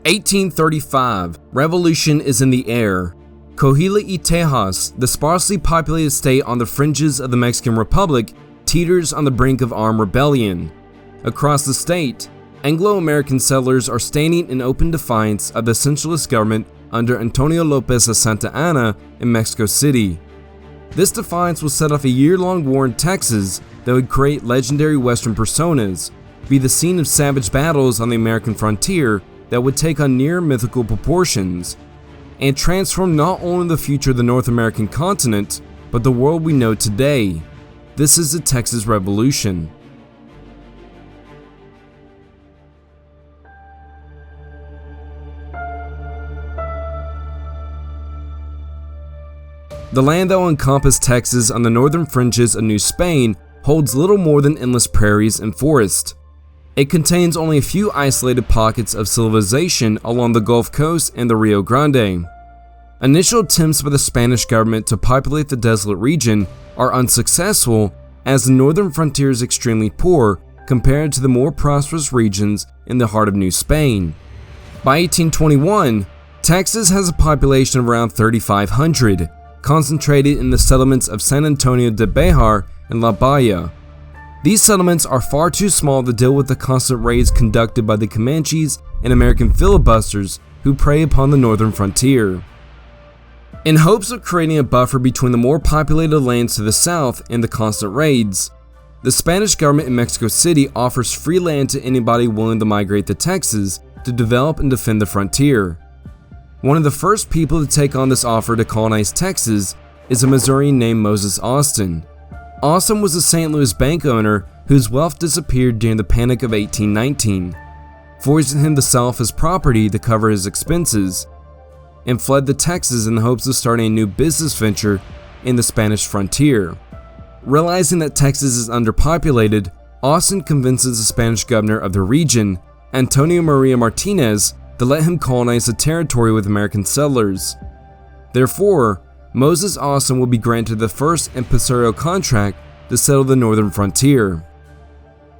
1835, revolution is in the air. Coahuila y Tejas, the sparsely populated state on the fringes of the Mexican Republic, teeters on the brink of armed rebellion. Across the state, Anglo-American settlers are standing in open defiance of the centralist government under Antonio Lopez de Santa Anna in Mexico City. This defiance will set off a year-long war in Texas that would create legendary Western personas, be the scene of savage battles on the American frontier that would take on near mythical proportions, and transform not only the future of the North American continent, but the world we know today. This is the Texas Revolution. The land that will encompass Texas on the northern fringes of New Spain holds little more than endless prairies and forest. It contains only a few isolated pockets of civilization along the Gulf Coast and the Rio Grande. Initial attempts by the Spanish government to populate the desolate region are unsuccessful, as the northern frontier is extremely poor compared to the more prosperous regions in the heart of New Spain. By 1821, Texas has a population of around 3,500, concentrated in the settlements of San Antonio de Bexar and La Bahia. These settlements are far too small to deal with the constant raids conducted by the Comanches and American filibusters who prey upon the northern frontier. In hopes of creating a buffer between the more populated lands to the south and the constant raids, the Spanish government in Mexico City offers free land to anybody willing to migrate to Texas to develop and defend the frontier. One of the first people to take on this offer to colonize Texas is a Missourian named Moses Austin. Austin was a St. Louis bank owner whose wealth disappeared during the Panic of 1819, forcing him to sell off his property to cover his expenses, and fled to Texas in the hopes of starting a new business venture in the Spanish frontier. Realizing that Texas is underpopulated, Austin convinces the Spanish governor of the region, Antonio Maria Martinez, to let him colonize the territory with American settlers. Therefore, Moses Austin will be granted the first imperial contract to settle the northern frontier.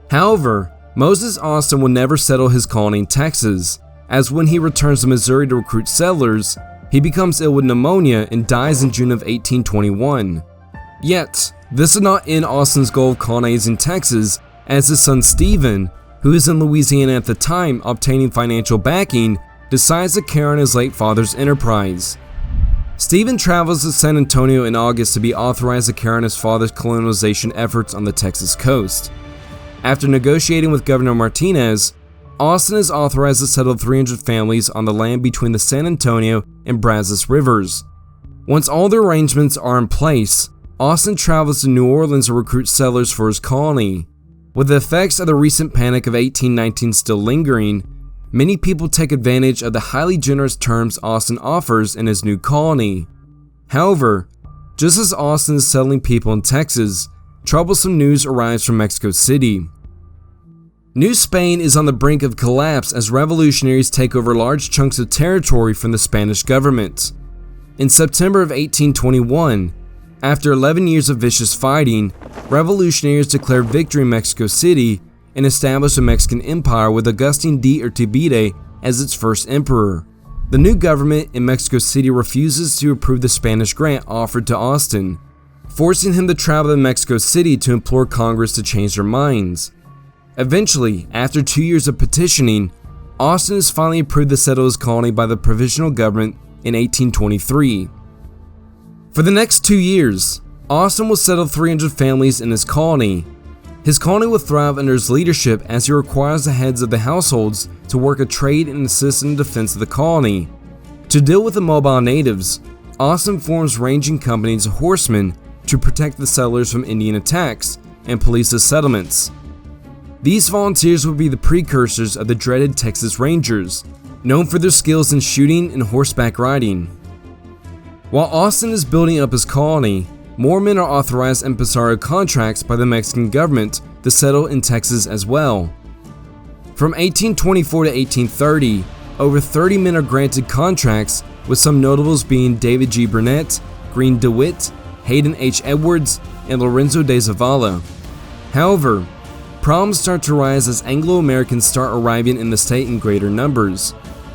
However, Moses Austin will never settle his colony in Texas, as when he returns to Missouri to recruit settlers, he becomes ill with pneumonia and dies in June of 1821. Yet, this did not end Austin's goal of colonizing Texas, as his son Stephen, who is in Louisiana at the time obtaining financial backing, decides to carry on his late father's enterprise. Stephen travels to San Antonio in August to be authorized to carry on his father's colonization efforts on the Texas coast. After negotiating with Governor Martinez, Austin is authorized to settle 300 families on the land between the San Antonio and Brazos rivers. Once all the arrangements are in place, Austin travels to New Orleans to recruit settlers for his colony. With the effects of the recent Panic of 1819 still lingering, many people take advantage of the highly generous terms Austin offers in his new colony. However, just as Austin is settling people in Texas, troublesome news arrives from Mexico City. New Spain is on the brink of collapse as revolutionaries take over large chunks of territory from the Spanish government. In September of 1821, after 11 years of vicious fighting, revolutionaries declared victory in Mexico City and established a Mexican empire with Agustin de Iturbide as its first emperor. The new government in Mexico City refuses to approve the Spanish grant offered to Austin, forcing him to travel to Mexico City to implore Congress to change their minds. Eventually, after 2 years of petitioning, Austin is finally approved to settle his colony by the provisional government in 1823. For the next 2 years, Austin will settle 300 families in his colony. His colony will thrive under his leadership as he requires the heads of the households to work a trade and assist in the defense of the colony. To deal with the mobile natives, Austin forms ranging companies of horsemen to protect the settlers from Indian attacks and police the settlements. These volunteers will be the precursors of the dreaded Texas Rangers, known for their skills in shooting and horseback riding. While Austin is building up his colony, more men are authorized impresario contracts by the Mexican government to settle in Texas as well. From 1824 to 1830, over 30 men are granted contracts, with some notables being David G. Burnett, Green DeWitt, Hayden H. Edwards, and Lorenzo de Zavala. However, problems start to rise as Anglo-Americans start arriving in the state in greater numbers.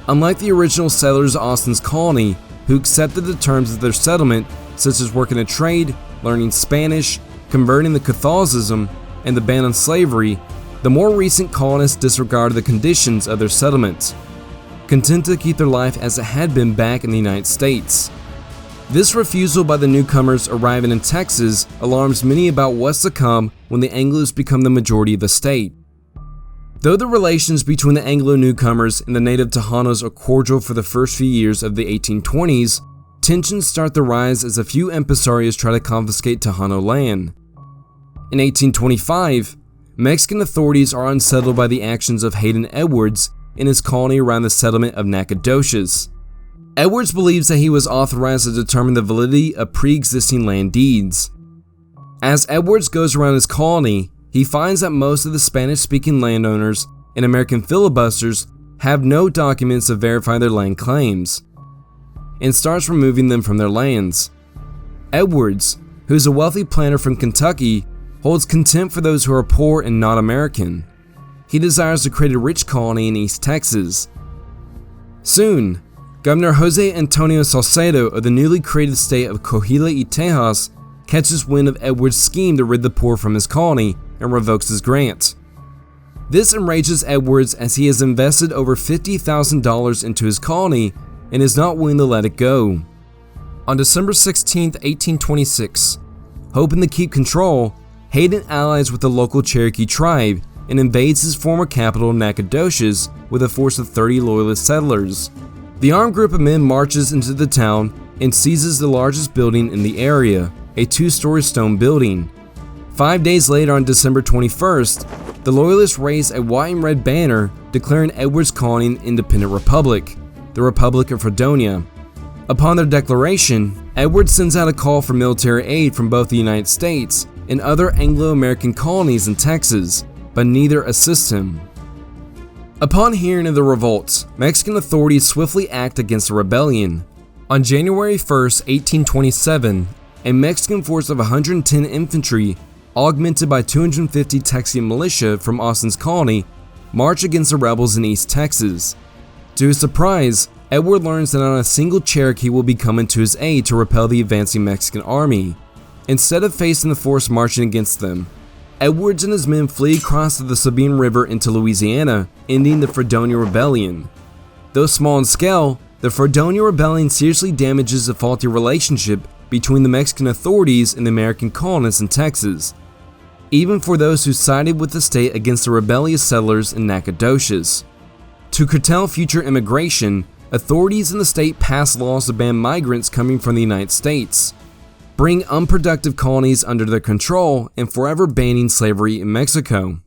Unlike the original settlers of Austin's colony, who accepted the terms of their settlement, such as working a trade, learning Spanish, converting to Catholicism, and the ban on slavery, the more recent colonists disregarded the conditions of their settlements, content to keep their life as it had been back in the United States. This refusal by the newcomers arriving in Texas alarms many about what's to come when the Anglos become the majority of the state. Though the relations between the Anglo newcomers and the native Tejanos are cordial for the first few years of the 1820s, tensions start to rise as a few impresarios try to confiscate Tejano land. In 1825, Mexican authorities are unsettled by the actions of Hayden Edwards in his colony around the settlement of Nacogdoches. Edwards believes that he was authorized to determine the validity of pre-existing land deeds. As Edwards goes around his colony, he finds that most of the Spanish-speaking landowners and American filibusters have no documents to verify their land claims, and starts removing them from their lands. Edwards, who is a wealthy planter from Kentucky, holds contempt for those who are poor and not American. He desires to create a rich colony in East Texas. Soon, Governor Jose Antonio Salcedo of the newly created state of Coahuila y Tejas catches wind of Edwards' scheme to rid the poor from his colony and revokes his grant. This enrages Edwards as he has invested over $50,000 into his colony and is not willing to let it go. On December 16, 1826, hoping to keep control, Hayden allies with the local Cherokee tribe and invades his former capital Nacogdoches with a force of 30 loyalist settlers. The armed group of men marches into the town and seizes the largest building in the area, a 2-story stone building. 5 days later, on December 21st, the Loyalists raised a white and red banner declaring Edwards' colony an independent republic, the Republic of Fredonia. Upon their declaration, Edwards sends out a call for military aid from both the United States and other Anglo-American colonies in Texas, but neither assists him. Upon hearing of the revolts, Mexican authorities swiftly act against the rebellion. On January 1st, 1827, a Mexican force of 110 infantry, augmented by 250 Texian militia from Austin's colony, march against the rebels in East Texas. To his surprise, Edward learns that not a single Cherokee will be coming to his aid to repel the advancing Mexican army. Instead of facing the force marching against them, Edwards and his men flee across the Sabine River into Louisiana, ending the Fredonia Rebellion. Though small in scale, the Fredonia Rebellion seriously damages the faulty relationship between the Mexican authorities and the American colonists in Texas, even for those who sided with the state against the rebellious settlers in Nacogdoches. To curtail future immigration, authorities in the state passed laws to ban migrants coming from the United States, bring unproductive colonies under their control, and forever banning slavery in Mexico.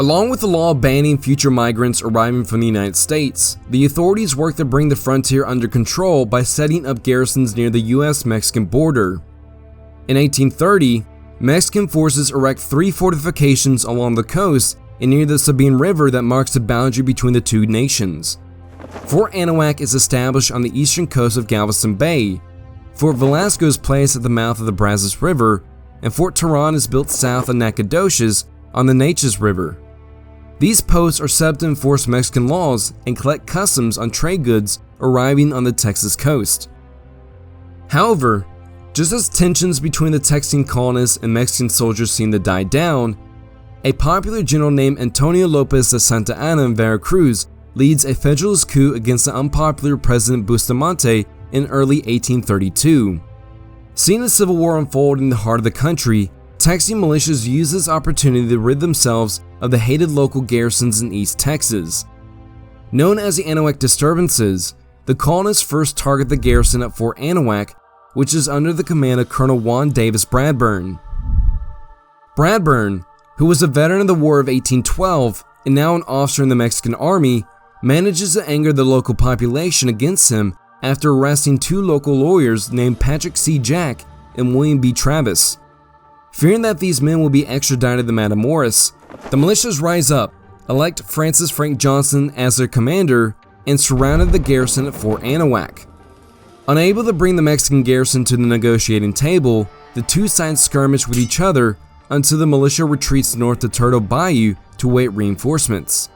Along with the law banning future migrants arriving from the United States, the authorities worked to bring the frontier under control by setting up garrisons near the US-Mexican border. In 1830, Mexican forces erect 3 fortifications along the coast and near the Sabine River that marks the boundary between the two nations. Fort Anahuac is established on the eastern coast of Galveston Bay, Fort Velasco is placed at the mouth of the Brazos River, and Fort Tehran is built south of Nacogdoches on the Neches River. These posts are set up to enforce Mexican laws and collect customs on trade goods arriving on the Texas coast. However, just as tensions between the Texian colonists and Mexican soldiers seem to die down, a popular general named Antonio Lopez de Santa Anna in Veracruz leads a federalist coup against the unpopular President Bustamante in early 1832. Seeing the Civil War unfold in the heart of the country, Texian militias use this opportunity to rid themselves of the hated local garrisons in East Texas. Known as the Anahuac Disturbances, the colonists first target the garrison at Fort Anahuac, which is under the command of Colonel Juan Davis Bradburn. Bradburn, who was a veteran of the War of 1812 and now an officer in the Mexican Army, manages to anger the local population against him after arresting 2 local lawyers named Patrick C. Jack and William B. Travis. Fearing that these men will be extradited to Matamoros, the militias rise up, elect Francis Frank Johnson as their commander, and surrounded the garrison at Fort Anahuac. Unable to bring the Mexican garrison to the negotiating table, the two sides skirmish with each other until the militia retreats north to Turtle Bayou to await reinforcements.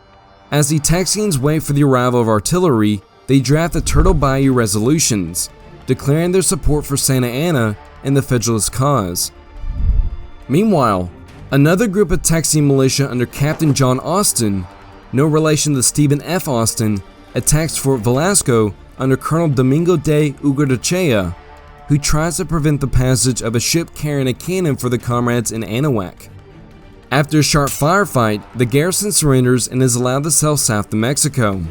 As the Texians wait for the arrival of artillery, they draft the Turtle Bayou Resolutions, declaring their support for Santa Anna and the Federalist cause. Meanwhile, another group of Texian militia under Captain John Austin, no relation to Stephen F. Austin, attacks Fort Velasco under Colonel Domingo de Ugartechea, who tries to prevent the passage of a ship carrying a cannon for the comrades in Anahuac. After a sharp firefight, the garrison surrenders and is allowed to sail south to Mexico.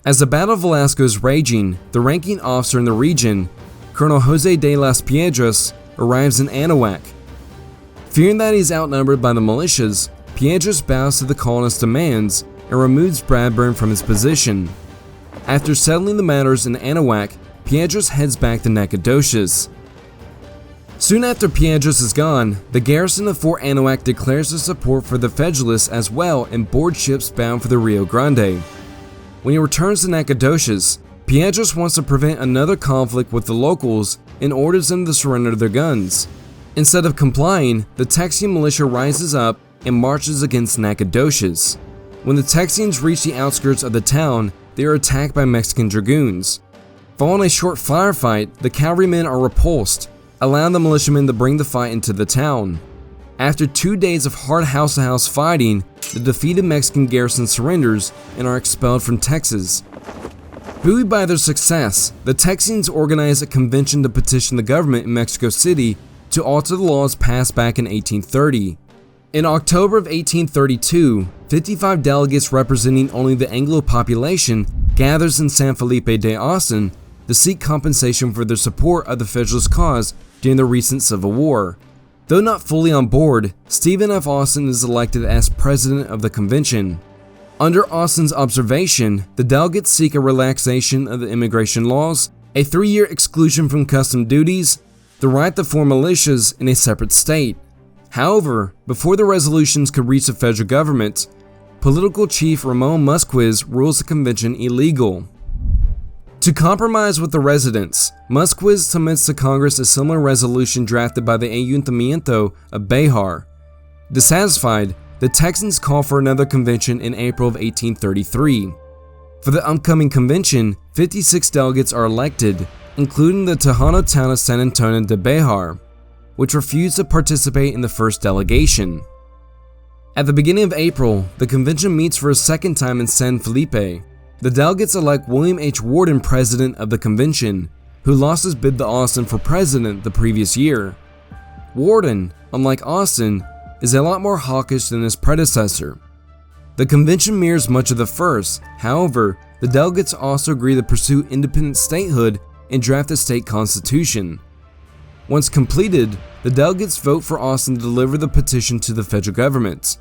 As the Battle of Velasco is raging, the ranking officer in the region, Colonel Jose de las Piedras, arrives in Anahuac. Fearing that he's outnumbered by the militias, Piedras bows to the colonists' demands and removes Bradburn from his position. After settling the matters in Anahuac, Piedras heads back to Nacogdoches. Soon after Piedras is gone, the garrison of Fort Anahuac declares their support for the Federalists as well and boards ships bound for the Rio Grande. When he returns to Nacogdoches, Piedras wants to prevent another conflict with the locals and orders them to surrender their guns. Instead of complying, the Texian militia rises up and marches against Nacogdoches. When the Texians reach the outskirts of the town, they are attacked by Mexican dragoons. Following a short firefight, the cavalrymen are repulsed, allowing the militiamen to bring the fight into the town. After 2 days of hard house-to-house fighting, the defeated Mexican garrison surrenders and are expelled from Texas. Buoyed by their success, the Texians organize a convention to petition the government in Mexico City to alter the laws passed back in 1830. In October of 1832, 55 delegates representing only the Anglo population gathers in San Felipe de Austin to seek compensation for their support of the Federalist cause during the recent Civil War. Though not fully on board, Stephen F. Austin is elected as president of the convention. Under Austin's observation, the delegates seek a relaxation of the immigration laws, a 3-year exclusion from custom duties, the right to form militias in a separate state. However, before the resolutions could reach the federal government, political chief Ramon Musquiz rules the convention illegal. To compromise with the residents, Musquiz submits to Congress a similar resolution drafted by the Ayuntamiento of Bexar. Dissatisfied, the Texans call for another convention in April of 1833. For the upcoming convention, 56 delegates are elected, including the Tejano town of San Antonio de Bexar, which refused to participate in the first delegation. At the beginning of April, the convention meets for a second time in San Felipe. The delegates elect William H. Worden president of the convention, who lost his bid to Austin for president the previous year. Worden, unlike Austin, is a lot more hawkish than his predecessor. The convention mirrors much of the first. However, the delegates also agree to pursue independent statehood and draft a state constitution. Once completed, the delegates vote for Austin to deliver the petition to the federal government.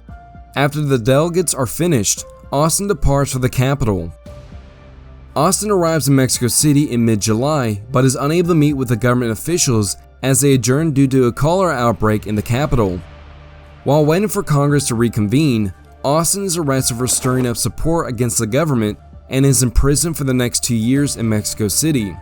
After the delegates are finished, Austin departs for the capital. Austin arrives in Mexico City in mid-July, but is unable to meet with the government officials as they adjourn due to a cholera outbreak in the capital. While waiting for Congress to reconvene, Austin is arrested for stirring up support against the government and is imprisoned for the next 2 years in Mexico City.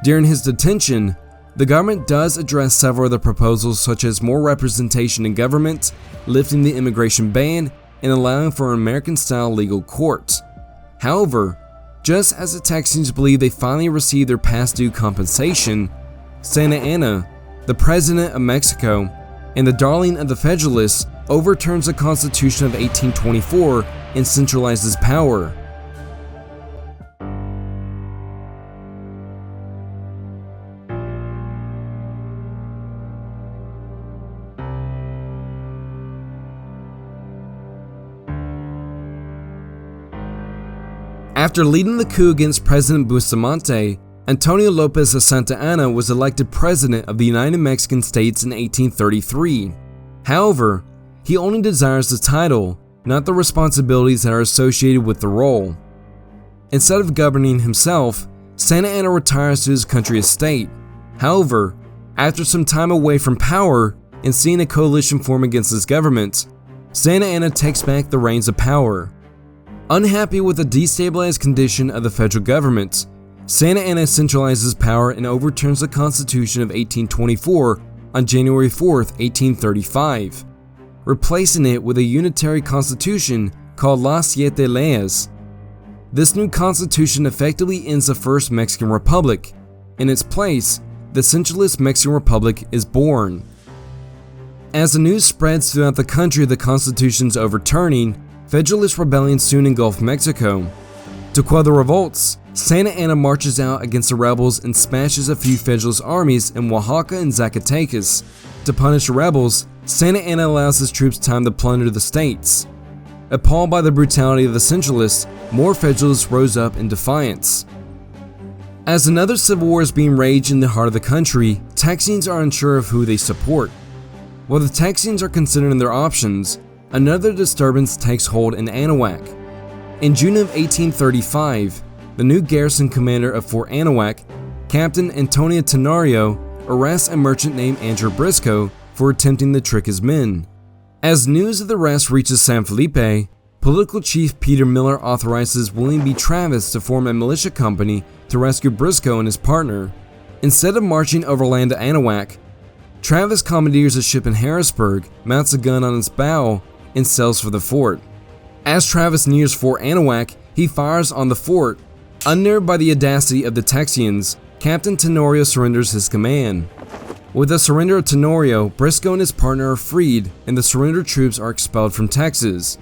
During his detention, the government does address several of the proposals such as more representation in government, lifting the immigration ban, and allowing for an American-style legal court. However, just as the Texians believe they finally received their past due compensation, Santa Anna, the president of Mexico, and the darling of the Federalists, overturns the Constitution of 1824 and centralizes power. After leading the coup against President Bustamante, Antonio Lopez de Santa Anna was elected president of the United Mexican States in 1833. However, he only desires the title, not the responsibilities that are associated with the role. Instead of governing himself, Santa Anna retires to his country estate. However, after some time away from power and seeing a coalition form against his government, Santa Anna takes back the reins of power. Unhappy with the destabilized condition of the federal government, Santa Anna centralizes power and overturns the Constitution of 1824 on January 4, 1835, replacing it with a unitary constitution called Las Siete Leyes. This new constitution effectively ends the First Mexican Republic. In its place, the centralist Mexican Republic is born. As the news spreads throughout the country of the Constitution's overturning, Federalist rebellion soon engulfed Mexico. To quell the revolts, Santa Anna marches out against the rebels and smashes a few Federalist armies in Oaxaca and Zacatecas. To punish the rebels, Santa Anna allows his troops time to plunder the states. Appalled by the brutality of the Centralists, more Federalists rose up in defiance. As another civil war is being raged in the heart of the country, Texians are unsure of who they support. While the Texians are considering their options, another disturbance takes hold in Anahuac. In June of 1835, the new garrison commander of Fort Anahuac, Captain Antonio Tenorio, arrests a merchant named Andrew Briscoe for attempting to trick his men. As news of the arrest reaches San Felipe, political chief Peter Miller authorizes William B. Travis to form a militia company to rescue Briscoe and his partner. Instead of marching overland to Anahuac, Travis commandeers a ship in Harrisburg, mounts a gun on its bow, and sails for the fort. As Travis nears Fort Anahuac, he fires on the fort. Unnerved by the audacity of the Texians, Captain Tenorio surrenders his command. With the surrender of Tenorio, Briscoe and his partner are freed, and the surrendered troops are expelled from Texas.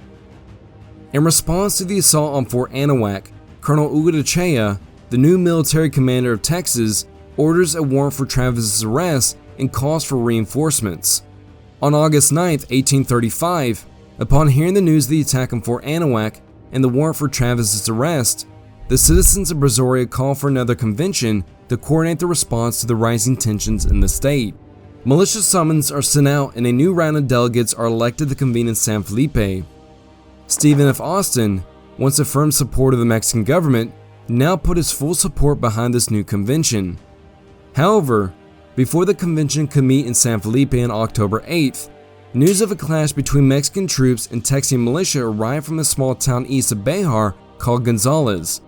In response to the assault on Fort Anahuac, Colonel Ugadachea, the new military commander of Texas, orders a warrant for Travis's arrest and calls for reinforcements. On August 9, 1835, upon hearing the news of the attack on Fort Anahuac and the warrant for Travis's arrest, the citizens of Brazoria call for another convention to coordinate the response to the rising tensions in the state. Militia summons are sent out and a new round of delegates are elected to convene in San Felipe. Stephen F. Austin, once a firm supporter of the Mexican government, now put his full support behind this new convention. However, before the convention could meet in San Felipe on October 8th, news of a clash between Mexican troops and Texian militia arrived from a small town east of Bexar called Gonzales.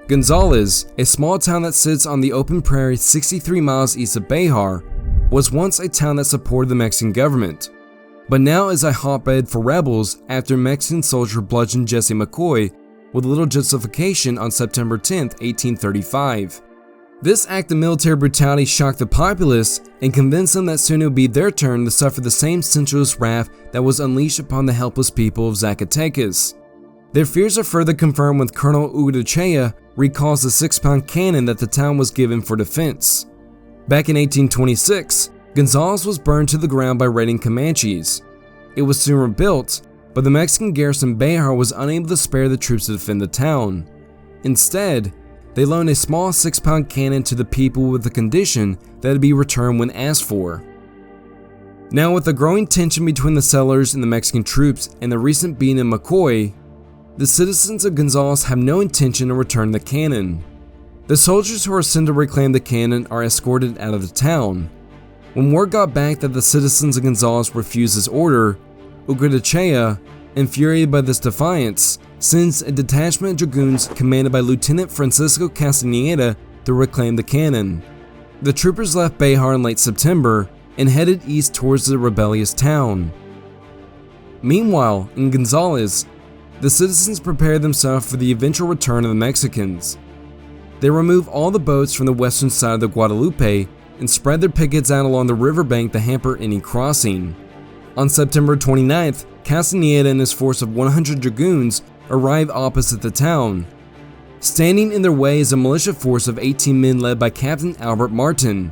Gonzales, a small town that sits on the open prairie 63 miles east of Bexar, was once a town that supported the Mexican government, but now is a hotbed for rebels after a Mexican soldier bludgeoned Jesse McCoy with little justification on September 10, 1835. This act of military brutality shocked the populace and convinced them that soon it would be their turn to suffer the same sensuous wrath that was unleashed upon the helpless people of Zacatecas. Their fears are further confirmed when Colonel Ugadachea recalls the 6-pound cannon that the town was given for defense. Back in 1826, Gonzales was burned to the ground by raiding Comanches. It was soon rebuilt, but the Mexican garrison Bexar was unable to spare the troops to defend the town. Instead, they loaned a small 6-pound cannon to the people with the condition that it be returned when asked for. Now, with the growing tension between the settlers and the Mexican troops and the recent beating of McCoy, the citizens of Gonzales have no intention of returning the cannon. The soldiers who are sent to reclaim the cannon are escorted out of the town. When word got back that the citizens of Gonzales refused his order, Ugadachea, infuriated by this defiance, sends a detachment of dragoons commanded by Lieutenant Francisco Castaneda to reclaim the cannon. The troopers left Bexar in late September and headed east towards the rebellious town. Meanwhile, in Gonzales, the citizens prepared themselves for the eventual return of the Mexicans. They removed all the boats from the western side of the Guadalupe and spread their pickets out along the riverbank to hamper any crossing. On September 29th, Castaneda and his force of 100 dragoons arrived opposite the town. Standing in their way is a militia force of 18 men led by Captain Albert Martin.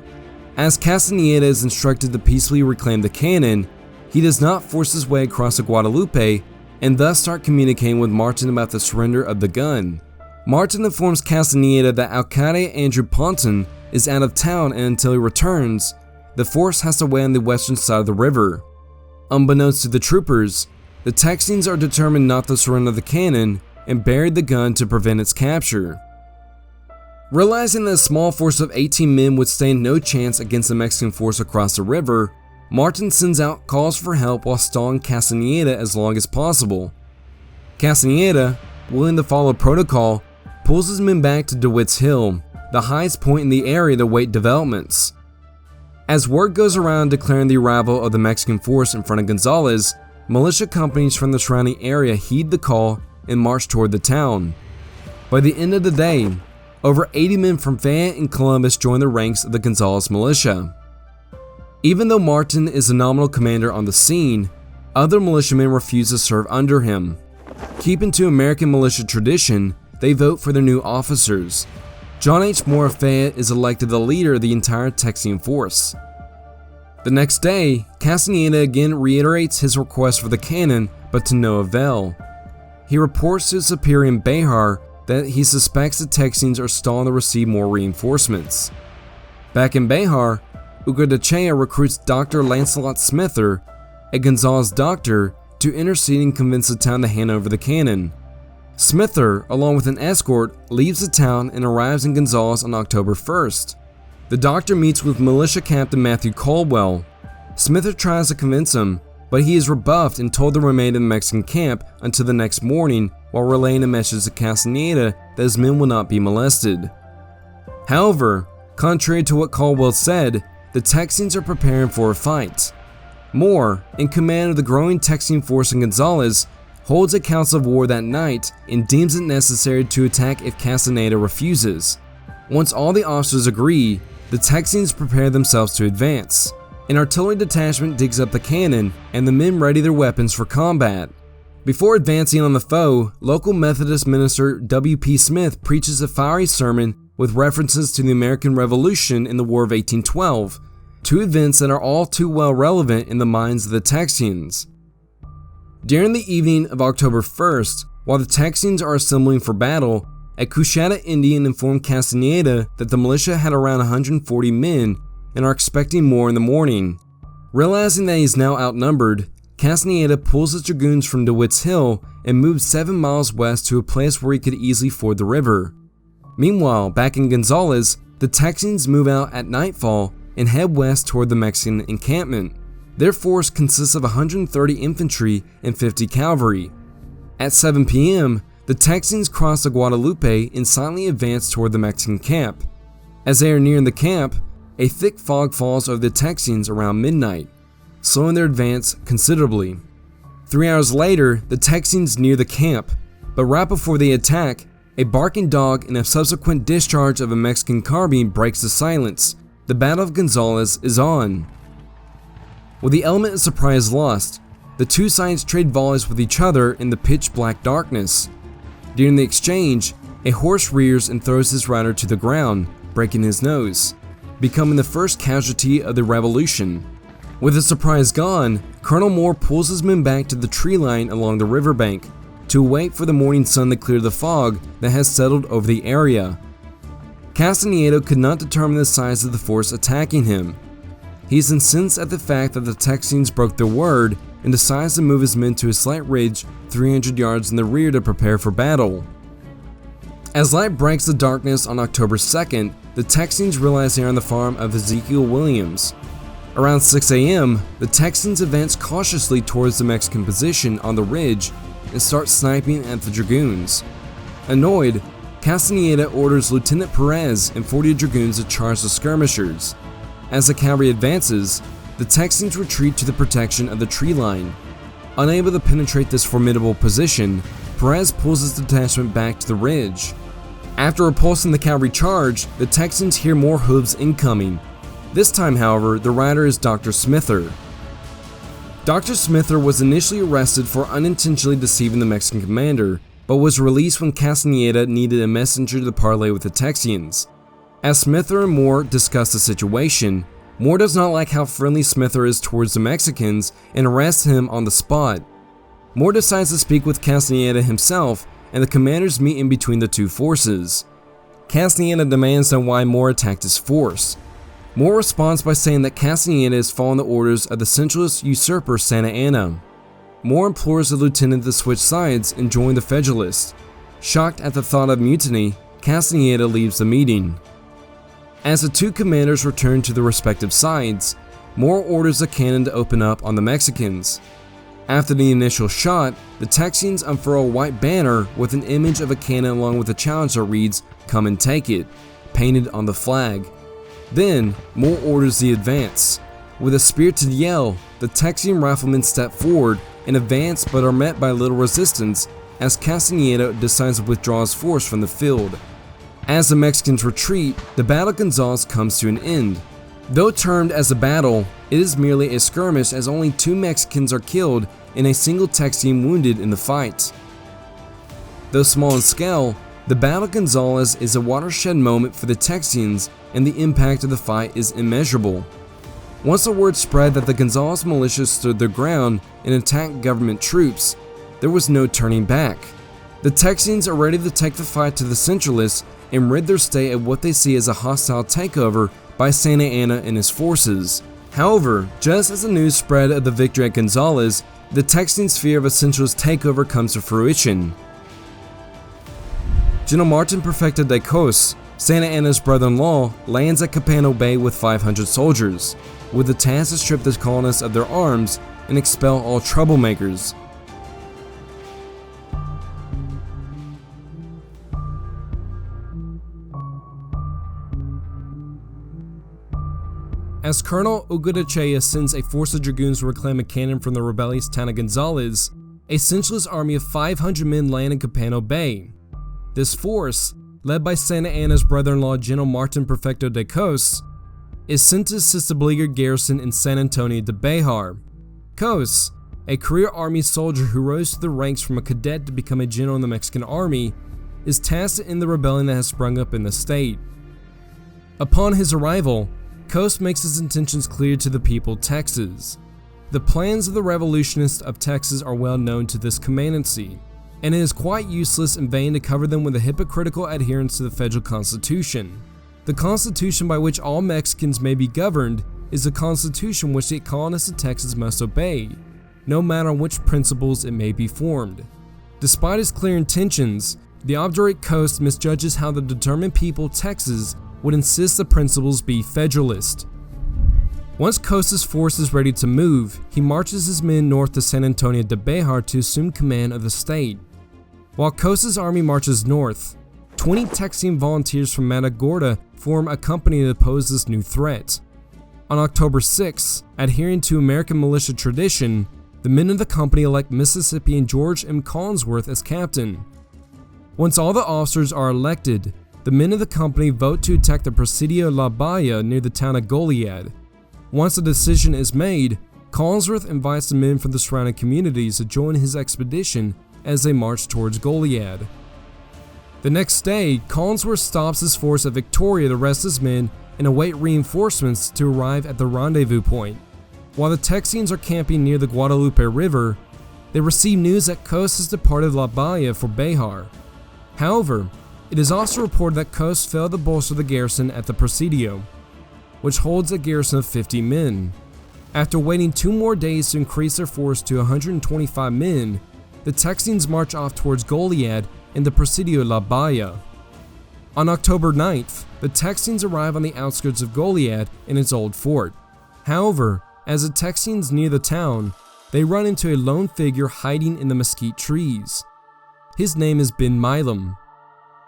As Castaneda is instructed to peacefully reclaim the cannon, he does not force his way across the Guadalupe and thus start communicating with Martin about the surrender of the gun. Martin informs Castaneda that Alcalde Andrew Ponton is out of town and until he returns, the force has to wait on the western side of the river. Unbeknownst to the troopers, the Texians are determined not to surrender the cannon and buried the gun to prevent its capture. Realizing that a small force of 18 men would stand no chance against the Mexican force across the river, Martin sends out calls for help while stalling Castañeda as long as possible. Castañeda, willing to follow protocol, pulls his men back to DeWitt's Hill, the highest point in the area, to await developments. As word goes around declaring the arrival of the Mexican force in front of Gonzales, militia companies from the surrounding area heed the call and march toward the town. By the end of the day, over 80 men from Fayette and Columbus join the ranks of the Gonzales militia. Even though Martin is the nominal commander on the scene, other militiamen refuse to serve under him. Keeping to American militia tradition, they vote for their new officers. John H. Moore of Fayette is elected the leader of the entire Texian force. The next day, Castañeda again reiterates his request for the cannon, but to no avail. He reports to his superior in Bexar that he suspects the Texians are stalling to receive more reinforcements. Back in Bexar, Ugartechea recruits Dr. Lancelot Smither, a Gonzales doctor, to intercede and convince the town to hand over the cannon. Smither, along with an escort, leaves the town and arrives in Gonzales on October 1st. The doctor meets with militia captain Matthew Caldwell. Smither tries to convince him, but he is rebuffed and told to remain in the Mexican camp until the next morning while relaying a message to Castañeda that his men will not be molested. However, contrary to what Caldwell said, the Texians are preparing for a fight. Moore, in command of the growing Texian force in Gonzales, holds a council of war that night and deems it necessary to attack if Castañeda refuses. Once all the officers agree, the Texians prepare themselves to advance. An artillery detachment digs up the cannon, and the men ready their weapons for combat. Before advancing on the foe, local Methodist minister W.P. Smith preaches a fiery sermon with references to the American Revolution in the War of 1812, two events that are all too well relevant in the minds of the Texians. During the evening of October 1st, while the Texians are assembling for battle, a Coushatta Indian informed Castañeda that the militia had around 140 men and are expecting more in the morning. Realizing that he is now outnumbered, Castañeda pulls his dragoons from DeWitt's Hill and moves 7 miles west to a place where he could easily ford the river. Meanwhile, back in Gonzales, the Texians move out at nightfall and head west toward the Mexican encampment. Their force consists of 130 infantry and 50 cavalry. At 7 p.m., the Texians cross the Guadalupe and silently advance toward the Mexican camp. As they are nearing the camp, a thick fog falls over the Texians around midnight, slowing their advance considerably. 3 hours later, the Texians near the camp, but right before they attack, a barking dog and a subsequent discharge of a Mexican carbine breaks the silence. The Battle of Gonzales is on. With the element of surprise lost, the two sides trade volleys with each other in the pitch black darkness. During the exchange, a horse rears and throws his rider to the ground, breaking his nose, becoming the first casualty of the revolution. With the surprise gone, Colonel Moore pulls his men back to the tree line along the riverbank to wait for the morning sun to clear the fog that has settled over the area. Castañeda could not determine the size of the force attacking him. He is incensed at the fact that the Texians broke their word and decides to move his men to a slight ridge 300 yards in the rear to prepare for battle. As light breaks the darkness on October 2nd, the Texians realize they are on the farm of Ezekiel Williams. Around 6 a.m., the Texans advance cautiously towards the Mexican position on the ridge and start sniping at the dragoons. Annoyed, Castañeda orders Lieutenant Perez and 40 dragoons to charge the skirmishers. As the cavalry advances, the Texans retreat to the protection of the tree line. Unable to penetrate this formidable position, Perez pulls his detachment back to the ridge. After repulsing the cavalry charge, the Texans hear more hooves incoming. This time, however, the rider is Dr. Smither. Dr. Smither was initially arrested for unintentionally deceiving the Mexican commander, but was released when Castañeda needed a messenger to parley with the Texians. As Smither and Moore discuss the situation, Moore does not like how friendly Smither is towards the Mexicans and arrests him on the spot. Moore decides to speak with Castañeda himself, and the commanders meet in between the two forces. Castañeda demands to know why Moore attacked his force. Moore responds by saying that Castañeda is following the orders of the centralist usurper Santa Anna. Moore implores the lieutenant to switch sides and join the Federalists. Shocked at the thought of mutiny, Castaneda leaves the meeting. As the two commanders return to their respective sides, Moore orders a cannon to open up on the Mexicans. After the initial shot, the Texians unfurl a white banner with an image of a cannon along with a challenge that reads, "Come and take it," painted on the flag. Then, Moore orders the advance. With a spirited yell, the Texian riflemen step forward and advance but are met by little resistance as Castaneda decides to withdraw his force from the field. As the Mexicans retreat, the Battle of Gonzales comes to an end. Though termed as a battle, it is merely a skirmish as only 2 Mexicans are killed and a single Texian wounded in the fight. Though small in scale, the Battle of Gonzales is a watershed moment for the Texians, and the impact of the fight is immeasurable. Once the word spread that the Gonzales militia stood their ground and attacked government troops, there was no turning back. The Texians are ready to take the fight to the Centralists and rid their state of what they see as a hostile takeover by Santa Anna and his forces. However, just as the news spread of the victory at Gonzales, the Texians' fear of a Centralist takeover comes to fruition. General Martin Perfecto de Cos, Santa Anna's brother-in-law, lands at Capano Bay with 500 soldiers, with the task to strip the colonists of their arms and expel all troublemakers. As Colonel Ugartechea sends a force of dragoons to reclaim a cannon from the rebellious town of Gonzales, a Centralist army of 500 men land in Capano Bay. This force, led by Santa Anna's brother-in-law General Martin Perfecto de Cos, is sent to assist the beleaguered garrison in San Antonio de Bexar. Cos, a career army soldier who rose to the ranks from a cadet to become a general in the Mexican army, is tasked to end the rebellion that has sprung up in the state. Upon his arrival, Cos makes his intentions clear to the people of Texas. The plans of the revolutionists of Texas are well known to this commandancy, and it is quite useless and vain to cover them with a hypocritical adherence to the federal constitution. The constitution by which all Mexicans may be governed is the constitution which the colonists of Texas must obey, no matter on which principles it may be formed. Despite his clear intentions, the obdurate Cos misjudges how the determined people of Texas would insist the principles be federalist. Once Cos's force is ready to move, he marches his men north to San Antonio de Bexar to assume command of the state. While Cos's army marches north, 20 Texian volunteers from Matagorda form a company to oppose this new threat. On October 6, adhering to American militia tradition, the men of the company elect Mississippian George M. Collinsworth as captain. Once all the officers are elected, the men of the company vote to attack the Presidio La Bahia near the town of Goliad. Once a decision is made, Collinsworth invites the men from the surrounding communities to join his expedition as they march towards Goliad. The next day, Collinsworth stops his force at Victoria to rest his men and await reinforcements to arrive at the rendezvous point. While the Texians are camping near the Guadalupe River, they receive news that Cos has departed La Bahia for Bexar. However, it is also reported that Cos failed to bolster the garrison at the Presidio, which holds a garrison of 50 men. After waiting 2 more days to increase their force to 125 men, the Texians march off towards Goliad and the Presidio La Bahia. On October 9th, the Texians arrive on the outskirts of Goliad in its old fort. However, as the Texians near the town, they run into a lone figure hiding in the mesquite trees. His name is Ben Milam.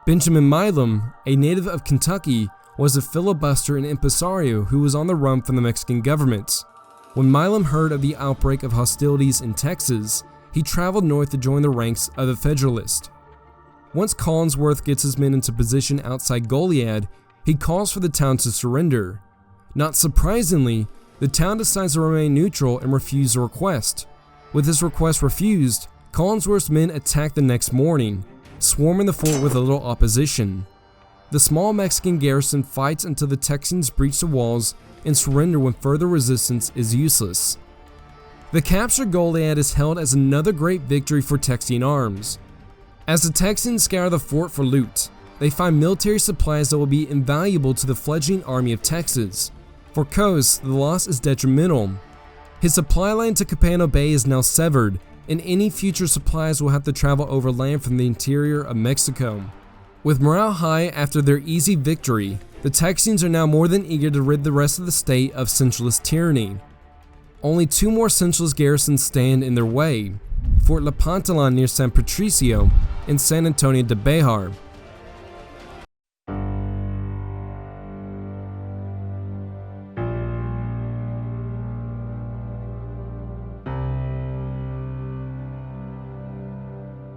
Benjamin Milam, a native of Kentucky, was a filibuster and impresario who was on the run from the Mexican government. When Milam heard of the outbreak of hostilities in Texas, he traveled north to join the ranks of the Federalists. Once Collinsworth gets his men into position outside Goliad, he calls for the town to surrender. Not surprisingly, the town decides to remain neutral and refuse the request. With his request refused, Collinsworth's men attack the next morning, swarming the fort with a little opposition. The small Mexican garrison fights until the Texans breach the walls and surrender when further resistance is useless. The capture of Goliad is held as another great victory for Texian arms. As the Texans scour the fort for loot, they find military supplies that will be invaluable to the fledgling army of Texas. For Cos, the loss is detrimental. His supply line to Capano Bay is now severed, and any future supplies will have to travel overland from the interior of Mexico. With morale high after their easy victory, the Texians are now more than eager to rid the rest of the state of centralist tyranny. Only 2 more centralist garrisons stand in their way: Fort La Pantalon near San Patricio and San Antonio de Bexar.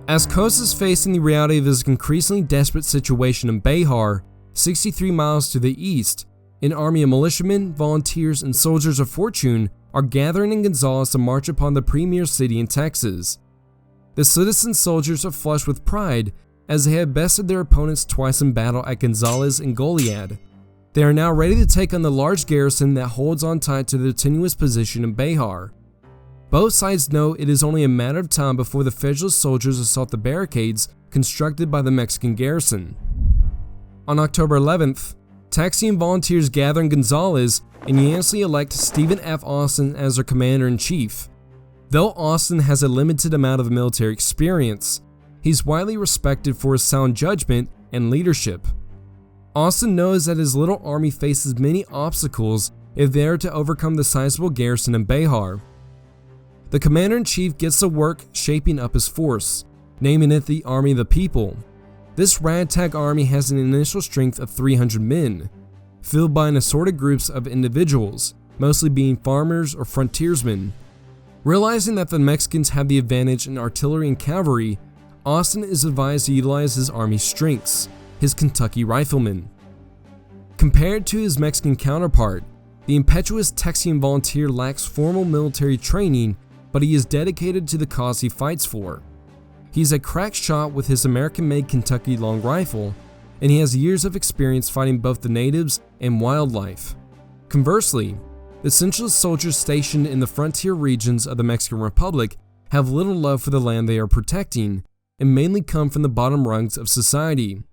As Cos is facing the reality of his increasingly desperate situation in Bexar, 63 miles to the east, an army of militiamen, volunteers, and soldiers of fortune are gathering in Gonzales to march upon the premier city in Texas. The citizen soldiers are flushed with pride as they have bested their opponents twice in battle at Gonzales and Goliad. They are now ready to take on the large garrison that holds on tight to their tenuous position in Bexar. Both sides know it is only a matter of time before the Federalist soldiers assault the barricades constructed by the Mexican garrison. On October 11th, Texian volunteers gather in Gonzales and unanimously elect Stephen F. Austin as their commander-in-chief. Though Austin has a limited amount of military experience, he's widely respected for his sound judgment and leadership. Austin knows that his little army faces many obstacles if they are to overcome the sizable garrison in Bexar. The commander-in-chief gets to work shaping up his force, naming it the Army of the People. This ragtag army has an initial strength of 300 men, filled by an assorted groups of individuals, mostly being farmers or frontiersmen. Realizing that the Mexicans have the advantage in artillery and cavalry, Austin is advised to utilize his army's strengths, his Kentucky riflemen. Compared to his Mexican counterpart, the impetuous Texian volunteer lacks formal military training, but he is dedicated to the cause he fights for. He's a crack shot with his American-made Kentucky long rifle, and he has years of experience fighting both the natives and wildlife. Conversely, the centralist soldiers stationed in the frontier regions of the Mexican Republic have little love for the land they are protecting, and mainly come from the bottom rungs of society.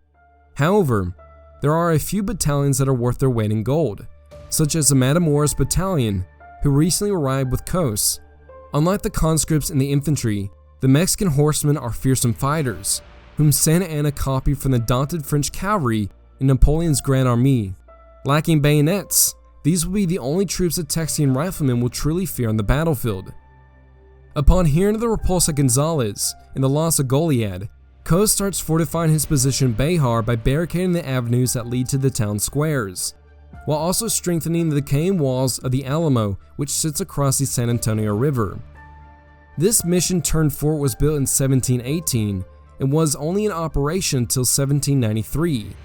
However, there are a few battalions that are worth their weight in gold, such as the Matamoros Battalion, who recently arrived with Cos. Unlike the conscripts and the infantry, the Mexican horsemen are fearsome fighters, whom Santa Anna copied from the daunted French cavalry in Napoleon's Grand Army. Lacking bayonets, these will be the only troops that Texian riflemen will truly fear on the battlefield. Upon hearing of the repulse at Gonzales and the loss of Goliad, Cos starts fortifying his position in Bexar by barricading the avenues that lead to the town squares, while also strengthening the decaying walls of the Alamo, which sits across the San Antonio River. This mission-turned fort was built in 1718 and was only in operation until 1793.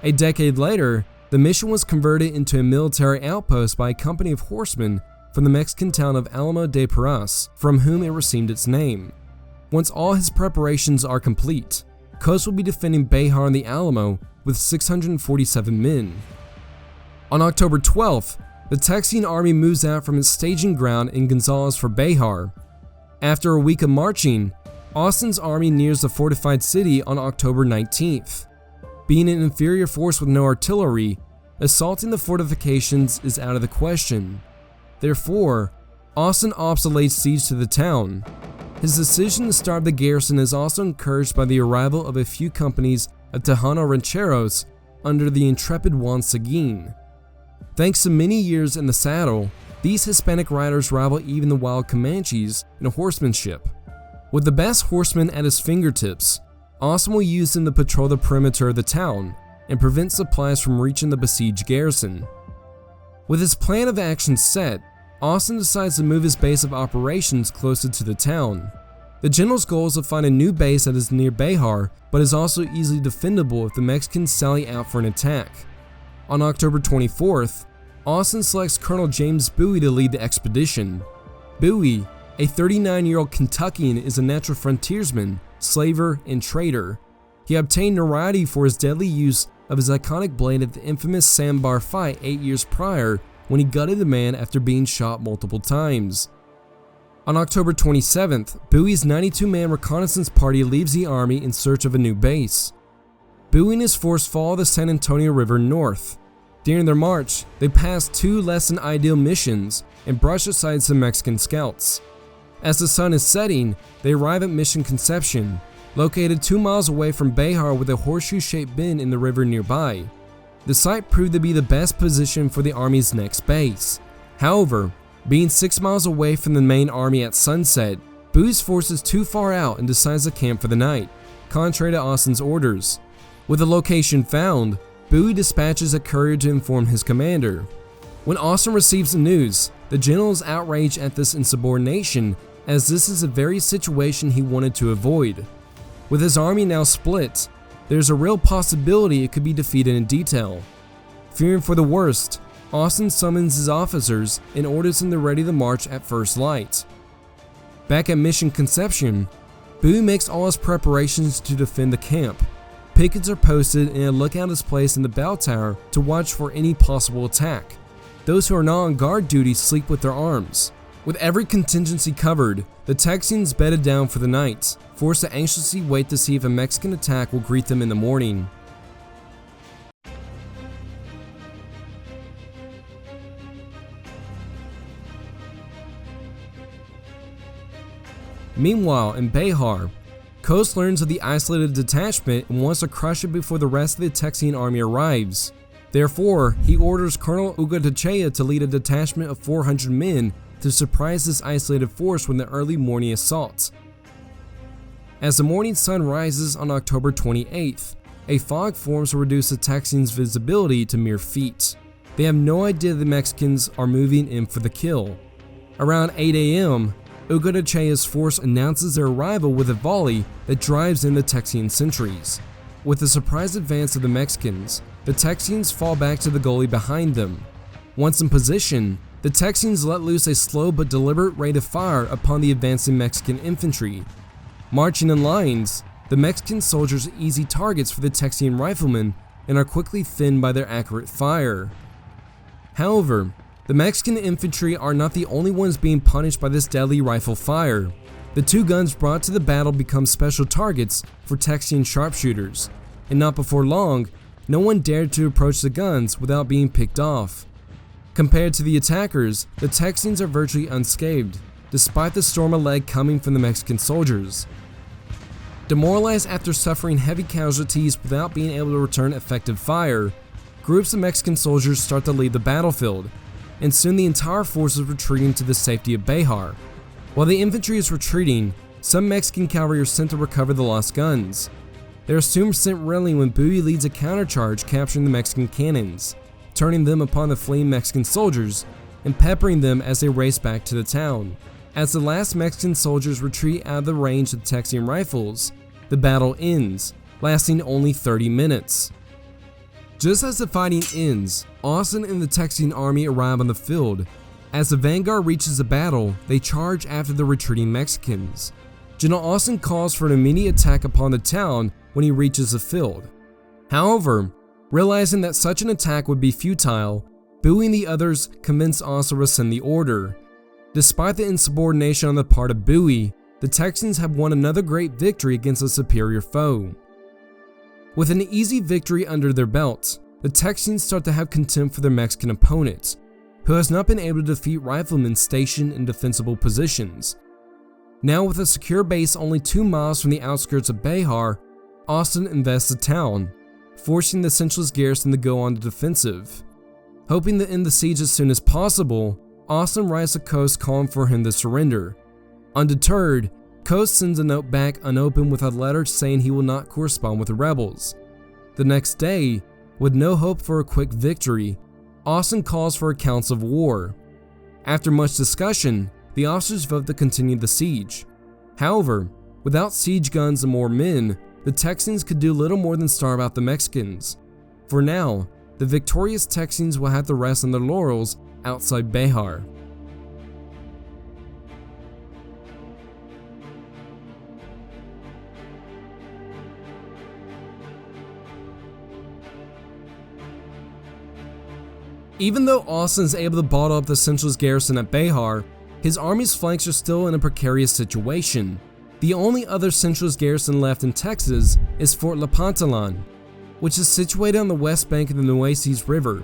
A decade later, the mission was converted into a military outpost by a company of horsemen from the Mexican town of Alamo de Parras, from whom it received its name. Once all his preparations are complete, Cos will be defending Bexar and the Alamo with 647 men. On October 12th, the Texian army moves out from its staging ground in Gonzales for Bexar. After a week of marching, Austin's army nears the fortified city on October 19th. Being an inferior force with no artillery, assaulting the fortifications is out of the question. Therefore, Austin opts to lay siege to the town. His decision to starve the garrison is also encouraged by the arrival of a few companies of Tejano rancheros under the intrepid Juan Seguin. Thanks to many years in the saddle, these Hispanic riders rival even the wild Comanches in horsemanship. With the best horsemen at his fingertips, Austin will use them to patrol the perimeter of the town and prevent supplies from reaching the besieged garrison. With his plan of action set, Austin decides to move his base of operations closer to the town. The general's goal is to find a new base that is near Bexar, but is also easily defendable if the Mexicans sally out for an attack. On October 24th, Austin selects Colonel James Bowie to lead the expedition. Bowie, a 39-year-old Kentuckian, is a natural frontiersman, slaver, and trader. He obtained notoriety for his deadly use of his iconic blade at the infamous Sandbar fight 8 years prior, when he gutted a man after being shot multiple times. On October 27th, Bowie's 92-man reconnaissance party leaves the army in search of a new base. Bowie and his force follow the San Antonio River north. During their march, they pass two less than ideal missions and brush aside some Mexican scouts. As the sun is setting, they arrive at Mission Concepcion, located 2 miles away from Bexar with a horseshoe-shaped bend in the river nearby. The site proved to be the best position for the army's next base. However, being 6 miles away from the main army at sunset, Bowie's force is too far out and decides to camp for the night, contrary to Austin's orders. With the location found, Bowie dispatches a courier to inform his commander. When Austin receives the news, the general is outraged at this insubordination, as this is the very situation he wanted to avoid. With his army now split, there's a real possibility it could be defeated in detail. Fearing for the worst, Austin summons his officers and orders them to ready the march at first light. Back at Mission Concepcion, Bowie makes all his preparations to defend the camp. Pickets are posted and a lookout is placed in the bell tower to watch for any possible attack. Those who are not on guard duty sleep with their arms. With every contingency covered, the Texians bedded down for the night, forced to anxiously wait to see if a Mexican attack will greet them in the morning. Meanwhile, in Bexar, Cos learns of the isolated detachment and wants to crush it before the rest of the Texian army arrives. Therefore, he orders Colonel Ugartechea to lead a detachment of 400 men to surprise this isolated force with the early morning assault. As the morning sun rises on October 28th, a fog forms to reduce the Texians' visibility to mere feet. They have no idea the Mexicans are moving in for the kill. Around 8 a.m., Ugartechea's force announces their arrival with a volley that drives in the Texian sentries. With the surprise advance of the Mexicans, the Texians fall back to the gully behind them. Once in position, the Texians let loose a slow but deliberate rate of fire upon the advancing Mexican infantry. Marching in lines, the Mexican soldiers are easy targets for the Texian riflemen and are quickly thinned by their accurate fire. However, the Mexican infantry are not the only ones being punished by this deadly rifle fire. The 2 guns brought to the battle become special targets for Texian sharpshooters, and not before long, no one dared to approach the guns without being picked off. Compared to the attackers, the Texians are virtually unscathed, despite the storm of lead coming from the Mexican soldiers. Demoralized after suffering heavy casualties without being able to return effective fire, groups of Mexican soldiers start to leave the battlefield, and soon the entire force is retreating to the safety of Bexar. While the infantry is retreating, some Mexican cavalry are sent to recover the lost guns. They are soon sent reeling when Bowie leads a countercharge capturing the Mexican cannons, turning them upon the fleeing Mexican soldiers and peppering them as they race back to the town. As the last Mexican soldiers retreat out of the range of the Texian rifles, the battle ends, lasting only 30 minutes. Just as the fighting ends, Austin and the Texian army arrive on the field. As the vanguard reaches the battle, they charge after the retreating Mexicans. General Austin calls for an immediate attack upon the town when he reaches the field. However, realizing that such an attack would be futile, Bowie and the others convince Austin to rescind the order. Despite the insubordination on the part of Bowie, the Texians have won another great victory against a superior foe. With an easy victory under their belts, the Texians start to have contempt for their Mexican opponent, who has not been able to defeat riflemen stationed in defensible positions. Now with a secure base only 2 miles from the outskirts of Bexar, Austin invests the town, forcing the Centralizes garrison to go on the defensive. Hoping to end the siege as soon as possible, Austin writes to Cos calling for him to surrender. Undeterred, Cos sends a note back unopened with a letter saying he will not correspond with the rebels. The next day, with no hope for a quick victory, Austin calls for a council of war. After much discussion, the officers vote to continue the siege. However, without siege guns and more men, the Texians could do little more than starve out the Mexicans. For now, the victorious Texians will have to rest on their laurels outside Bexar. Even though Austin is able to bottle up the Centralizes garrison at Bexar, his army's flanks are still in a precarious situation. The only other Centralizes garrison left in Texas is Fort La Pantalon, which is situated on the west bank of the Nueces River.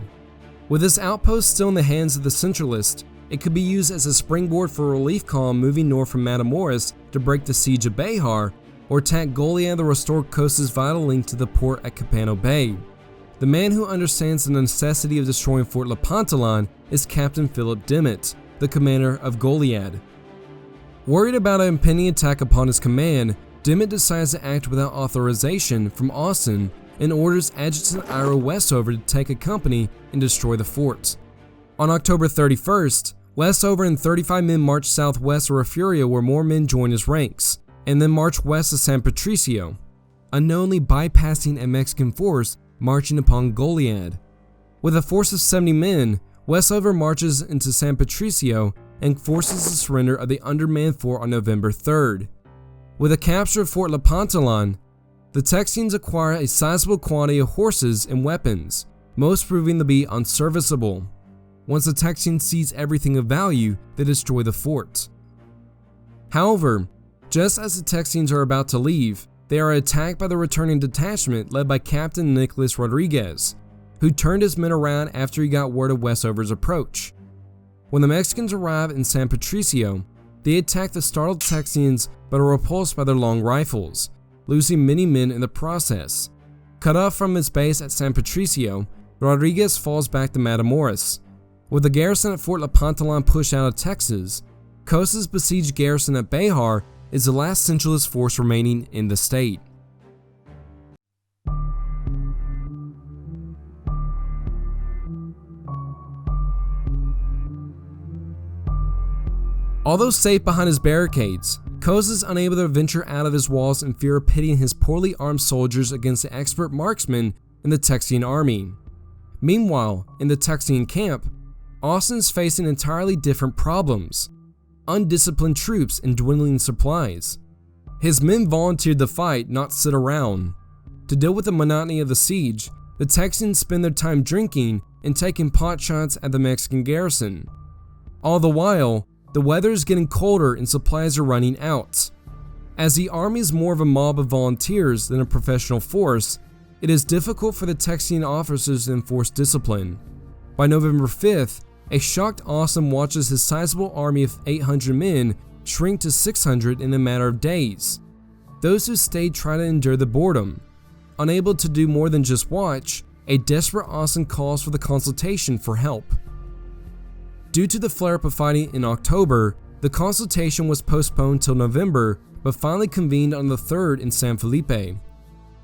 With this outpost still in the hands of the Centralists, it could be used as a springboard for a relief column moving north from Matamoros to break the siege of Bexar or attack Goliad to restore Cos's vital link to the port at Capano Bay. The man who understands the necessity of destroying Fort Lepantalon is Captain Philip Dimmitt, the commander of Goliad. Worried about an impending attack upon his command, Dimmitt decides to act without authorization from Austin and orders Adjutant Ira Westover to take a company and destroy the fort. On October 31st, Westover and 35 men marched southwest of Refugio where more men joined his ranks, and then marched west to San Patricio, unknowingly bypassing a Mexican force marching upon Goliad. With a force of 70 men, Westover marches into San Patricio and forces the surrender of the undermanned fort on November 3rd. With the capture of Fort Lepantalon, the Texians acquire a sizable quantity of horses and weapons, most proving to be unserviceable. Once the Texians seize everything of value, they destroy the fort. However, just as the Texians are about to leave, they are attacked by the returning detachment led by Captain Nicholas Rodriguez, who turned his men around after he got word of Westover's approach. When the Mexicans arrive in San Patricio, they attack the startled Texians but are repulsed by their long rifles, losing many men in the process. Cut off from his base at San Patricio, Rodriguez falls back to Matamoros. With the garrison at Fort Lepantalon pushed out of Texas, Cos's besieged garrison at Bexar is the last centralist force remaining in the state. Although safe behind his barricades, Cos is unable to venture out of his walls in fear of pitting his poorly armed soldiers against the expert marksmen in the Texian army. Meanwhile, in the Texian camp, Austin's facing entirely different problems: undisciplined troops and dwindling supplies. His men volunteered to fight, not sit around. To deal with the monotony of the siege, the Texians spend their time drinking and taking pot shots at the Mexican garrison. All the while, the weather is getting colder and supplies are running out. As the army is more of a mob of volunteers than a professional force, it is difficult for the Texian officers to enforce discipline. By November 5th, a shocked Austin watches his sizable army of 800 men shrink to 600 in a matter of days. Those who stayed try to endure the boredom. Unable to do more than just watch, a desperate Austin calls for the consultation for help. Due to the flare-up of fighting in October, the consultation was postponed till November, but finally convened on the 3rd in San Felipe.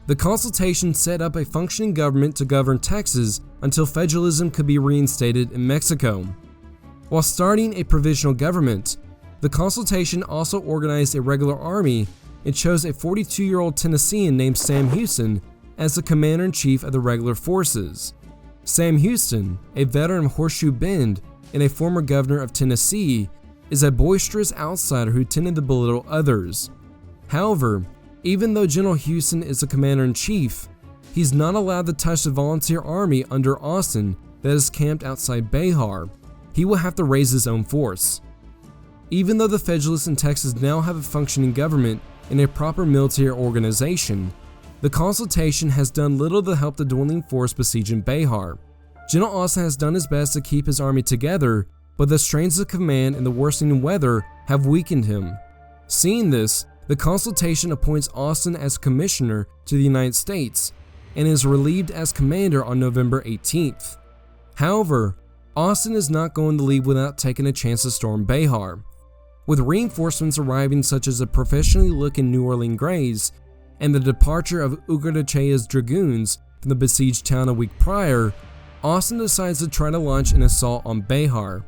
The consultation set up a functioning government to govern Texas until federalism could be reinstated in Mexico. While starting a provisional government, the consultation also organized a regular army and chose a 42-year-old Tennessean named Sam Houston as the commander-in-chief of the regular forces. Sam Houston, a veteran of Horseshoe Bend and a former governor of Tennessee, is a boisterous outsider who tended to belittle others. However, even though General Houston is the commander-in-chief, he's not allowed to touch the volunteer army under Austin that is camped outside Bexar. He will have to raise his own force. Even though the Federalists in Texas now have a functioning government and a proper military organization, the consultation has done little to help the dwindling force besieging Bexar. General Austin has done his best to keep his army together, but the strains of command and the worsening weather have weakened him. Seeing this, the consultation appoints Austin as commissioner to the United States and is relieved as commander on November 18th. However, Austin is not going to leave without taking a chance to storm Bexar. With reinforcements arriving such as the professionally looking New Orleans Greys and the departure of Ugartecha's dragoons from the besieged town a week prior, Austin decides to try to launch an assault on Bexar.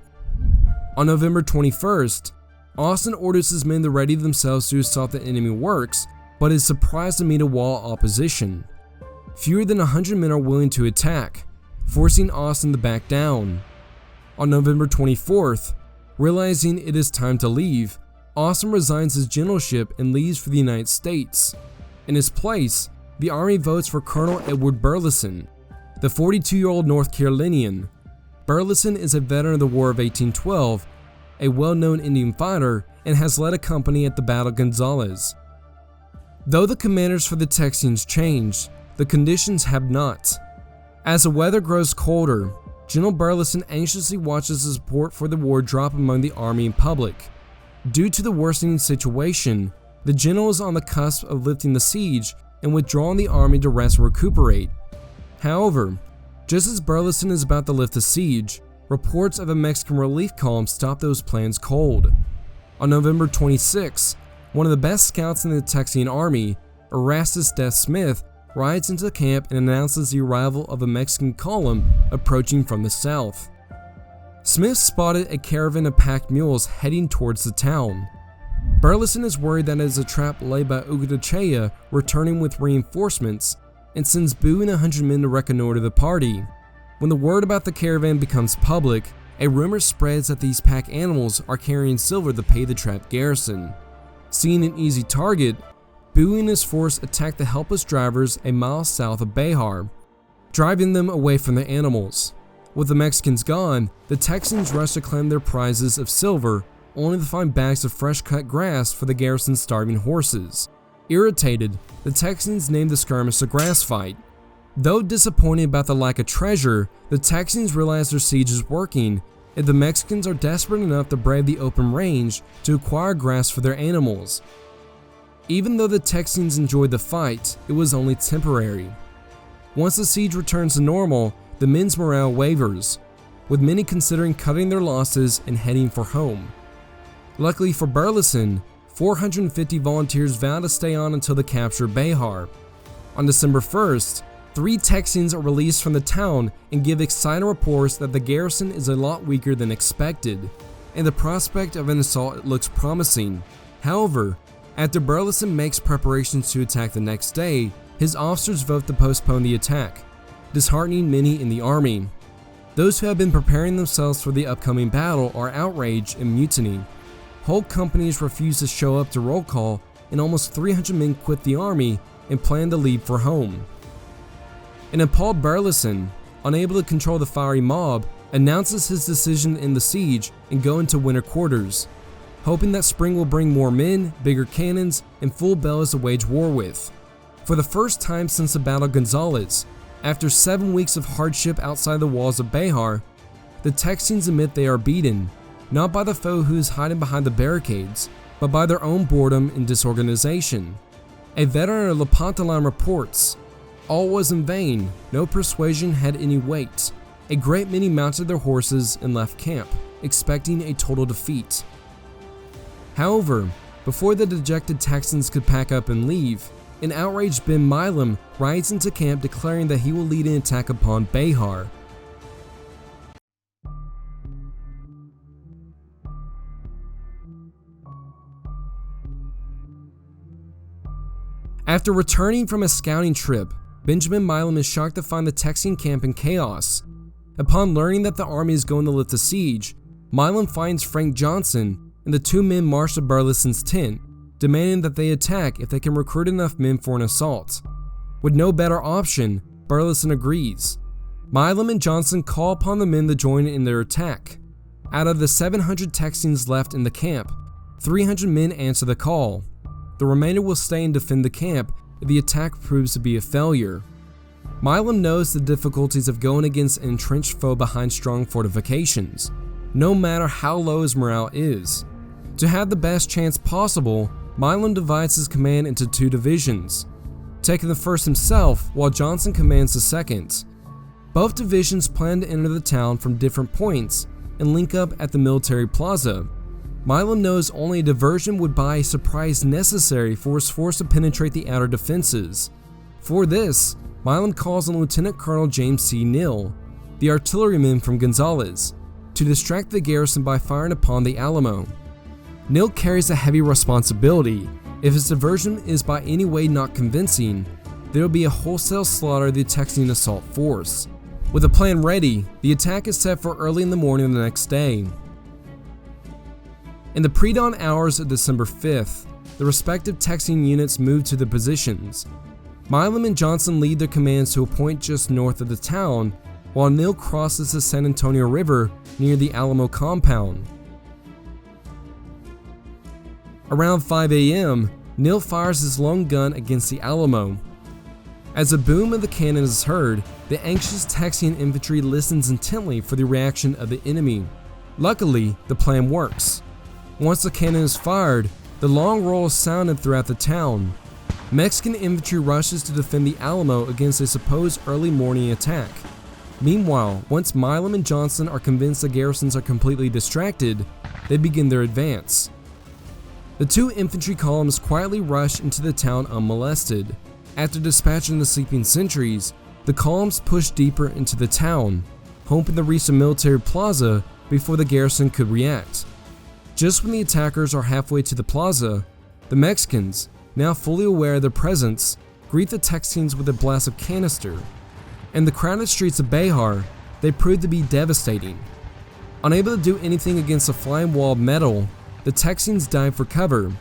On November 21st, Austin orders his men to ready themselves to assault the enemy works, but is surprised to meet a wall of opposition. Fewer than 100 men are willing to attack, forcing Austin to back down. On November 24th, realizing it is time to leave, Austin resigns his generalship and leaves for the United States. In his place, the army votes for Colonel Edward Burleson, the 42-year-old North Carolinian. Burleson is a veteran of the War of 1812, a well-known Indian fighter, and has led a company at the Battle of Gonzales. Though the commanders for the Texians changed, the conditions have not. As the weather grows colder, General Burleson anxiously watches the support for the war drop among the army and public. Due to the worsening situation, The general is on the cusp of lifting the siege and withdrawing the army to rest and recuperate. However, just as Burleson is about to lift the siege, reports of a Mexican relief column stop those plans cold. On November 26, one of the best scouts in the Texian army, Erastus Death Smith, rides into the camp and announces the arrival of a Mexican column approaching from the south. Smith spotted a caravan of packed mules heading towards the town. Burleson is worried that it is a trap laid by Ugadachea returning with reinforcements and sends Bowie and 100 men to reconnoiter the party. When the word about the caravan becomes public, a rumor spreads that these pack animals are carrying silver to pay the trapped garrison. Seeing an easy target, Bowie and his force attack the helpless drivers a mile south of Bexar, driving them away from the animals. With the Mexicans gone, the Texans rush to claim their prizes of silver, only to find bags of fresh cut grass for the garrison's starving horses. Irritated, the Texans named the skirmish a grass fight. Though disappointed about the lack of treasure, the Texans realize their siege is working, and the Mexicans are desperate enough to brave the open range to acquire grass for their animals. Even though the Texans enjoyed the fight, it was only temporary. Once the siege returns to normal, the men's morale wavers, with many considering cutting their losses and heading for home. Luckily for Burleson, 450 volunteers vow to stay on until the capture of Bexar. On December 1st, 3 Texans are released from the town and give exciting reports that the garrison is a lot weaker than expected, and the prospect of an assault looks promising. However, after Burleson makes preparations to attack the next day, his officers vote to postpone the attack, disheartening many in the army. Those who have been preparing themselves for the upcoming battle are outraged and mutiny. Whole companies refuse to show up to roll call, and almost 300 men quit the army and plan to leave for home. An appalled Burleson, unable to control the fiery mob, announces his decision to end the siege and go into winter quarters, hoping that spring will bring more men, bigger cannons, and full bells to wage war with. For the first time since the Battle of Gonzales, after 7 weeks of hardship outside the walls of Bexar, the Texans admit they are beaten, not by the foe who is hiding behind the barricades, but by their own boredom and disorganization. A veteran of Lepantalan reports, "All was in vain, no persuasion had any weight. A great many mounted their horses and left camp, expecting a total defeat." However, before the dejected Texans could pack up and leave, an outraged Ben Milam rides into camp declaring that he will lead an attack upon Bexar. After returning from a scouting trip, Benjamin Milam is shocked to find the Texian camp in chaos. Upon learning that the army is going to lift the siege, Milam finds Frank Johnson, and the 2 men march to Burleson's tent, demanding that they attack if they can recruit enough men for an assault. With no better option, Burleson agrees. Milam and Johnson call upon the men to join in their attack. Out of the 700 Texans left in the camp, 300 men answer the call. The remainder will stay and defend the camp if the attack proves to be a failure. Milam knows the difficulties of going against an entrenched foe behind strong fortifications, no matter how low his morale is. To have the best chance possible, Milam divides his command into 2 divisions, taking the first himself while Johnson commands the second. Both divisions plan to enter the town from different points and link up at the military plaza. Milam knows only a diversion would buy a surprise necessary for his force to penetrate the outer defenses. For this, Milam calls on Lieutenant Colonel James C. Neal, the artilleryman from Gonzales, to distract the garrison by firing upon the Alamo. Neal carries a heavy responsibility. If his diversion is by any way not convincing, there will be a wholesale slaughter of the Texian assault force. With a plan ready, the attack is set for early in the morning of the next day. In the pre-dawn hours of December 5th, the respective Texian units move to their positions. Milam and Johnson lead their commands to a point just north of the town, while Neal crosses the San Antonio River near the Alamo compound. Around 5 a.m., Neal fires his lone gun against the Alamo. As the boom of the cannon is heard, the anxious Texian infantry listens intently for the reaction of the enemy. Luckily, the plan works. Once the cannon is fired, The long roll is sounded throughout the town. Mexican infantry rushes to defend the Alamo against a supposed early morning attack. Meanwhile, once Milam and Johnson are convinced the garrisons are completely distracted, they begin their advance. The two infantry columns quietly rush into the town unmolested. After dispatching the sleeping sentries, the columns push deeper into the town, hoping to reach the military plaza before the garrison could react. Just when the attackers are halfway to the plaza, the Mexicans, now fully aware of their presence, greet the Texians with a blast of canister. In the crowded streets of Bexar, they prove to be devastating. Unable to do anything against a flying wall of metal, the Texians dive for cover.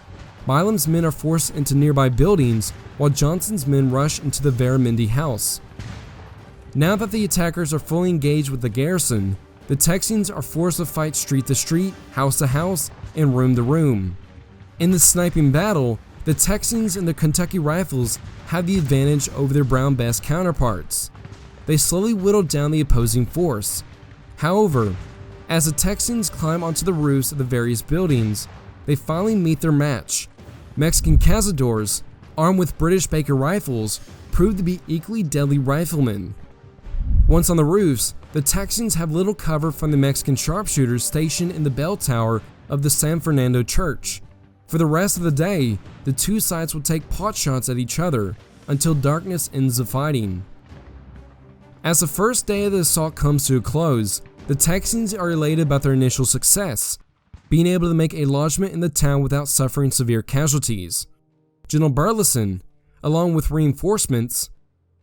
Milam's men are forced into nearby buildings, while Johnson's men rush into the Veramendi house. Now that the attackers are fully engaged with the garrison, the Texians are forced to fight street to street, house to house, and room to room. In the sniping battle, the Texians and their Kentucky Rifles have the advantage over their Brown Bess counterparts. They slowly whittle down the opposing force. However, as the Texians climb onto the roofs of the various buildings, they finally meet their match. Mexican cazadores, armed with British Baker rifles, prove to be equally deadly riflemen. Once on the roofs, the Texians have little cover from the Mexican sharpshooters stationed in the bell tower of the San Fernando church. For the rest of the day, the two sides will take potshots at each other until darkness ends the fighting. As the first day of the assault comes to a close, the Texians are elated about their initial success, being able to make a lodgment in the town without suffering severe casualties. General Burleson, along with reinforcements,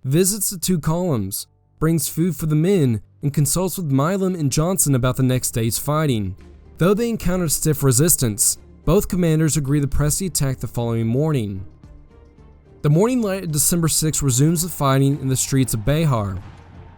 visits the two columns, brings food for the men, and consults with Milam and Johnson about the next day's fighting. Though they encounter stiff resistance, both commanders agree to press the attack the following morning. The morning light of December 6 resumes the fighting in the streets of Bexar.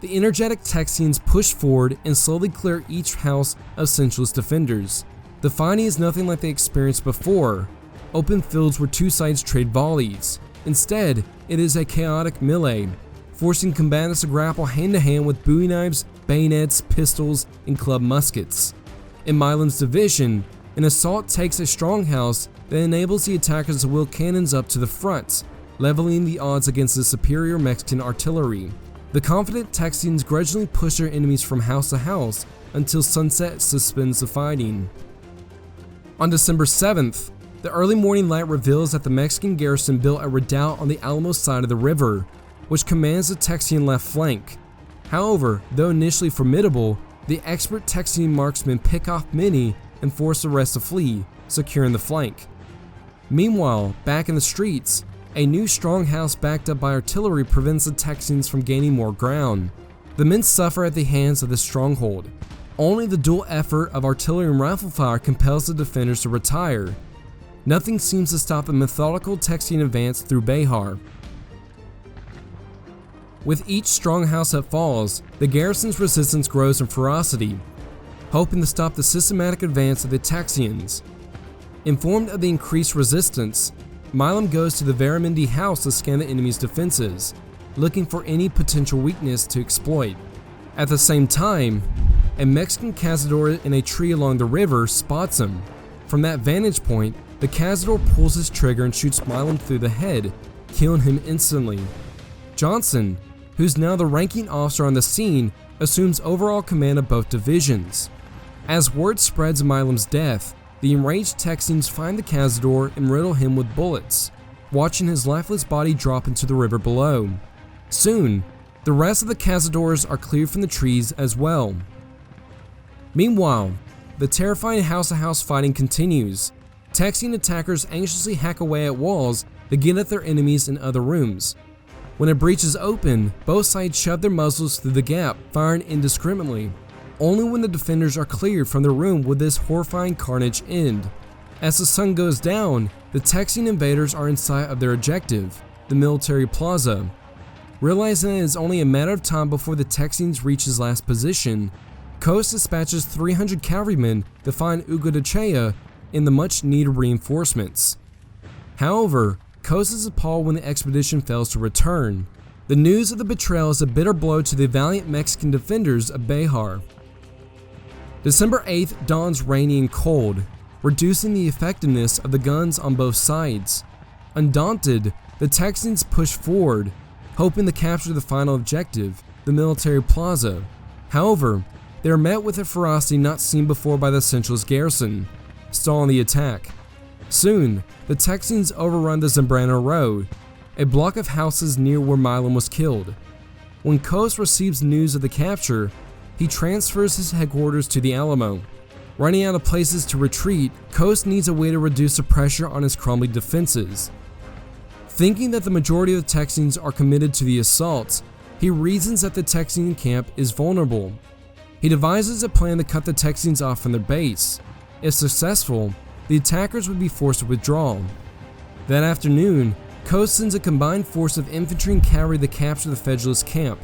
The energetic Texians push forward and slowly clear each house of senseless defenders. The fighting is nothing like they experienced before, open fields where two sides trade volleys. Instead, it is a chaotic melee, forcing combatants to grapple hand-to-hand with bowie knives, bayonets, pistols, and club muskets. In Milam's division, an assault takes a strong house that enables the attackers to wheel cannons up to the front, leveling the odds against the superior Mexican artillery. The confident Texians grudgingly push their enemies from house to house until sunset suspends the fighting. On December 7th, the early morning light reveals that the Mexican garrison built a redoubt on the Alamo side of the river, which commands the Texian left flank. However, though initially formidable, the expert Texian marksmen pick off many and force the rest to flee, securing the flank. Meanwhile, back in the streets, a new strong house backed up by artillery prevents the Texians from gaining more ground. The men suffer at the hands of this stronghold. Only the dual effort of artillery and rifle fire compels the defenders to retire. Nothing seems to stop the methodical Texian advance through Bexar. With each strong house that falls, the garrison's resistance grows in ferocity, hoping to stop the systematic advance of the Texians. Informed of the increased resistance, Milam goes to the Veramendi house to scan the enemy's defenses, looking for any potential weakness to exploit. At the same time, a Mexican cazador in a tree along the river spots him. From that vantage point, the cazador pulls his trigger and shoots Milam through the head, killing him instantly. Johnson, who's now the ranking officer on the scene, assumes overall command of both divisions. As word spreads of Milam's death, the enraged Texians find the cazador and riddle him with bullets, watching his lifeless body drop into the river below. Soon, the rest of the cazadors are cleared from the trees as well. Meanwhile, the terrifying house-to-house fighting continues. Texian attackers anxiously hack away at walls to get at their enemies in other rooms. When a breach is open, both sides shove their muzzles through the gap, firing indiscriminately. Only when the defenders are cleared from the room will this horrifying carnage end. As the sun goes down, the Texian invaders are in sight of their objective, the military plaza. Realizing it is only a matter of time before the Texians reach his last position, Cos dispatches 300 cavalrymen to find Hugo de Chea and the much-needed reinforcements. However, Cos is appalled when the expedition fails to return. The news of the betrayal is a bitter blow to the valiant Mexican defenders of Bexar. December 8th dawns rainy and cold. reducing the effectiveness of the guns on both sides. Undaunted, the Texans pushed forward, hoping to capture the final objective, the military plaza. However, they are met with a ferocity not seen before by the Central's garrison, stalling the attack. Soon, the Texans overrun the Zambrano Road, a block of houses near where Milam was killed. When Cos receives news of the capture, he transfers his headquarters to the Alamo. Running out of places to retreat, Cos needs a way to reduce the pressure on his crumbling defenses. Thinking that the majority of the Texans are committed to the assault, he reasons that the Texan camp is vulnerable. He devises a plan to cut the Texans off from their base. If successful, the attackers would be forced to withdraw. That afternoon, Cos sends a combined force of infantry and cavalry to capture the Federalist camp.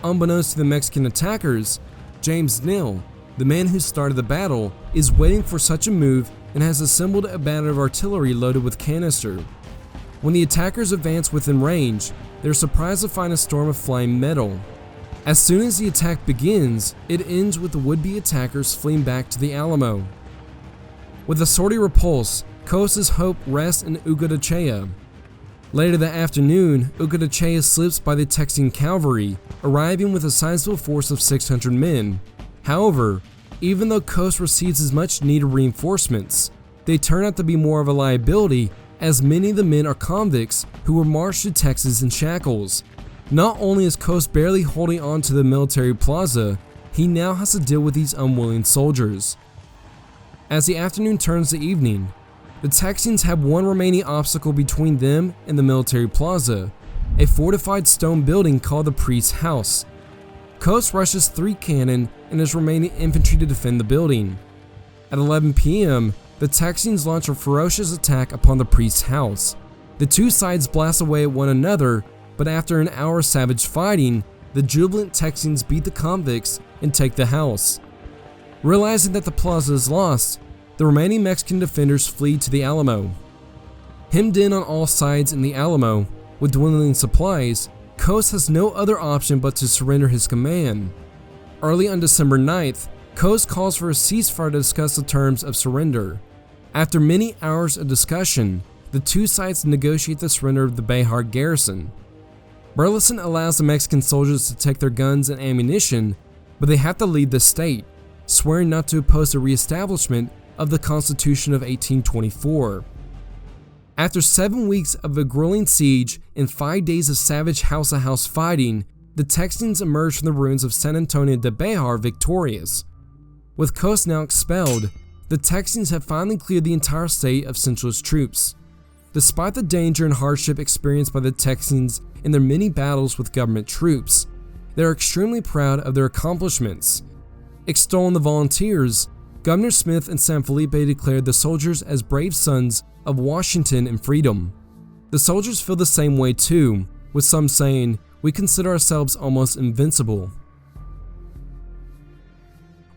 Unbeknownst to the Mexican attackers, James Neal, the man who started the battle, is waiting for such a move and has assembled a battery of artillery loaded with canister. When the attackers advance within range, they are surprised to find a storm of flying metal. As soon as the attack begins, it ends with the would-be attackers fleeing back to the Alamo. With a sortie repulse, Cos's hope rests in Ugadachea. Later that afternoon, Ugadachea slips by the Texan cavalry, arriving with a sizable force of 600 men. However, even though Cos receives his much needed reinforcements, they turn out to be more of a liability, as many of the men are convicts who were marched to Texas in shackles. Not only is Cos barely holding on to the military plaza, he now has to deal with these unwilling soldiers. As the afternoon turns to evening, the Texans have one remaining obstacle between them and the military plaza, a fortified stone building called the Priest's House. Cos rushes 3 cannon and his remaining infantry to defend the building. At 11 p.m., the Texans launch a ferocious attack upon the Priest's House. The two sides blast away at one another, but after an hour of savage fighting, the jubilant Texans beat the convicts and take the house. Realizing that the plaza is lost, the remaining Mexican defenders flee to the Alamo. Hemmed in on all sides in the Alamo, with dwindling supplies, Cos has no other option but to surrender his command. Early on December 9th, Cos calls for a ceasefire to discuss the terms of surrender. After many hours of discussion, the two sides negotiate the surrender of the Bexar garrison. Burleson allows the Mexican soldiers to take their guns and ammunition, but they have to leave the state, swearing not to oppose the reestablishment of the Constitution of 1824. After 7 weeks of a grueling siege and 5 days of savage house-to-house fighting, the Texans emerged from the ruins of San Antonio de Bexar victorious. With Cos now expelled, the Texans have finally cleared the entire state of Centralist troops. Despite the danger and hardship experienced by the Texans in their many battles with government troops, they are extremely proud of their accomplishments. Extolling the volunteers, Governor Smith and San Felipe declared the soldiers as brave sons of Washington and freedom. The soldiers feel the same way too, with some saying, "We consider ourselves almost invincible."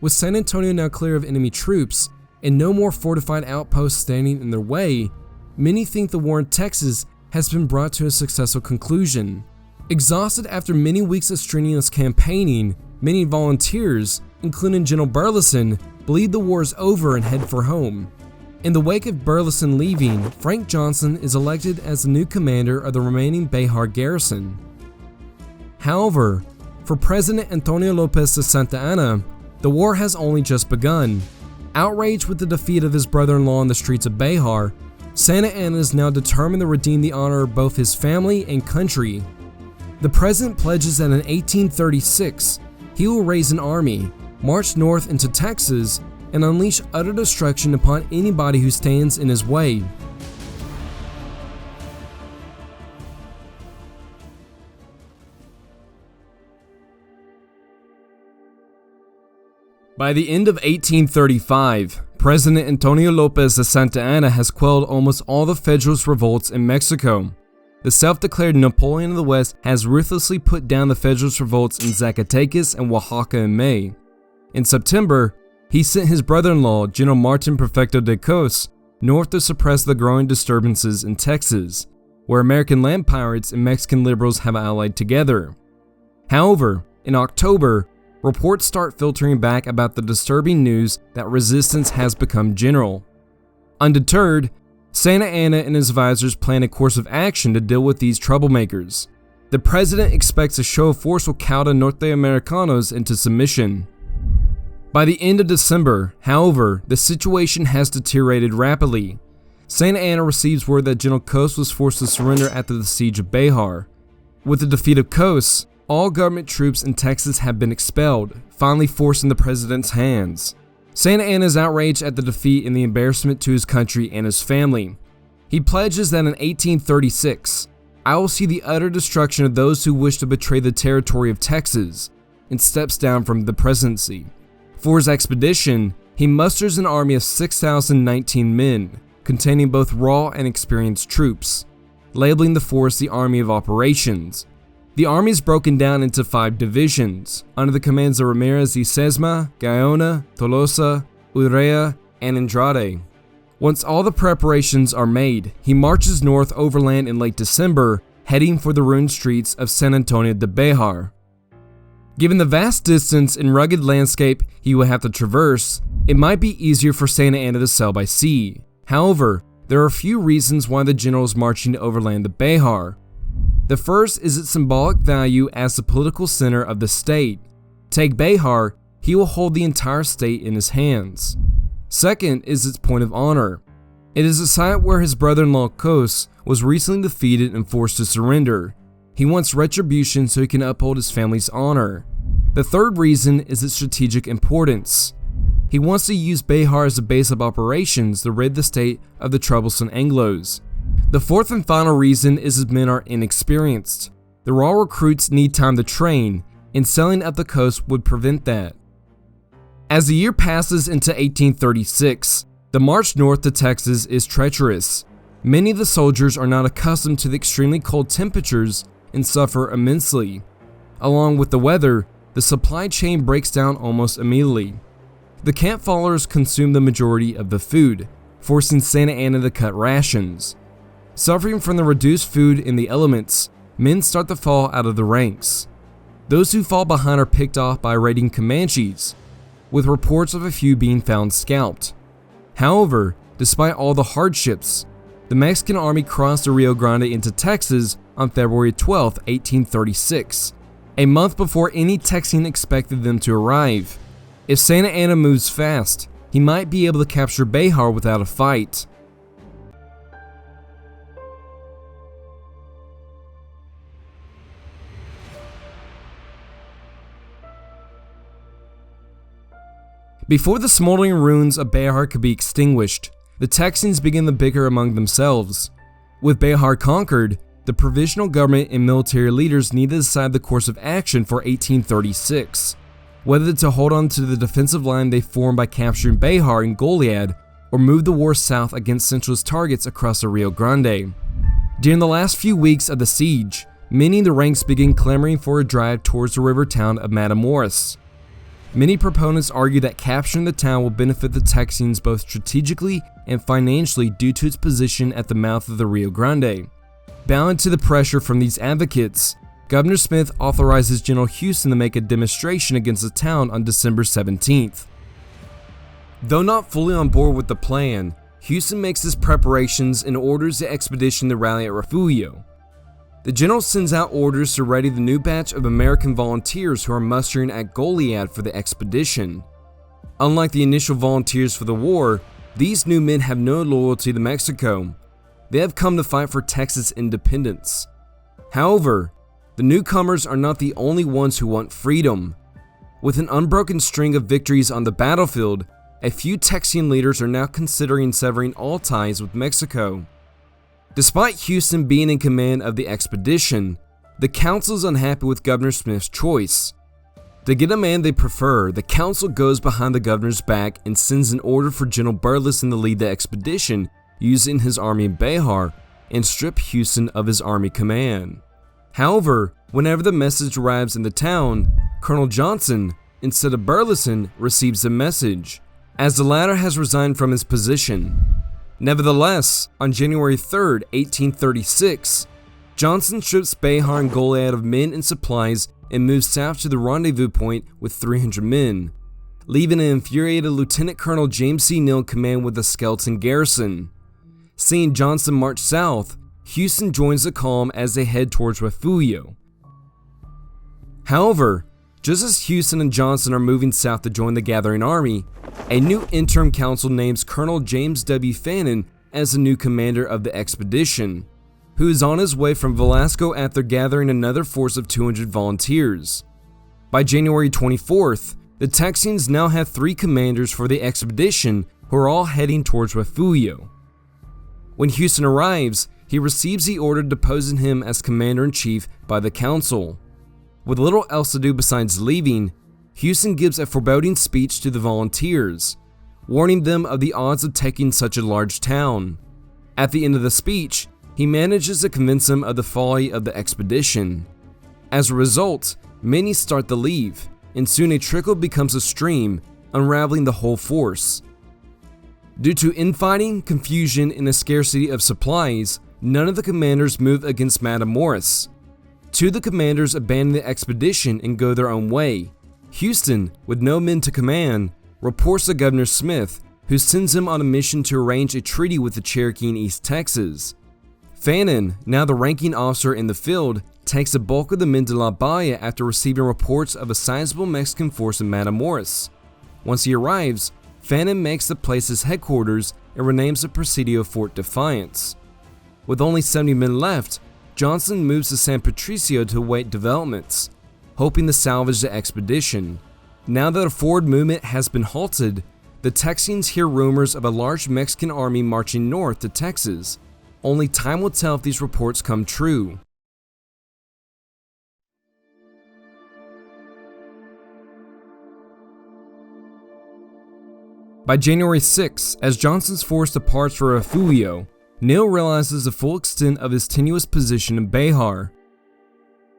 With San Antonio now clear of enemy troops, and no more fortified outposts standing in their way, many think the war in Texas has been brought to a successful conclusion. Exhausted after many weeks of strenuous campaigning, many volunteers, including General Burleson, believe the war is over and head for home. In the wake of Burleson leaving, Frank Johnson is elected as the new commander of the remaining Bexar garrison. However, for President Antonio Lopez de Santa Anna, the war has only just begun. Outraged with the defeat of his brother-in-law in the streets of Bexar, Santa Anna is now determined to redeem the honor of both his family and country. The president pledges that in 1836, he will raise an army, march north into Texas, and unleash utter destruction upon anybody who stands in his way. By the end of 1835, President Antonio Lopez de Santa Anna has quelled almost all the Federalist revolts in Mexico. The self-declared Napoleon of the West has ruthlessly put down the Federalist revolts in Zacatecas and Oaxaca in May. In September, he sent his brother-in-law, General Martin Perfecto de Cos, north to suppress the growing disturbances in Texas, where American land pirates and Mexican liberals have allied together. However, in October, reports start filtering back about the disturbing news that resistance has become general. Undeterred, Santa Anna and his advisors plan a course of action to deal with these troublemakers. The president expects a show of force will cow the Norte Americanos into submission. By the end of December, however, the situation has deteriorated rapidly. Santa Anna receives word that General Cos was forced to surrender after the siege of Bexar. With the defeat of Cos, all government troops in Texas have been expelled, finally forcing the president's hands. Santa Anna is outraged at the defeat and the embarrassment to his country and his family. He pledges that in 1836, "I will see the utter destruction of those who wish to betray the territory of Texas," and steps down from the presidency. For his expedition, he musters an army of 6,019 men, containing both raw and experienced troops, labeling the force the Army of Operations. The army is broken down into 5 divisions, under the commands of Ramirez y Sesma, Gaona, Tolosa, Urrea, and Andrade. Once all the preparations are made, he marches north overland in late December, heading for the ruined streets of San Antonio de Bexar. Given the vast distance and rugged landscape he will have to traverse, it might be easier for Santa Anna to sail by sea. However, there are a few reasons why the general is marching overland to Bexar. The first is its symbolic value as the political center of the state. Take Bexar, he will hold the entire state in his hands. Second is its point of honor. It is a site where his brother-in-law Cos was recently defeated and forced to surrender. He wants retribution so he can uphold his family's honor. The third reason is its strategic importance. He wants to use Bexar as a base of operations to rid the state of the troublesome Anglos. The fourth and final reason is his men are inexperienced. The raw recruits need time to train, and sailing up the coast would prevent that. As the year passes into 1836, the march north to Texas is treacherous. Many of the soldiers are not accustomed to the extremely cold temperatures and suffer immensely. Along with the weather, the supply chain breaks down almost immediately. The camp followers consume the majority of the food, forcing Santa Anna to cut rations. Suffering from the reduced food and the elements, men start to fall out of the ranks. Those who fall behind are picked off by raiding Comanches, with reports of a few being found scalped. However, despite all the hardships, the Mexican army crossed the Rio Grande into Texas on February 12, 1836, a month before any Texian expected them to arrive. If Santa Anna moves fast, he might be able to capture Bexar without a fight. Before the smoldering ruins of Bexar could be extinguished, the Texans begin to bicker among themselves. With Bexar conquered, the provisional government and military leaders need to decide the course of action for 1836, whether to hold on to the defensive line they formed by capturing Bexar and Goliad, or move the war south against Centralist targets across the Rio Grande. During the last few weeks of the siege, many in the ranks begin clamoring for a drive towards the river town of Matamoros. Many proponents argue that capturing the town will benefit the Texians both strategically and financially due to its position at the mouth of the Rio Grande. Bound to the pressure from these advocates, Governor Smith authorizes General Houston to make a demonstration against the town on December 17th. Though not fully on board with the plan, Houston makes his preparations and orders the expedition to rally at Refugio. The general sends out orders to ready the new batch of American volunteers who are mustering at Goliad for the expedition. Unlike the initial volunteers for the war, these new men have no loyalty to Mexico. They have come to fight for Texas independence. However, the newcomers are not the only ones who want freedom. With an unbroken string of victories on the battlefield, a few Texian leaders are now considering severing all ties with Mexico. Despite Houston being in command of the expedition, the council is unhappy with Governor Smith's choice. To get a man they prefer, the council goes behind the governor's back and sends an order for General Burleson to lead the expedition using his army in Bexar and strip Houston of his army command. However, whenever the message arrives in the town, Colonel Johnson, instead of Burleson, receives the message, as the latter has resigned from his position. Nevertheless, on January 3, 1836, Johnson strips Bexar and Goliad of men and supplies and moves south to the rendezvous point with 300 men. leaving an infuriated Lieutenant Colonel James C. Neal in command with a skeleton garrison. Seeing Johnson march south, Houston joins the column as they head towards Refugio. However, just as Houston and Johnson are moving south to join the gathering army, a new interim council names Colonel James W. Fannin as the new commander of the expedition, who is on his way from Velasco after gathering another force of 200 volunteers. By January 24th, the Texians now have 3 commanders for the expedition who are all heading towards Refugio. When Houston arrives, he receives the order deposing him as commander-in-chief by the council. With little else to do besides leaving, Houston gives a foreboding speech to the volunteers, warning them of the odds of taking such a large town. At the end of the speech, he manages to convince them of the folly of the expedition. As a result, many start to leave, and soon a trickle becomes a stream, unraveling the whole force. Due to infighting, confusion, and a scarcity of supplies, none of the commanders move against Matamoros. 2 of the commanders abandon the expedition and go their own way. Houston, with no men to command, reports to Governor Smith, who sends him on a mission to arrange a treaty with the Cherokee in East Texas. Fannin, now the ranking officer in the field, takes the bulk of the men to La Bahia after receiving reports of a sizable Mexican force in Matamoros. Once he arrives, Fannin makes the place his headquarters and renames the Presidio Fort Defiance. With only 70 men left, Johnson moves to San Patricio to await developments, hoping to salvage the expedition. Now that a forward movement has been halted, the Texians hear rumors of a large Mexican army marching north to Texas. Only time will tell if these reports come true. By January 6, as Johnson's force departs for Refugio, Neal realizes the full extent of his tenuous position in Bexar.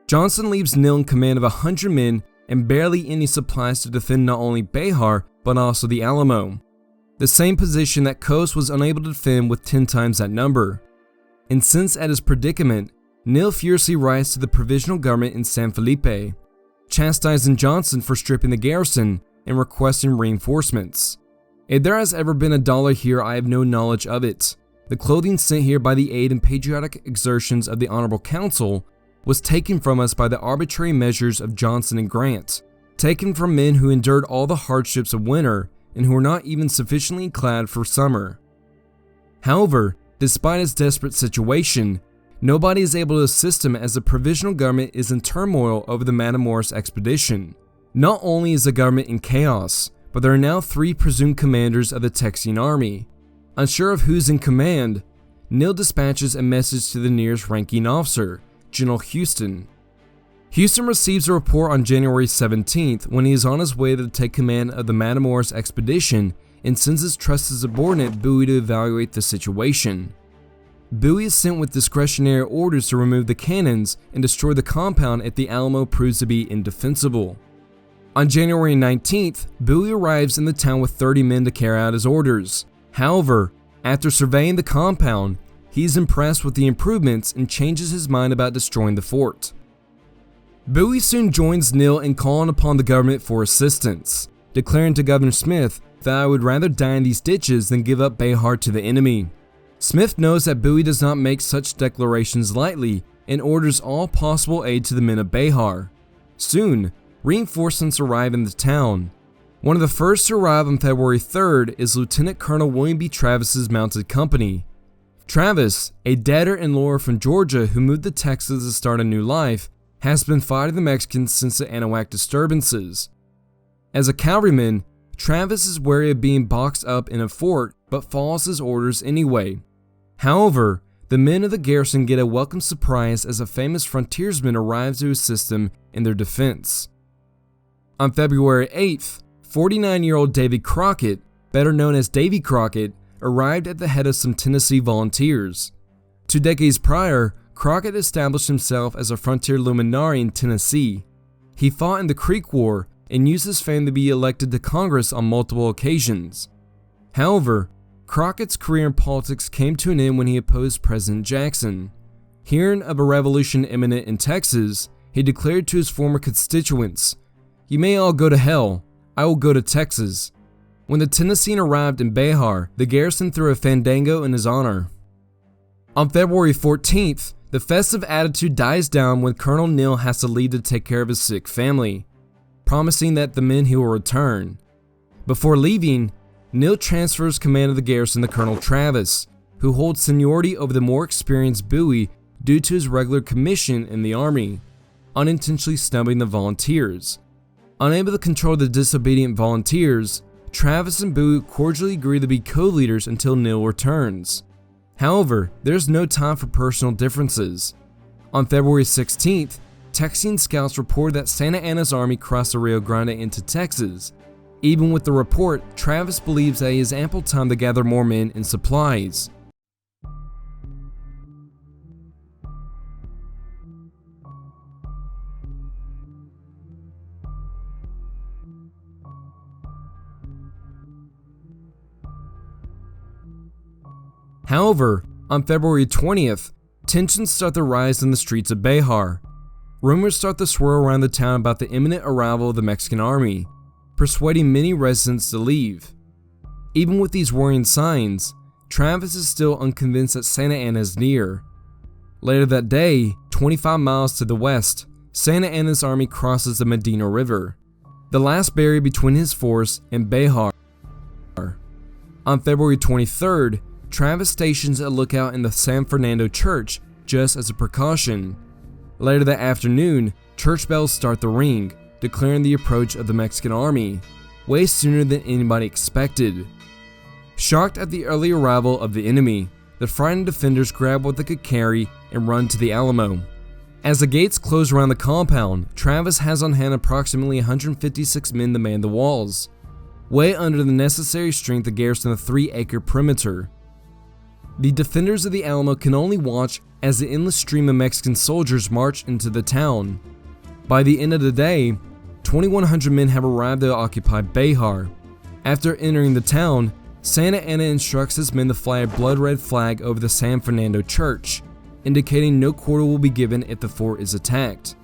Johnson leaves Neal in command of 100 men and barely any supplies to defend not only Bexar, but also the Alamo, the same position that Cos was unable to defend with 10 times that number. Incensed at his predicament, Neal furiously writes to the provisional government in San Felipe, chastising Johnson for stripping the garrison and requesting reinforcements. If there has ever been $1 here, I have no knowledge of it. The clothing sent here by the aid and patriotic exertions of the Honorable Council was taken from us by the arbitrary measures of Johnson and Grant, taken from men who endured all the hardships of winter and who were not even sufficiently clad for summer. However, despite his desperate situation, nobody is able to assist him as the provisional government is in turmoil over the Matamoros expedition. Not only is the government in chaos, but there are now 3 presumed commanders of the Texian army. Unsure of who's in command, Neal dispatches a message to the nearest ranking officer, General Houston. Houston receives a report on January 17th when he is on his way to take command of the Matamoros expedition and sends his trusted subordinate Bowie to evaluate the situation. Bowie is sent with discretionary orders to remove the cannons and destroy the compound if the Alamo proves to be indefensible. On January 19th, Bowie arrives in the town with 30 men to carry out his orders. However, after surveying the compound, he is impressed with the improvements and changes his mind about destroying the fort. Bowie soon joins Neal in calling upon the government for assistance, declaring to Governor Smith that I would rather die in these ditches than give up Bexar to the enemy. Smith knows that Bowie does not make such declarations lightly and orders all possible aid to the men of Bexar. Soon, reinforcements arrive in the town. One of the first to arrive on February 3rd is Lieutenant Colonel William B. Travis's mounted company. Travis, a debtor-in-law from Georgia who moved to Texas to start a new life, has been fighting the Mexicans since the Anahuac disturbances. As a cavalryman, Travis is wary of being boxed up in a fort but follows his orders anyway. However, the men of the garrison get a welcome surprise as a famous frontiersman arrives to assist them in their defense. On February 8th, 49-year-old David Crockett, better known as Davy Crockett, arrived at the head of some Tennessee volunteers. 2 decades prior, Crockett established himself as a frontier luminary in Tennessee. He fought in the Creek War and used his fame to be elected to Congress on multiple occasions. However, Crockett's career in politics came to an end when he opposed President Jackson. Hearing of a revolution imminent in Texas, he declared to his former constituents, "You may all go to hell. I will go to Texas. When the Tennessean arrived in Bexar, the garrison threw a fandango in his honor. On February 14th, the festive attitude dies down when Colonel Neal has to leave to take care of his sick family, promising that the men he will return. Before leaving, Neal transfers command of the garrison to Colonel Travis, who holds seniority over the more experienced Bowie due to his regular commission in the army, unintentionally snubbing the volunteers. Unable to control the disobedient volunteers, Travis and Bowie cordially agree to be co-leaders until Neal returns. However, there's no time for personal differences. On February 16th, Texian scouts reported that Santa Anna's army crossed the Rio Grande into Texas. Even with the report, Travis believes that he has ample time to gather more men and supplies. However, on February 20th, tensions start to rise in the streets of Bexar. Rumors start to swirl around the town about the imminent arrival of the Mexican army, persuading many residents to leave. Even with these worrying signs, Travis is still unconvinced that Santa Anna is near. Later that day, 25 miles to the west, Santa Anna's army crosses the Medina River, the last barrier between his force and Bexar. On February 23rd, Travis stations a lookout in the San Fernando church just as a precaution. Later that afternoon, church bells start to ring, declaring the approach of the Mexican army, way sooner than anybody expected. Shocked at the early arrival of the enemy, the frightened defenders grab what they could carry and run to the Alamo. As the gates close around the compound, Travis has on hand approximately 156 men to man the walls, way under the necessary strength to garrison the 3-acre perimeter. The defenders of the Alamo can only watch as the endless stream of Mexican soldiers march into the town. By the end of the day, 2,100 men have arrived to occupy Bexar. After entering the town, Santa Anna instructs his men to fly a blood-red flag over the San Fernando church, indicating no quarter will be given if the fort is attacked.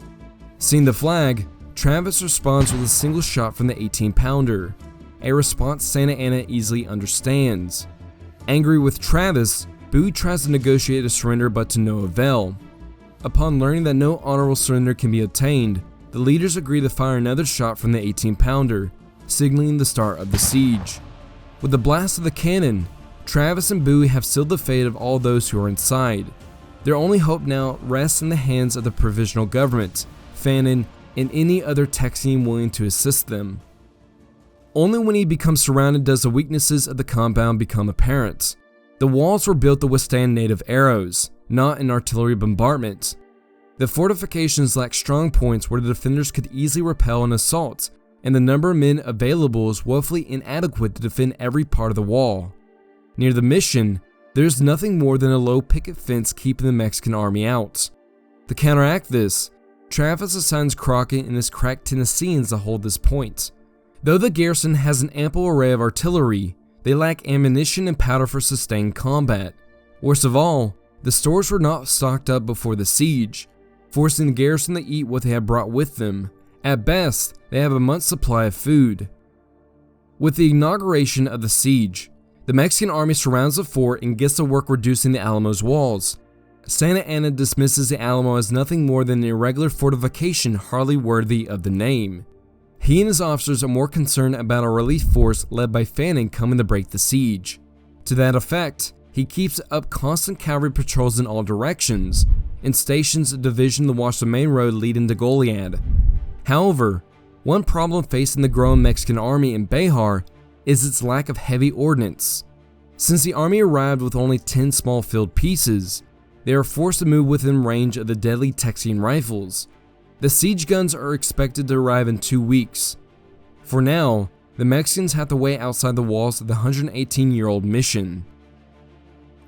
Seeing the flag, Travis responds with a single shot from the 18-pounder, a response Santa Anna easily understands. Angry with Travis, Bowie tries to negotiate a surrender but to no avail. Upon learning that no honorable surrender can be obtained, the leaders agree to fire another shot from the 18-pounder, signaling the start of the siege. With the blast of the cannon, Travis and Bowie have sealed the fate of all those who are inside. Their only hope now rests in the hands of the provisional government, Fannin, and any other Texian willing to assist them. Only when he becomes surrounded does the weaknesses of the compound become apparent. The walls were built to withstand native arrows, not an artillery bombardment. The fortifications lack strong points where the defenders could easily repel an assault, and the number of men available is woefully inadequate to defend every part of the wall. Near the mission, there is nothing more than a low picket fence keeping the Mexican army out. To counteract this, Travis assigns Crockett and his crack Tennesseans to hold this point. Though the garrison has an ample array of artillery, they lack ammunition and powder for sustained combat. Worst of all, the stores were not stocked up before the siege, forcing the garrison to eat what they had brought with them. At best, they have a month's supply of food. With the inauguration of the siege, the Mexican army surrounds the fort and gets to work reducing the Alamo's walls. Santa Anna dismisses the Alamo as nothing more than an irregular fortification hardly worthy of the name. He and his officers are more concerned about a relief force led by Fannin coming to break the siege. To that effect, he keeps up constant cavalry patrols in all directions, and stations a division to watch the main road leading to Goliad. However, one problem facing the growing Mexican army in Bexar is its lack of heavy ordnance. Since the army arrived with only 10 small field pieces, they are forced to move within range of the deadly Texian rifles. The siege guns are expected to arrive in 2 weeks. For now, the Mexicans have to wait outside the walls of the 118-year-old mission.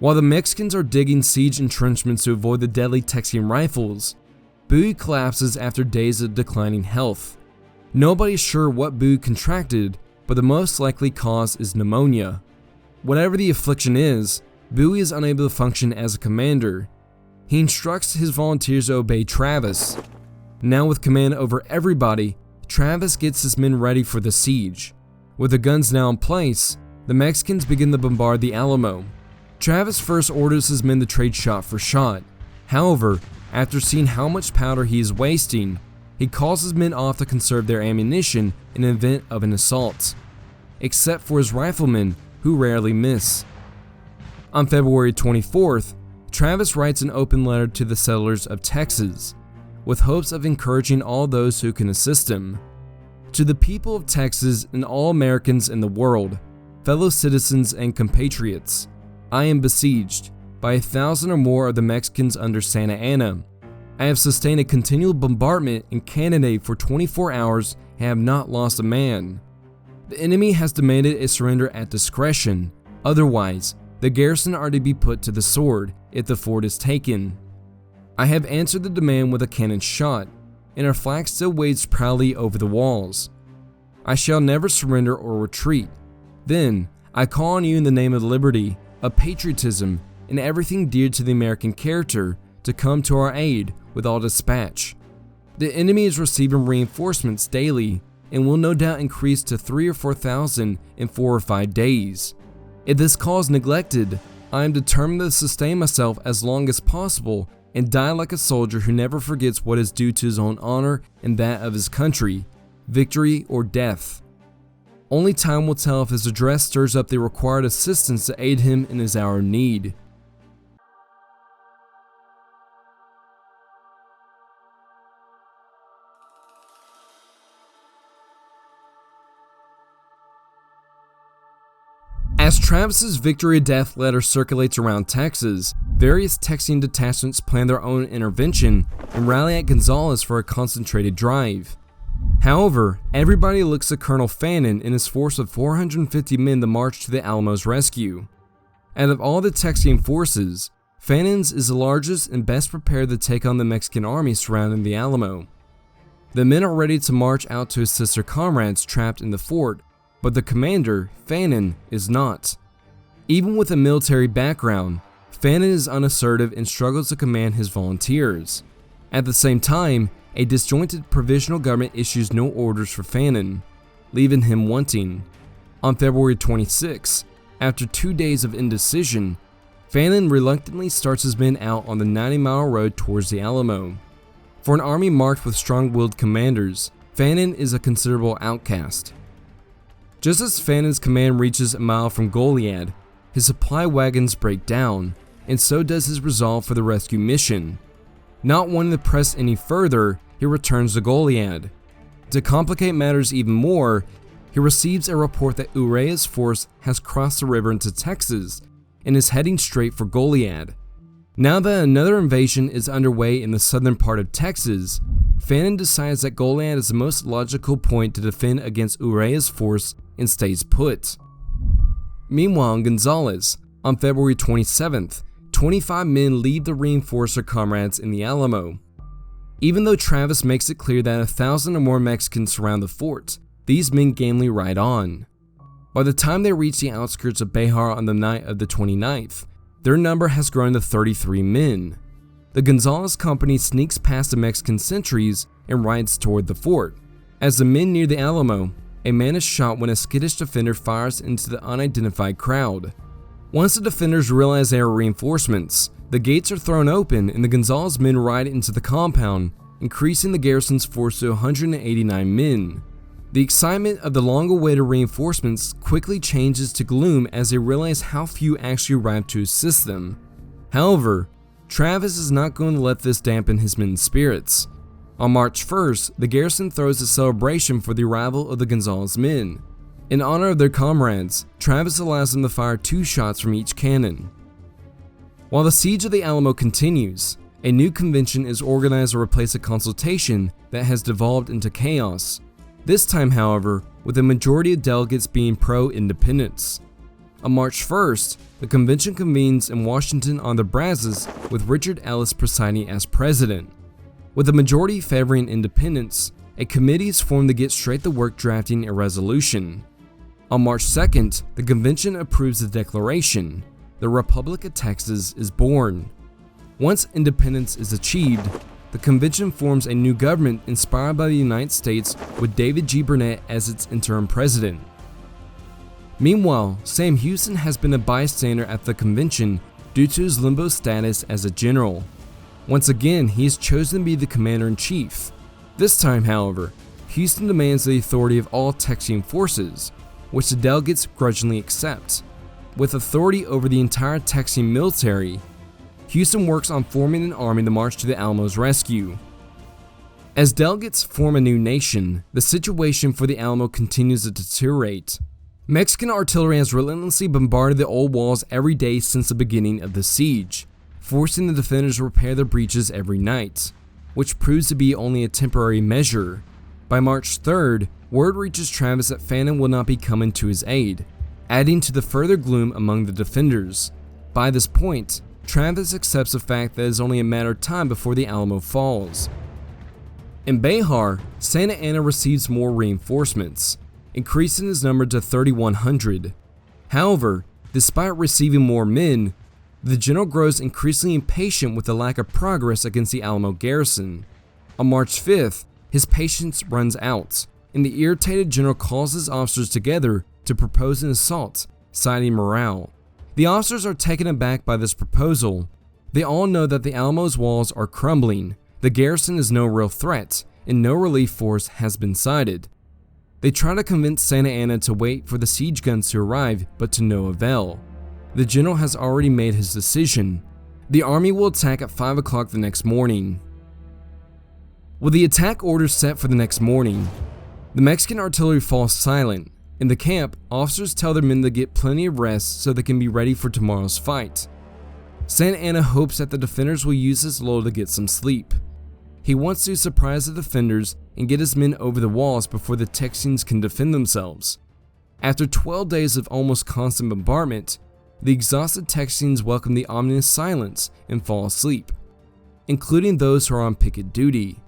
While the Mexicans are digging siege entrenchments to avoid the deadly Texian rifles, Bowie collapses after days of declining health. Nobody's sure what Bowie contracted, but the most likely cause is pneumonia. Whatever the affliction is, Bowie is unable to function as a commander. He instructs his volunteers to obey Travis. Now with command over everybody, Travis gets his men ready for the siege. With the guns now in place, the Mexicans begin to bombard the Alamo. Travis first orders his men to trade shot for shot. However, after seeing how much powder he is wasting, he calls his men off to conserve their ammunition in the event of an assault, except for his riflemen, who rarely miss. On February 24th, Travis writes an open letter to the settlers of Texas, with hopes of encouraging all those who can assist him. To the people of Texas and all Americans in the world, fellow citizens and compatriots, I am besieged by 1,000 or more of the Mexicans under Santa Anna. I have sustained a continual bombardment and cannonade for 24 hours and have not lost a man. The enemy has demanded a surrender at discretion, otherwise, the garrison are to be put to the sword if the fort is taken. I have answered the demand with a cannon shot, and our flag still waves proudly over the walls. I shall never surrender or retreat. Then, I call on you in the name of liberty, of patriotism, and everything dear to the American character to come to our aid with all dispatch. The enemy is receiving reinforcements daily and will no doubt increase to 3,000 or 4,000 in 4 or 5 days. If this cause neglected, I am determined to sustain myself as long as possible and die like a soldier who never forgets what is due to his own honor and that of his country, victory or death. Only time will tell if his address stirs up the required assistance to aid him in his hour of need. As Travis's victory or death letter circulates around Texas, various Texian detachments plan their own intervention and rally at Gonzales for a concentrated drive. However, everybody looks to Colonel Fannin and his force of 450 men to march to the Alamo's rescue. Out of all the Texian forces, Fannin's is the largest and best prepared to take on the Mexican army surrounding the Alamo. The men are ready to march out to assist their comrades trapped in the fort, but the commander, Fannin, is not. Even with a military background, Fannin is unassertive and struggles to command his volunteers. At the same time, a disjointed provisional government issues no orders for Fannin, leaving him wanting. On February 26, after 2 days of indecision, Fannin reluctantly starts his men out on the 90-mile road towards the Alamo. For an army marked with strong-willed commanders, Fannin is a considerable outcast. Just as Fannin's command reaches a mile from Goliad, his supply wagons break down, and so does his resolve for the rescue mission. Not wanting to press any further, he returns to Goliad. To complicate matters even more, he receives a report that Urrea's force has crossed the river into Texas and is heading straight for Goliad. Now that another invasion is underway in the southern part of Texas, Fannin decides that Goliad is the most logical point to defend against Urrea's force and stays put. Meanwhile, in Gonzales, on February 27th, 25 men leave to reinforce their comrades in the Alamo. Even though Travis makes it clear that 1,000 or more Mexicans surround the fort, these men gamely ride on. By the time they reach the outskirts of Bexar on the night of the 29th, their number has grown to 33 men. The Gonzales company sneaks past the Mexican sentries and rides toward the fort. As the men near the Alamo, a man is shot when a skittish defender fires into the unidentified crowd. Once the defenders realize they are reinforcements, the gates are thrown open and the Gonzales men ride into the compound, increasing the garrison's force to 189 men. The excitement of the long-awaited reinforcements quickly changes to gloom as they realize how few actually arrive to assist them. However, Travis is not going to let this dampen his men's spirits. On March 1st, the garrison throws a celebration for the arrival of the Gonzales men. In honor of their comrades, Travis allows them to fire 2 shots from each cannon. While the siege of the Alamo continues, a new convention is organized to replace a consultation that has devolved into chaos. This time, however, with a majority of delegates being pro-independence. On March 1st, the convention convenes in Washington on the Brazos with Richard Ellis presiding as president. With a majority favoring independence, a committee is formed to get straight to work drafting a resolution. On March 2nd, the convention approves the declaration. The Republic of Texas is born. Once independence is achieved, the convention forms a new government inspired by the United States with David G. Burnett as its interim president. Meanwhile, Sam Houston has been a bystander at the convention due to his limbo status as a general. Once again, he is chosen to be the commander-in-chief. This time, however, Houston demands the authority of all Texian forces, which the delegates grudgingly accept. With authority over the entire Texian military, Houston works on forming an army to march to the Alamo's rescue. As delegates form a new nation, the situation for the Alamo continues to deteriorate. Mexican artillery has relentlessly bombarded the old walls every day since the beginning of the siege, forcing the defenders to repair their breaches every night, which proves to be only a temporary measure. By March 3rd, word reaches Travis that Fannin will not be coming to his aid, adding to the further gloom among the defenders. By this point, Travis accepts the fact that it is only a matter of time before the Alamo falls. In Bexar, Santa Anna receives more reinforcements, increasing his number to 3,100. However, despite receiving more men, the general grows increasingly impatient with the lack of progress against the Alamo garrison. On March 5th, his patience runs out, and the irritated general calls his officers together to propose an assault, citing morale. The officers are taken aback by this proposal. They all know that the Alamo's walls are crumbling, the garrison is no real threat, and no relief force has been sighted. They try to convince Santa Anna to wait for the siege guns to arrive, but to no avail. The general has already made his decision. The army will attack at 5 o'clock the next morning. With the attack orders set for the next morning, the Mexican artillery falls silent. In the camp, officers tell their men to get plenty of rest so they can be ready for tomorrow's fight. Santa Anna hopes that the defenders will use this lull to get some sleep. He wants to surprise the defenders and get his men over the walls before the Texians can defend themselves. After 12 days of almost constant bombardment, the exhausted Texians welcome the ominous silence and fall asleep, including those who are on picket duty.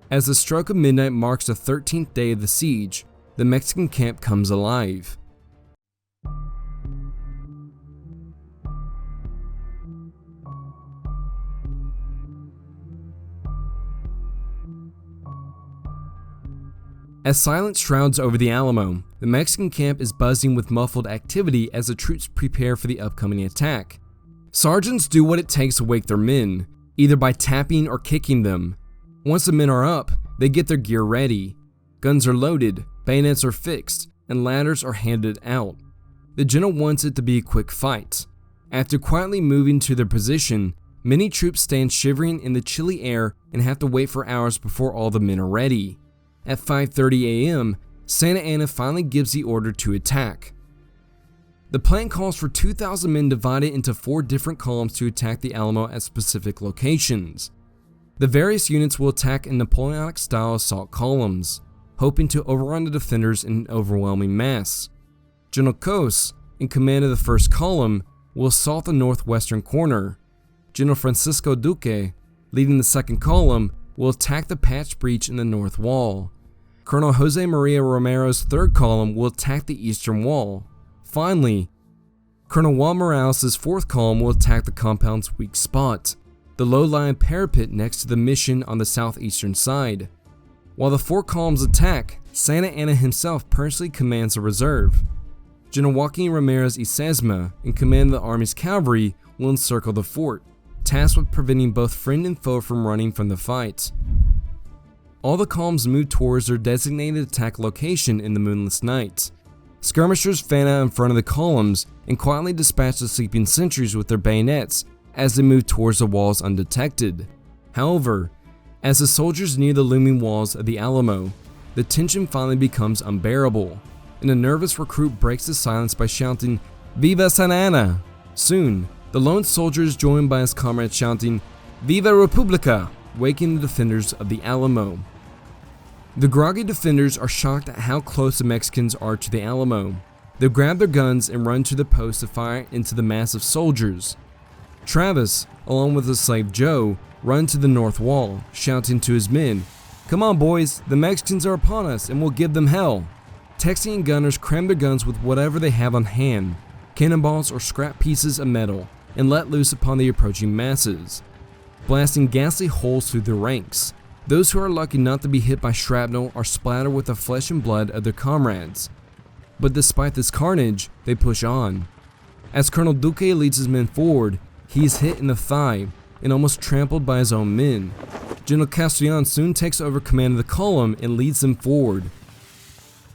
As the stroke of midnight marks the 13th day of the siege, the Mexican camp comes alive. As silence shrouds over the Alamo, the Mexican camp is buzzing with muffled activity as the troops prepare for the upcoming attack. Sergeants do what it takes to wake their men, either by tapping or kicking them. Once the men are up, they get their gear ready. Guns are loaded, bayonets are fixed, and ladders are handed out. The general wants it to be a quick fight. After quietly moving to their position, many troops stand shivering in the chilly air and have to wait for hours before all the men are ready. At 5:30 a.m., Santa Anna finally gives the order to attack. The plan calls for 2,000 men divided into 4 different columns to attack the Alamo at specific locations. The various units will attack in Napoleonic-style assault columns, hoping to overrun the defenders in an overwhelming mass. General Cos, in command of the first column, will assault the northwestern corner. General Francisco Duque, leading the second column, will attack the patched breach in the north wall. Colonel Jose Maria Romero's third column will attack the eastern wall. Finally, Colonel Juan Morales' fourth column will attack the compound's weak spot, the low-lying parapet next to the mission on the southeastern side. While the 4 columns attack, Santa Anna himself personally commands a reserve. General Joaquin Ramirez y Sesma, in command of the Army's cavalry, will encircle the fort, tasked with preventing both friend and foe from running from the fight. All the columns move towards their designated attack location in the moonless night. Skirmishers fan out in front of the columns and quietly dispatch the sleeping sentries with their bayonets as they move towards the walls undetected. However, as the soldiers near the looming walls of the Alamo, the tension finally becomes unbearable, and a nervous recruit breaks the silence by shouting, "Viva Santa Anna!" Soon, the lone soldier is joined by his comrades shouting, "Viva Republica!" waking the defenders of the Alamo. The groggy defenders are shocked at how close the Mexicans are to the Alamo. They grab their guns and run to the post to fire into the mass of soldiers. Travis, along with his slave Joe, run to the north wall, shouting to his men, "Come on boys, the Mexicans are upon us and we'll give them hell." Texian gunners cram their guns with whatever they have on hand, cannonballs or scrap pieces of metal, and let loose upon the approaching masses. blasting ghastly holes through their ranks. Those who are lucky not to be hit by shrapnel are splattered with the flesh and blood of their comrades. But despite this carnage, they push on. As Colonel Duque leads his men forward, he is hit in the thigh and almost trampled by his own men. General Castrillon soon takes over command of the column and leads them forward.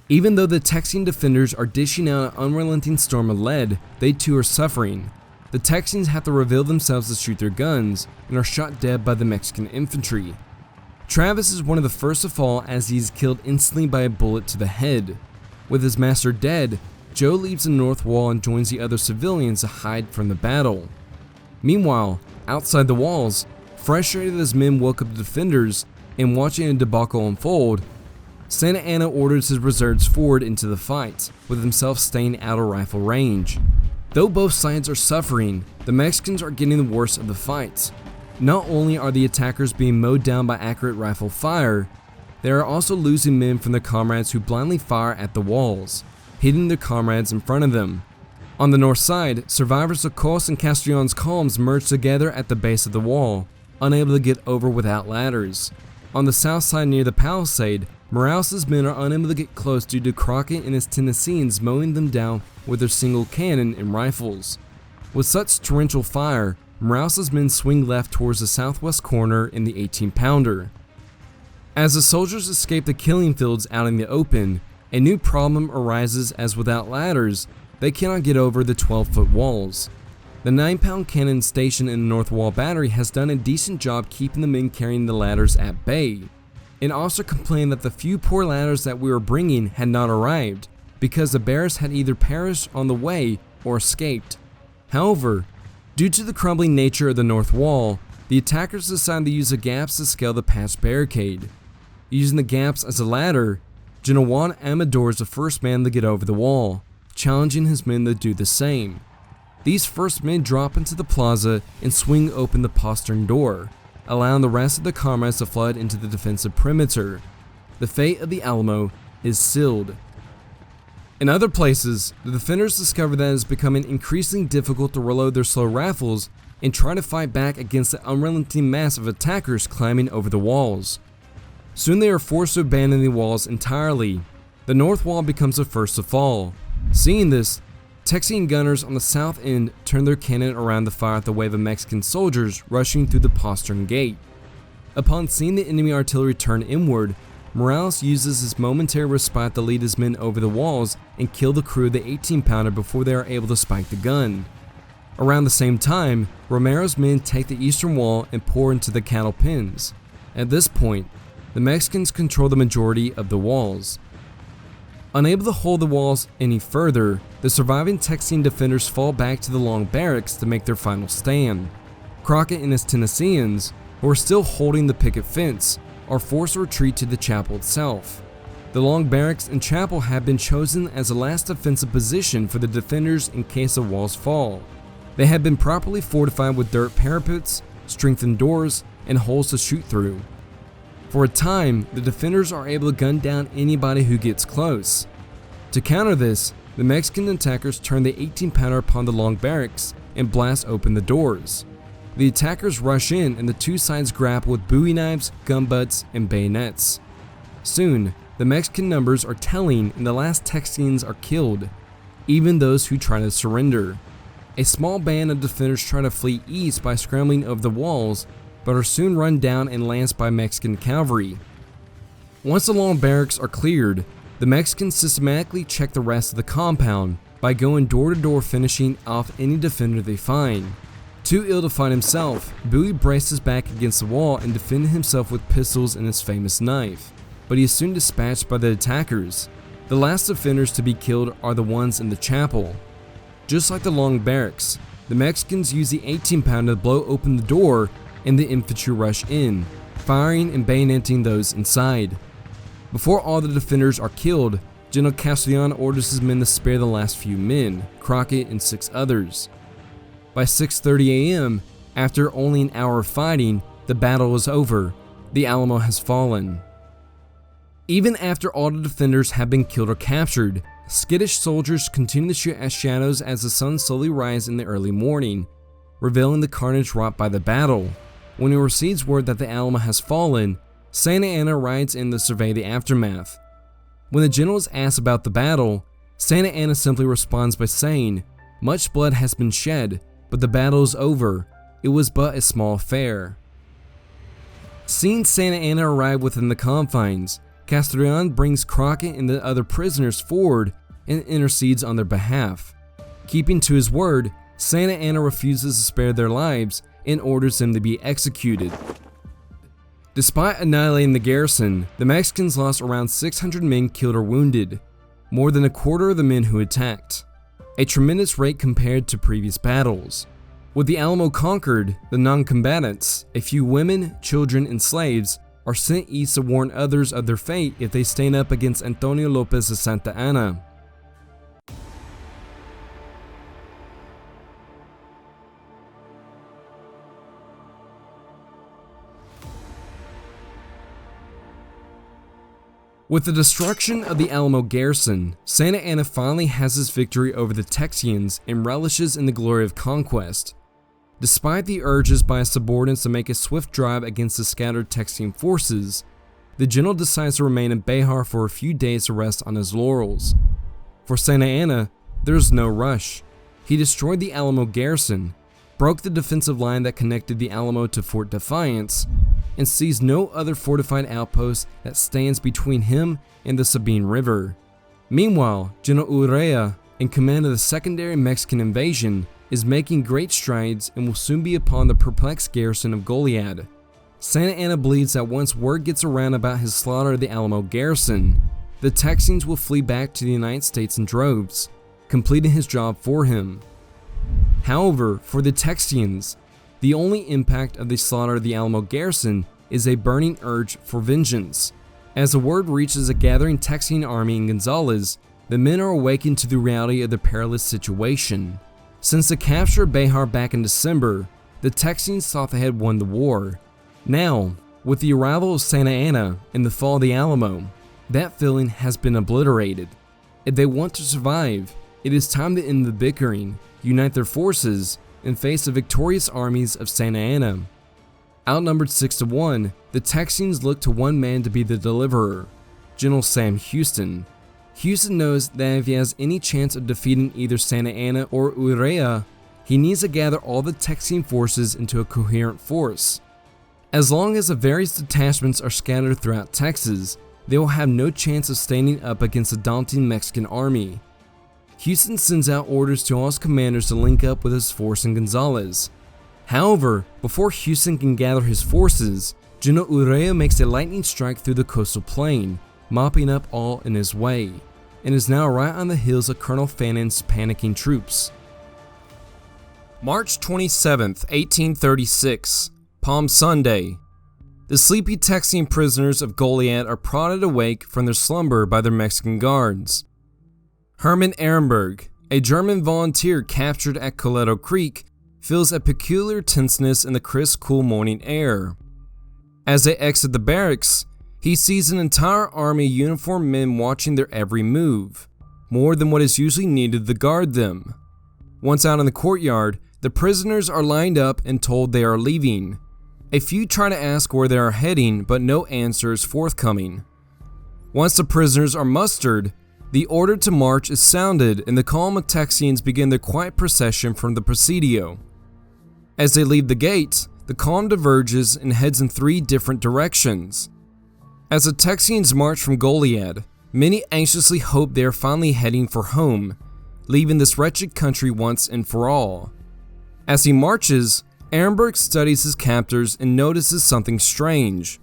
Even though the Texian defenders are dishing out an unrelenting storm of lead, they too are suffering. The Texians have to reveal themselves to shoot their guns and are shot dead by the Mexican infantry. Travis is one of the first to fall as he is killed instantly by a bullet to the head. With his master dead, Joe leaves the north wall and joins the other civilians to hide from the battle. Meanwhile, outside the walls, frustrated as men woke up the defenders and watching a debacle unfold, Santa Anna orders his reserves forward into the fight, with himself staying out of rifle range. Though both sides are suffering, the Mexicans are getting the worst of the fight. Not only are the attackers being mowed down by accurate rifle fire, they are also losing men from their comrades who blindly fire at the walls, hitting their comrades in front of them. On the north side, survivors of Cos and Castrillon's columns merge together at the base of the wall, unable to get over without ladders. On the south side near the palisade, Morales' men are unable to get close due to Crockett and his Tennesseans mowing them down with their single cannon and rifles. With such torrential fire, Morales' men swing left towards the southwest corner in the 18-pounder. As the soldiers escape the killing fields out in the open, a new problem arises as without ladders, they cannot get over the 12-foot walls. The 9-pound cannon stationed in the north wall battery has done a decent job keeping the men carrying the ladders at bay. An officer complained that the few poor ladders that we were bringing had not arrived, because the bearers had either perished on the way or escaped. However, due to the crumbling nature of the north wall, the attackers decided to use the gaps to scale the patched barricade. Using the gaps as a ladder, General Juan Amador is the first man to get over the wall, challenging his men to do the same. These first men drop into the plaza and swing open the postern door, allowing the rest of the comrades to flood into the defensive perimeter. The fate of the Alamo is sealed. In other places, the defenders discover that it is becoming increasingly difficult to reload their slow rifles and try to fight back against the unrelenting mass of attackers climbing over the walls. Soon they are forced to abandon the walls entirely. The north wall becomes the first to fall. Seeing this, Texian gunners on the south end turn their cannon around to fire at the wave of Mexican soldiers rushing through the postern gate. Upon seeing the enemy artillery turn inward, Morales uses his momentary respite to lead his men over the walls and kill the crew of the 18-pounder before they are able to spike the gun. Around the same time, Romero's men take the eastern wall and pour into the cattle pens. At this point, the Mexicans control the majority of the walls. Unable to hold the walls any further, the surviving Texian defenders fall back to the long barracks to make their final stand. Crockett and his Tennesseans, who are still holding the picket fence, are forced to retreat to the chapel itself. The long barracks and chapel have been chosen as the last defensive position for the defenders in case the walls fall. They have been properly fortified with dirt parapets, strengthened doors, and holes to shoot through. For a time, the defenders are able to gun down anybody who gets close. To counter this, the Mexican attackers turn the 18-pounder upon the long barracks and blast open the doors. The attackers rush in and the two sides grapple with bowie knives, gun butts, and bayonets. Soon, the Mexican numbers are telling and the last Texians are killed, even those who try to surrender. A small band of defenders try to flee east by scrambling over the walls, but are soon run down and lanced by Mexican cavalry. Once the long barracks are cleared, the Mexicans systematically check the rest of the compound by going door to door, finishing off any defender they find. Too ill to fight himself, Bowie braces back against the wall and defended himself with pistols and his famous knife, but he is soon dispatched by the attackers. The last defenders to be killed are the ones in the chapel. Just like the long barracks, the Mexicans use the 18-pounder to blow open the door and the infantry rush in, firing and bayoneting those inside. Before all the defenders are killed, General Castrillon orders his men to spare the last few men, Crockett and 6 others. By 6:30 a.m., after only an hour of fighting, the battle is over. The Alamo has fallen. Even after all the defenders have been killed or captured, skittish soldiers continue to shoot at shadows as the sun slowly rises in the early morning, revealing the carnage wrought by the battle. When he receives word that the Alamo has fallen, Santa Anna rides in to survey the aftermath. When the general is asked about the battle, Santa Anna simply responds by saying, "Much blood has been shed, but the battle is over. It was but a small affair." Seeing Santa Anna arrive within the confines, Castrillon brings Crockett and the other prisoners forward and intercedes on their behalf. Keeping to his word, Santa Anna refuses to spare their lives and orders them to be executed. Despite annihilating the garrison, the Mexicans lost around 600 men killed or wounded, more than a quarter of the men who attacked, a tremendous rate compared to previous battles. With the Alamo conquered, the non-combatants, a few women, children, and slaves, are sent east to warn others of their fate if they stand up against Antonio Lopez de Santa Anna. With the destruction of the Alamo garrison, Santa Anna finally has his victory over the Texians and relishes in the glory of conquest. Despite the urges by his subordinates to make a swift drive against the scattered Texian forces, the general decides to remain in Bexar for a few days to rest on his laurels. For Santa Anna, there is no rush. He destroyed the Alamo garrison, broke the defensive line that connected the Alamo to Fort Defiance, and sees no other fortified outpost that stands between him and the Sabine River. Meanwhile, General Urrea, in command of the secondary Mexican invasion, is making great strides and will soon be upon the perplexed garrison of Goliad. Santa Anna believes that once word gets around about his slaughter of the Alamo garrison, the Texians will flee back to the United States in droves, completing his job for him. However, for the Texians, the only impact of the slaughter of the Alamo garrison is a burning urge for vengeance. As the word reaches a gathering Texian army in Gonzales, the men are awakened to the reality of their perilous situation. Since the capture of Bexar back in December, the Texians thought they had won the war. Now, with the arrival of Santa Anna and the fall of the Alamo, that feeling has been obliterated. If they want to survive, it is time to end the bickering, unite their forces, and face the victorious armies of Santa Anna. Outnumbered 6-1, the Texians look to one man to be the deliverer, General Sam Houston. Houston knows that if he has any chance of defeating either Santa Anna or Urrea, he needs to gather all the Texian forces into a coherent force. As long as the various detachments are scattered throughout Texas, they will have no chance of standing up against the daunting Mexican army. Houston sends out orders to all his commanders to link up with his force in Gonzales. However, before Houston can gather his forces, General Urrea makes a lightning strike through the coastal plain, mopping up all in his way, and is now right on the heels of Colonel Fannon's panicking troops. March 27, 1836, Palm Sunday. The sleepy Texian prisoners of Goliad are prodded awake from their slumber by their Mexican guards. Herman Ehrenberg, a German volunteer captured at Coleto Creek, feels a peculiar tenseness in the crisp, cool morning air. As they exit the barracks, he sees an entire army of uniformed men watching their every move, more than what is usually needed to guard them. Once out in the courtyard, the prisoners are lined up and told they are leaving. A few try to ask where they are heading, but no answer is forthcoming. Once the prisoners are mustered, the order to march is sounded and the column of Texians begin their quiet procession from the Presidio. As they leave the gate, the column diverges and heads in 3 different directions. As the Texians march from Goliad, many anxiously hope they are finally heading for home, leaving this wretched country once and for all. As he marches, Ehrenberg studies his captors and notices something strange.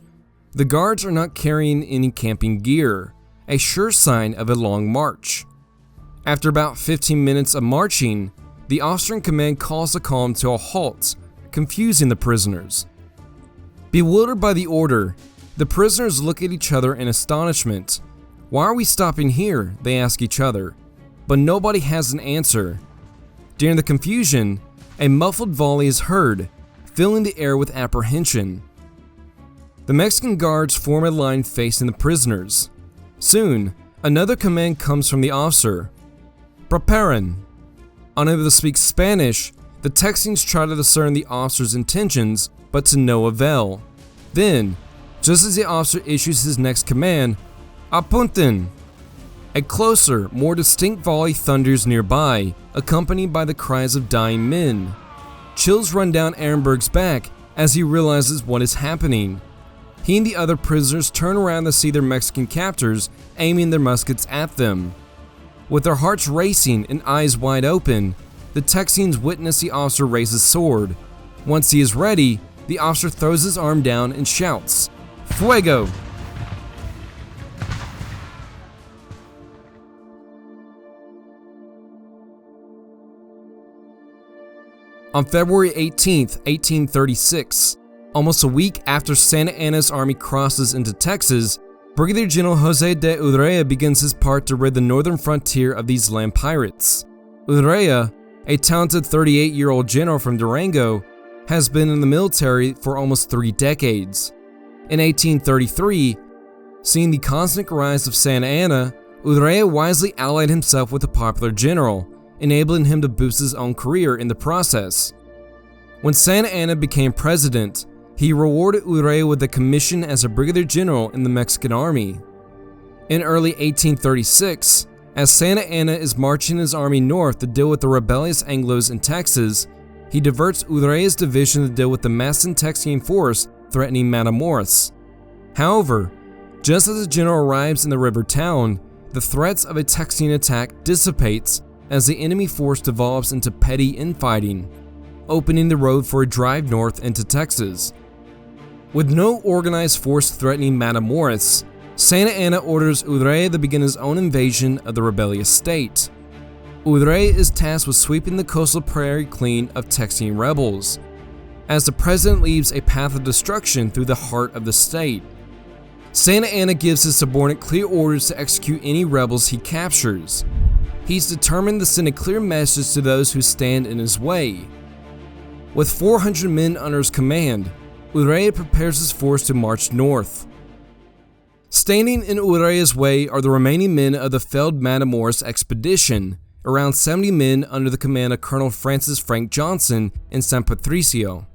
The guards are not carrying any camping gear, a sure sign of a long march. After about 15 minutes of marching, the officer in command calls the column to a halt, confusing the prisoners. Bewildered by the order, the prisoners look at each other in astonishment. "Why are we stopping here?" they ask each other, but nobody has an answer. During the confusion, a muffled volley is heard, filling the air with apprehension. The Mexican guards form a line facing the prisoners. Soon, another command comes from the officer: "Preparen." Unable to speak Spanish, the Texians try to discern the officer's intentions but to no avail. Then, just as the officer issues his next command, "Apunten!" a closer, more distinct volley thunders nearby, accompanied by the cries of dying men. Chills run down Ehrenberg's back as he realizes what is happening. He and the other prisoners turn around to see their Mexican captors aiming their muskets at them. With their hearts racing and eyes wide open, the Texians witness the officer raise his sword. Once he is ready, the officer throws his arm down and shouts, "Fuego!" On February 18, 1836, almost a week after Santa Anna's army crosses into Texas, Brigadier General José de Urrea begins his part to rid the northern frontier of these land pirates. Urrea, a talented 38-year-old general from Durango, has been in the military for almost 3 decades. In 1833, seeing the constant rise of Santa Anna, Urrea wisely allied himself with a popular general, enabling him to boost his own career in the process. When Santa Anna became president, he rewarded Urrea with a commission as a brigadier general in the Mexican army. In early 1836, as Santa Anna is marching his army north to deal with the rebellious Anglos in Texas, he diverts Urrea's division to deal with the massed Texian force threatening Matamoros. However, just as the general arrives in the river town, the threats of a Texian attack dissipates as the enemy force develops into petty infighting, opening the road for a drive north into Texas. With no organized force threatening Matamoros, Santa Anna orders Urrea to begin his own invasion of the rebellious state. Urrea is tasked with sweeping the coastal prairie clean of Texian rebels, as the president leaves a path of destruction through the heart of the state. Santa Anna gives his subordinate clear orders to execute any rebels he captures. He's determined to send a clear message to those who stand in his way. With 400 men under his command, Urrea prepares his force to march north. Standing in Urrea's way are the remaining men of the failed Matamoros Expedition, around 70 men under the command of Colonel Francis Frank Johnson in San Patricio.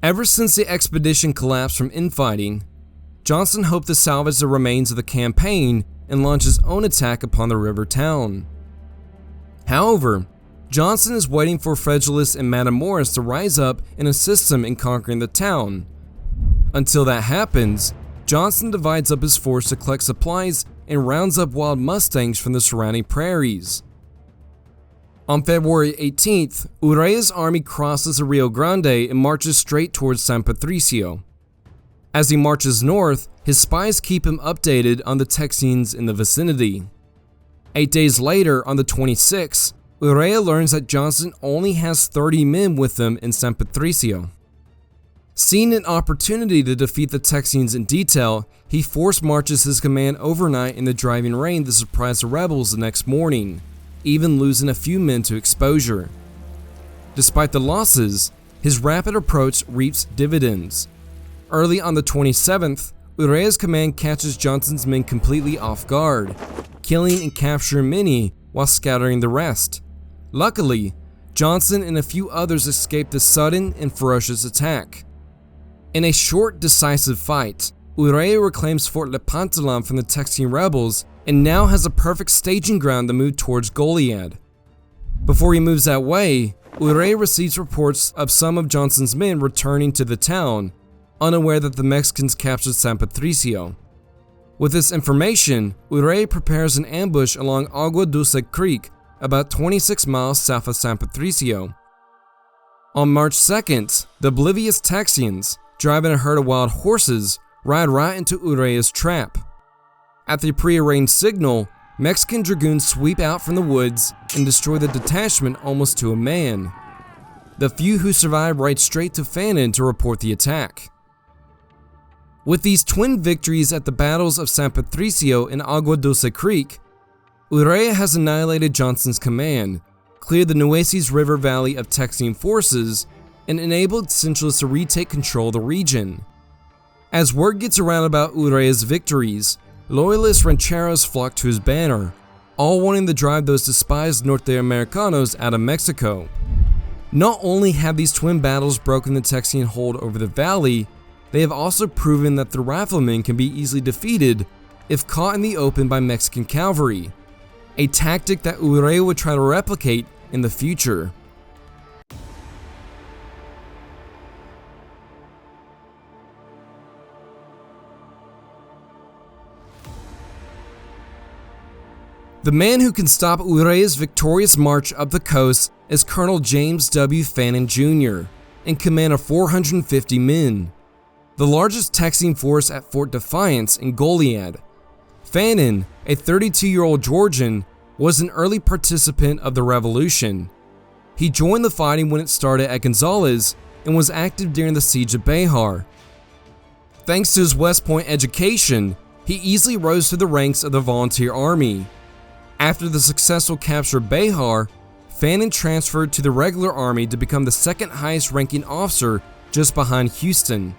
Ever since the expedition collapsed from infighting, Johnson hoped to salvage the remains of the campaign and launch his own attack upon the river town. However, Johnson is waiting for Federalists and Matamoros to rise up and assist him in conquering the town. Until that happens, Johnson divides up his force to collect supplies and rounds up wild mustangs from the surrounding prairies. On February 18th, Urrea's army crosses the Rio Grande and marches straight towards San Patricio. As he marches north, his spies keep him updated on the Texians in the vicinity. 8 days later, on the 26th, Urrea learns that Johnson only has 30 men with him in San Patricio. Seeing an opportunity to defeat the Texians in detail, he force marches his command overnight in the driving rain to surprise the rebels the next morning, even losing a few men to exposure. Despite the losses, his rapid approach reaps dividends. Early on the 27th, Urrea's command catches Johnson's men completely off guard, killing and capturing many while scattering the rest. Luckily, Johnson and a few others escaped the sudden and ferocious attack. In a short, decisive fight, Urrea reclaims Fort Lepantalan from the Texian rebels and now has a perfect staging ground to move towards Goliad. Before he moves that way, Urrea receives reports of some of Johnson's men returning to the town, unaware that the Mexicans captured San Patricio. With this information, Urrea prepares an ambush along Agua Dulce Creek, about 26 miles south of San Patricio. On March 2nd, the oblivious Texians, driving a herd of wild horses, ride right into Urrea's trap. At the prearranged signal, Mexican dragoons sweep out from the woods and destroy the detachment almost to a man. The few who survive ride straight to Fannin to report the attack. With these twin victories at the battles of San Patricio and Agua Dulce Creek, Urrea has annihilated Johnson's command, cleared the Nueces River Valley of Texian forces, and enabled Centralists to retake control of the region. As word gets around about Urrea's victories, loyalist rancheros flock to his banner, all wanting to drive those despised Norte Americanos out of Mexico. Not only have these twin battles broken the Texian hold over the valley, they have also proven that the riflemen can be easily defeated if caught in the open by Mexican cavalry, a tactic that Urrea would try to replicate in the future. The man who can stop Urrea's victorious march up the coast is Colonel James W. Fannin Jr., in command of 450 men, the largest Texian force at Fort Defiance in Goliad. Fannin, a 32-year-old Georgian, was an early participant of the revolution. He joined the fighting when it started at Gonzales and was active during the siege of Bexar. Thanks to his West Point education, he easily rose through the ranks of the volunteer army. After the successful capture of Bexar, Fannin transferred to the regular army to become the second highest ranking officer just behind Houston.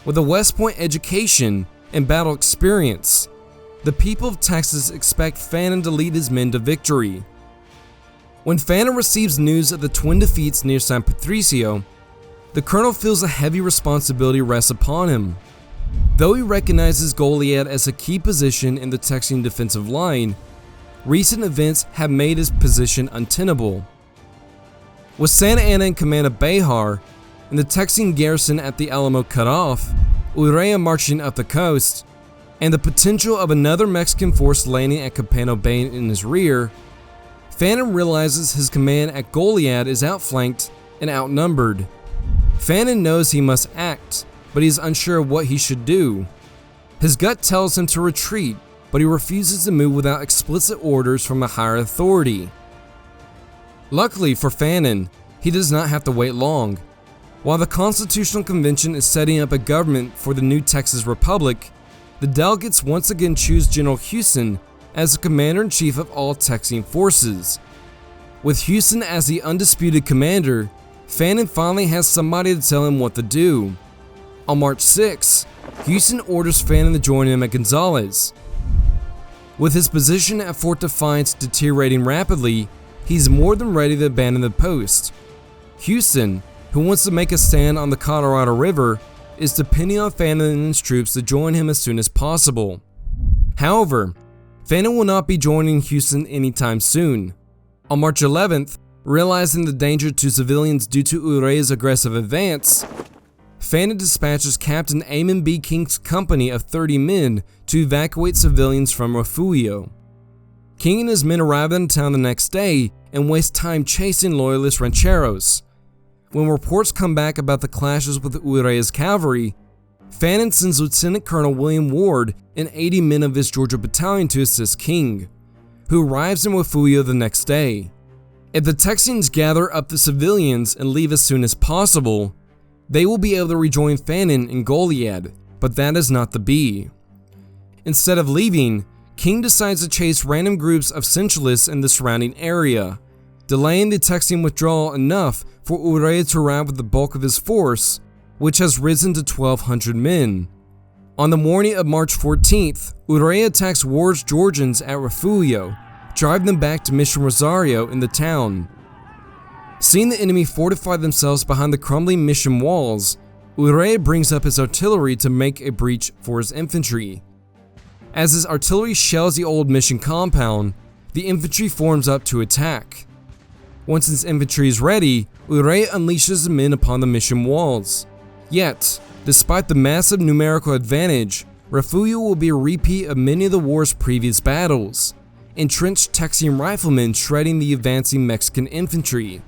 With a West Point education and battle experience, the people of Texas expect Fannin to lead his men to victory. When Fannin receives news of the twin defeats near San Patricio, the colonel feels a heavy responsibility rests upon him. Though he recognizes Goliad as a key position in the Texian defensive line, recent events have made his position untenable. With Santa Anna in command of Bexar and the Texian garrison at the Alamo cut off, Urrea marching up the coast, and the potential of another Mexican force landing at Capano Bay in his rear, Fannin realizes his command at Goliad is outflanked and outnumbered. Fannin knows he must act, but he is unsure of what he should do. His gut tells him to retreat, but he refuses to move without explicit orders from a higher authority. Luckily for Fannin, he does not have to wait long. While the Constitutional Convention is setting up a government for the new Texas Republic, the delegates once again choose General Houston as the commander-in-chief of all Texian forces. With Houston as the undisputed commander, Fannin finally has somebody to tell him what to do. On March 6, Houston orders Fannin to join him at Gonzales. With his position at Fort Defiance deteriorating rapidly, he's more than ready to abandon the post. Houston, who wants to make a stand on the Colorado River, is depending on Fannin and his troops to join him as soon as possible. However, Fannin will not be joining Houston anytime soon. On March 11th, realizing the danger to civilians due to Urrea's aggressive advance, Fannin dispatches Captain Amon B. King's company of 30 men to evacuate civilians from Refugio. King and his men arrive in town the next day and waste time chasing loyalist rancheros. When reports come back about the clashes with Urrea's cavalry, Fannin sends Lieutenant Colonel William Ward and 80 men of his Georgia battalion to assist King, who arrives in Refugio the next day. If the Texians gather up the civilians and leave as soon as possible, they will be able to rejoin Fannin in Goliad, but that is not to be. Instead of leaving, King decides to chase random groups of Centralizes in the surrounding area, delaying the Texian withdrawal enough for Urrea to arrive with the bulk of his force, which has risen to 1,200 men. On the morning of March 14th, Urrea attacks Ward's Georgians at Refugio, driving them back to Mission Rosario in the town. Seeing the enemy fortify themselves behind the crumbling mission walls, Urrea brings up his artillery to make a breach for his infantry. As his artillery shells the old mission compound, the infantry forms up to attack. Once his infantry is ready, Urrea unleashes the men upon the mission walls. Yet, despite the massive numerical advantage, Refugio will be a repeat of many of the war's previous battles, entrenched Texian riflemen shredding the advancing Mexican infantry.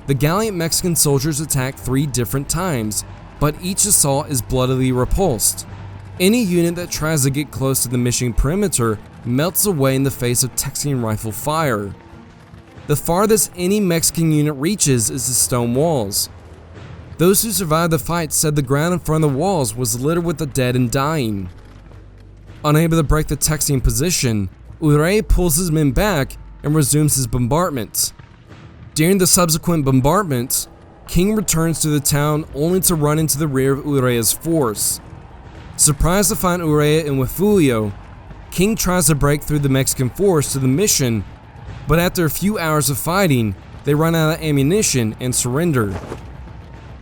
The gallant Mexican soldiers attack 3 different times, but each assault is bloodily repulsed. Any unit that tries to get close to the mission perimeter melts away in the face of Texian rifle fire. The farthest any Mexican unit reaches is the stone walls. Those who survived the fight said the ground in front of the walls was littered with the dead and dying. Unable to break the Texian position, Urrea pulls his men back and resumes his bombardment. During the subsequent bombardment, King returns to the town only to run into the rear of Urrea's force. Surprised to find Urrea in Refugio, King tries to break through the Mexican force to the mission, but after a few hours of fighting, they run out of ammunition and surrender.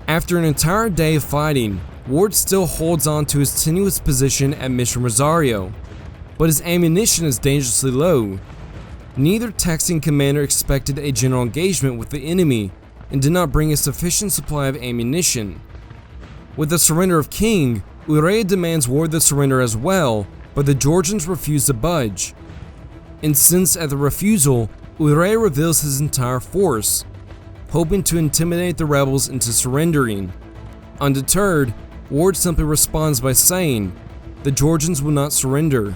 After an entire day of fighting, Ward still holds on to his tenuous position at Mission Rosario, but his ammunition is dangerously low. Neither Texian commander expected a general engagement with the enemy and did not bring a sufficient supply of ammunition. With the surrender of King, Urrea demands Ward the surrender as well, but the Georgians refuse to budge. Incensed at the refusal, Urrea reveals his entire force, hoping to intimidate the rebels into surrendering. Undeterred, Ward simply responds by saying, "The Georgians will not surrender."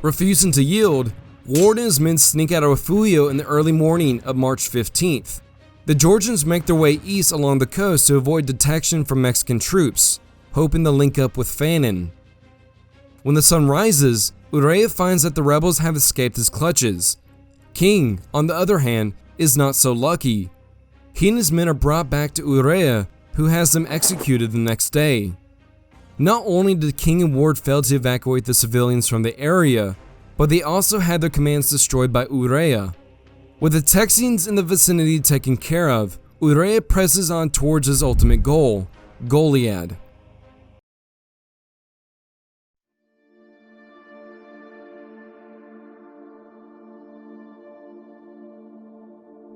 Refusing to yield, Ward and his men sneak out of Refugio in the early morning of March 15th. The Georgians make their way east along the coast to avoid detection from Mexican troops, hoping to link up with Fannin. When the sun rises, Urrea finds that the rebels have escaped his clutches. King, on the other hand, is not so lucky. He and his men are brought back to Urrea, who has them executed the next day. Not only did King and Ward fail to evacuate the civilians from the area, but they also had their commands destroyed by Urrea. With the Texians in the vicinity taken care of, Urrea presses on towards his ultimate goal, Goliad.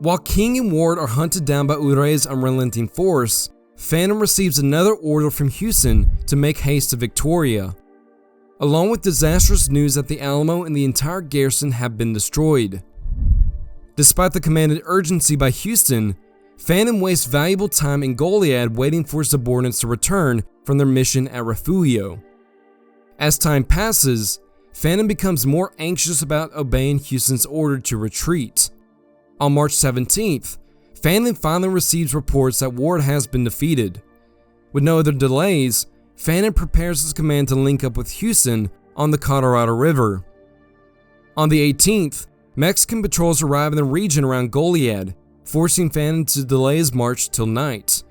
While King and Ward are hunted down by Urrea's unrelenting force, Fannin receives another order from Houston to make haste to Victoria, along with disastrous news that the Alamo and the entire garrison have been destroyed. Despite the commanded urgency by Houston, Fannin wastes valuable time in Goliad waiting for his subordinates to return from their mission at Refugio. As time passes, Fannin becomes more anxious about obeying Houston's order to retreat. On March 17th, Fannin finally receives reports that Ward has been defeated. With no other delays, Fannin prepares his command to link up with Houston on the Colorado River. On the 18th, Mexican patrols arrive in the region around Goliad, forcing Fannin to delay his march till night.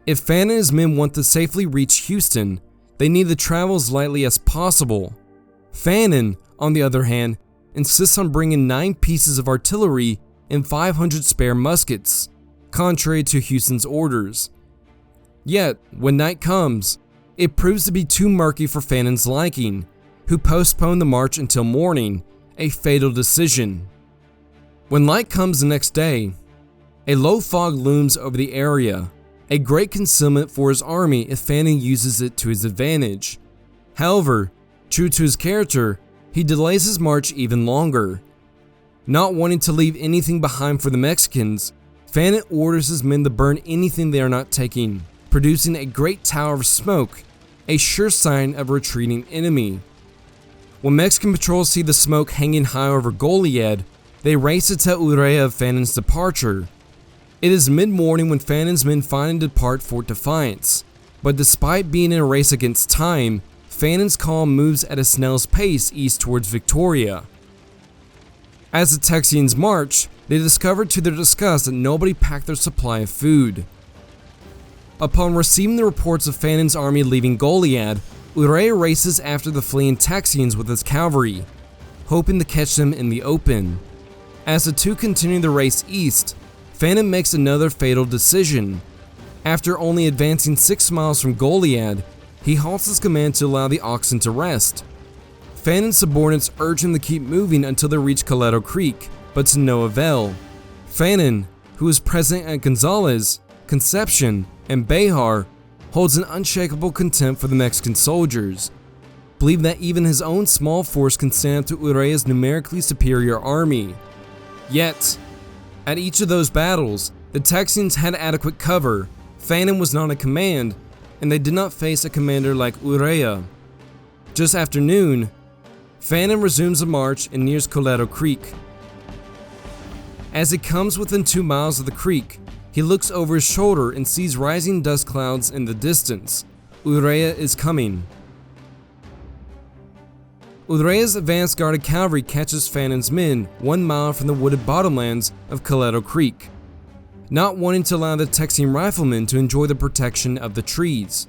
If Fannin and his men want to safely reach Houston, they need to travel as lightly as possible. Fannin, on the other hand, insists on bringing 9 pieces of artillery and 500 spare muskets, contrary to Houston's orders. Yet, when night comes, it proves to be too murky for Fannin's liking, who postponed the march until morning, a fatal decision. When light comes the next day, a low fog looms over the area, a great concealment for his army if Fannin uses it to his advantage. However, true to his character, he delays his march even longer. Not wanting to leave anything behind for the Mexicans, Fannin orders his men to burn anything they are not taking, producing a great tower of smoke, a sure sign of a retreating enemy. When Mexican patrols see the smoke hanging high over Goliad, they race to tell Urrea of Fannin's departure. It is mid-morning when Fannin's men finally depart Fort Defiance, but despite being in a race against time, Fannin's column moves at a snail's pace east towards Victoria. As the Texians march, they discover to their disgust that nobody packed their supply of food. Upon receiving the reports of Fannin's army leaving Goliad, Urrea races after the fleeing Texians with his cavalry, hoping to catch them in the open. As the two continue the race east, Fannin makes another fatal decision. After only advancing 6 miles from Goliad, he halts his command to allow the oxen to rest. Fannin's subordinates urge him to keep moving until they reach Coleto Creek, but to no avail. Fannin, who is present at Gonzales, Concepcion, and Bexar, holds an unshakable contempt for the Mexican soldiers, believing that even his own small force can stand up to Urrea's numerically superior army. Yet, at each of those battles, the Texians had adequate cover, Fannin was not in command, and they did not face a commander like Urrea. Just after noon, Fannin resumes the march and nears Coleto Creek. As he comes within 2 miles of the creek, he looks over his shoulder and sees rising dust clouds in the distance. Urrea is coming. Urrea's advanced guarded cavalry catches Fannin's men 1 mile from the wooded bottomlands of Coleto Creek, not wanting to allow the Texian riflemen to enjoy the protection of the trees.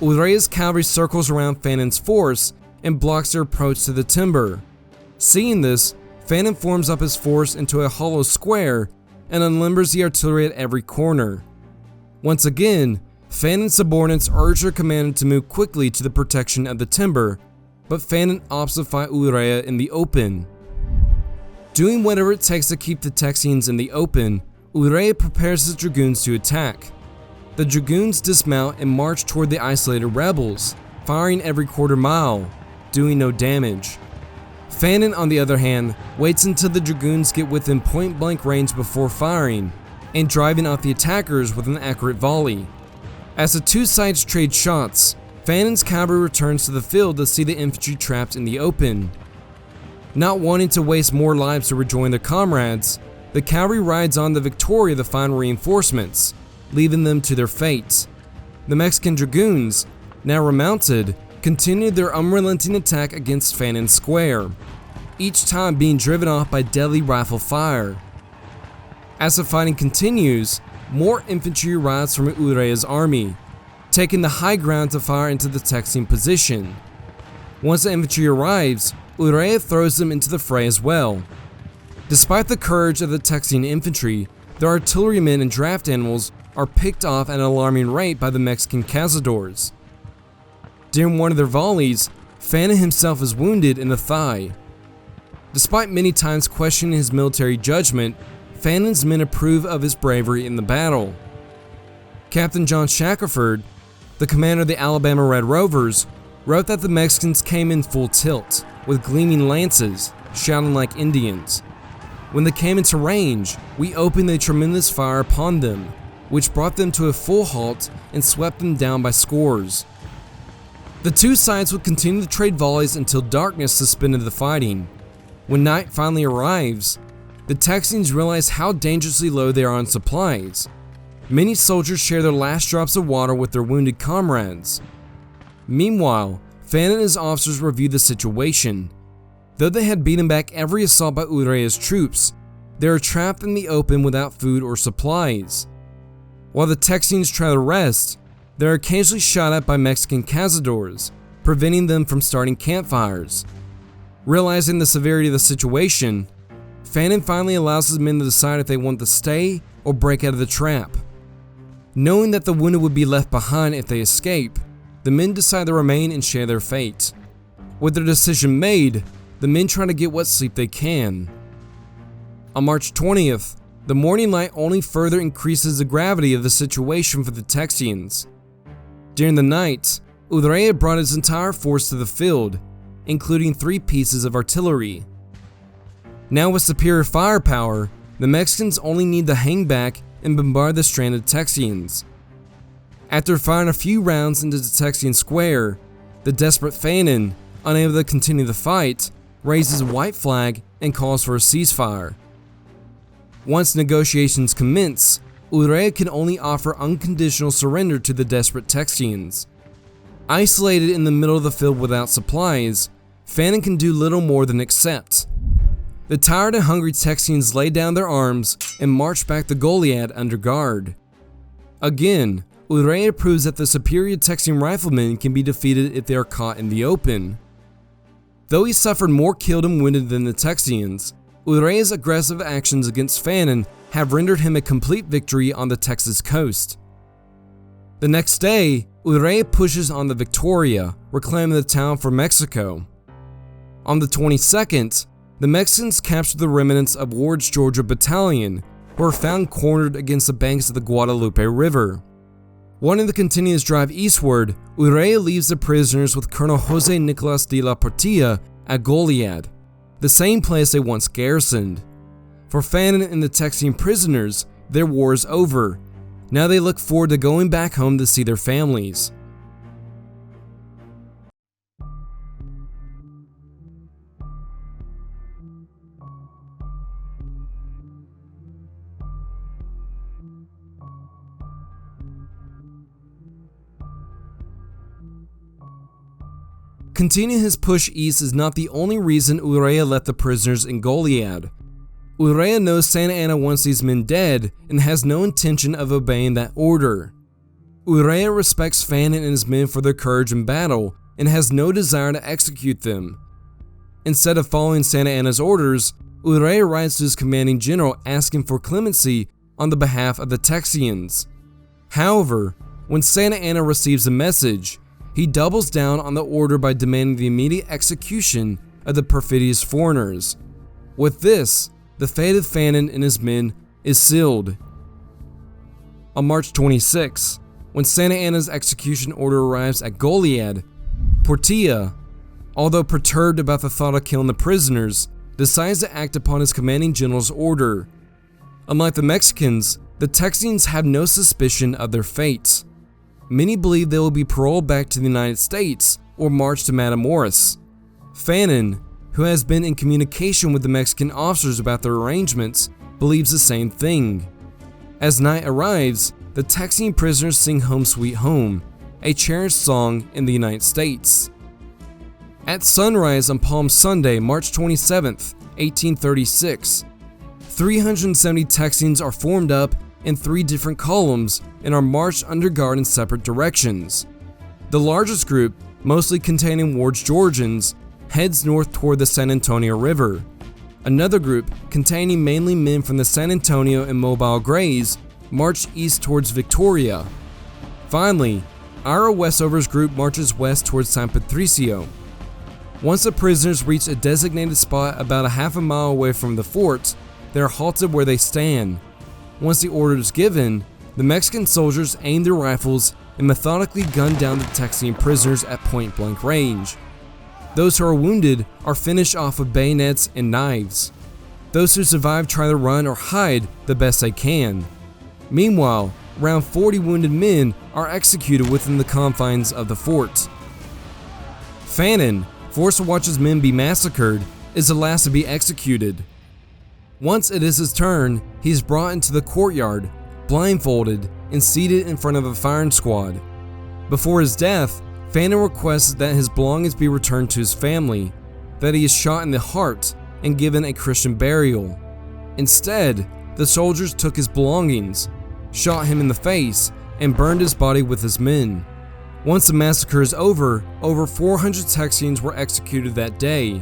Urrea's cavalry circles around Fannin's force and blocks their approach to the timber. Seeing this, Fannin forms up his force into a hollow square and unlimbers the artillery at every corner. Once again, Fannin's subordinates urge their commander to move quickly to the protection of the timber, but Fannin opts to fight Urrea in the open. Doing whatever it takes to keep the Texians in the open, Urrea prepares his dragoons to attack. The dragoons dismount and march toward the isolated rebels, firing every quarter mile, doing no damage. Fannin, on the other hand, waits until the dragoons get within point-blank range before firing, and driving off the attackers with an accurate volley. As the two sides trade shots, Fannin's cavalry returns to the field to see the infantry trapped in the open. Not wanting to waste more lives to rejoin their comrades, the cavalry rides on the Victoria to find reinforcements, leaving them to their fate. The Mexican dragoons, now remounted, continued their unrelenting attack against Fannin's square, each time being driven off by deadly rifle fire. As the fighting continues, more infantry arrives from Urrea's army, taking the high ground to fire into the Texian position. Once the infantry arrives, Urrea throws them into the fray as well. Despite the courage of the Texian infantry, their artillerymen and draft animals are picked off at an alarming rate by the Mexican cazadores. During one of their volleys, Fannin himself is wounded in the thigh. Despite many times questioning his military judgment, Fannin's men approve of his bravery in the battle. Captain John Shackelford, the commander of the Alabama Red Rovers, wrote that the Mexicans came in full tilt, with gleaming lances, shouting like Indians. When they came into range, we opened a tremendous fire upon them, which brought them to a full halt and swept them down by scores. The two sides would continue to trade volleys until darkness suspended the fighting. When night finally arrives, the Texians realize how dangerously low they are on supplies. Many soldiers share their last drops of water with their wounded comrades. Meanwhile, Fannin and his officers review the situation. Though they had beaten back every assault by Urrea's troops, they are trapped in the open without food or supplies. While the Texians try to rest, they are occasionally shot at by Mexican cazadores, preventing them from starting campfires. Realizing the severity of the situation, Fannin finally allows his men to decide if they want to stay or break out of the trap. Knowing that the wounded would be left behind if they escape, the men decide to remain and share their fate. With their decision made, the men try to get what sleep they can. On March 20th, the morning light only further increases the gravity of the situation for the Texians. During the night, Urrea brought his entire force to the field, including 3 pieces of artillery. Now with superior firepower, the Mexicans only need to hang back and bombard the stranded Texians. After firing a few rounds into the Texian square, the desperate Fannin, unable to continue the fight, raises a white flag and calls for a ceasefire. Once negotiations commence, Urrea can only offer unconditional surrender to the desperate Texians. Isolated in the middle of the field without supplies, Fannin can do little more than accept. The tired and hungry Texians lay down their arms and march back to Goliad under guard. Again, Urrea proves that the superior Texian riflemen can be defeated if they are caught in the open. Though he suffered more killed and wounded than the Texians, Urrea's aggressive actions against Fannin have rendered him a complete victory on the Texas coast. The next day, Urrea pushes on the Victoria, reclaiming the town for Mexico. On the 22nd, the Mexicans capture the remnants of Ward's Georgia Battalion, who are found cornered against the banks of the Guadalupe River. Wanting to continue his drive eastward, Urrea leaves the prisoners with Colonel Jose Nicolas de la Portilla at Goliad, the same place they once garrisoned. For Fannin and the Texian prisoners, their war is over. Now they look forward to going back home to see their families. Continuing his push east is not the only reason Urrea left the prisoners in Goliad. Urrea knows Santa Anna wants these men dead and has no intention of obeying that order. Urrea respects Fannin and his men for their courage in battle and has no desire to execute them. Instead of following Santa Anna's orders, Urrea writes to his commanding general asking for clemency on the behalf of the Texians. However, when Santa Anna receives the message, he doubles down on the order by demanding the immediate execution of the perfidious foreigners. With this, the fate of Fannin and his men is sealed. On March 26, when Santa Anna's execution order arrives at Goliad, Portilla, although perturbed about the thought of killing the prisoners, decides to act upon his commanding general's order. Unlike the Mexicans, the Texians have no suspicion of their fate. Many believe they will be paroled back to the United States or marched to Matamoros. Fannin, who has been in communication with the Mexican officers about their arrangements, believes the same thing. As night arrives, the Texian prisoners sing Home Sweet Home, a cherished song in the United States. At sunrise on Palm Sunday, March 27, 1836, 370 Texians are formed up in 3 different columns and are marched under guard in separate directions. The largest group, mostly containing Ward's Georgians, heads north toward the San Antonio River. Another group, containing mainly men from the San Antonio and Mobile Grays, marched east towards Victoria. Finally, Ira Westover's group marches west towards San Patricio. Once the prisoners reach a designated spot about a half a mile away from the fort, they are halted where they stand. Once the order is given, the Mexican soldiers aim their rifles and methodically gun down the Texian prisoners at point-blank range. Those who are wounded are finished off with bayonets and knives. Those who survive try to run or hide the best they can. Meanwhile, around 40 wounded men are executed within the confines of the fort. Fannin, forced to watch his men be massacred, is the last to be executed. Once it is his turn, he is brought into the courtyard, blindfolded, and seated in front of a firing squad. Before his death, Fannin requests that his belongings be returned to his family, that he is shot in the heart and given a Christian burial. Instead, the soldiers took his belongings, shot him in the face, and burned his body with his men. Once the massacre is over 400 Texians were executed that day.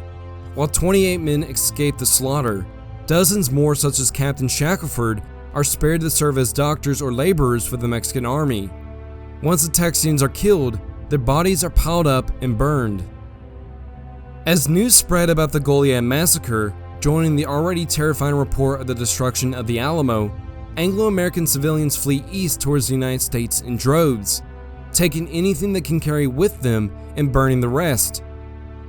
While 28 men escaped the slaughter, dozens more, such as Captain Shackelford, are spared to serve as doctors or laborers for the Mexican army. Once the Texians are killed, their bodies are piled up and burned. As news spread about the Goliad Massacre, joining the already terrifying report of the destruction of the Alamo, Anglo-American civilians flee east towards the United States in droves, taking anything they can carry with them and burning the rest.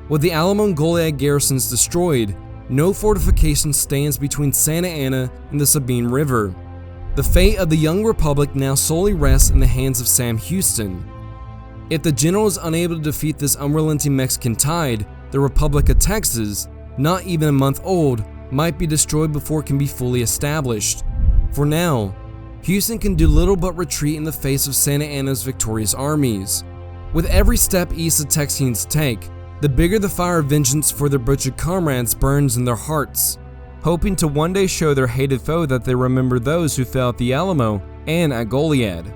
With the Alamo and Goliad garrisons destroyed, no fortification stands between Santa Anna and the Sabine River. The fate of the young republic now solely rests in the hands of Sam Houston. If the general is unable to defeat this unrelenting Mexican tide, the Republic of Texas, not even a month old, might be destroyed before it can be fully established. For now, Houston can do little but retreat in the face of Santa Anna's victorious armies. With every step east the Texians take, the bigger the fire of vengeance for their butchered comrades burns in their hearts, hoping to one day show their hated foe that they remember those who fell at the Alamo and at Goliad.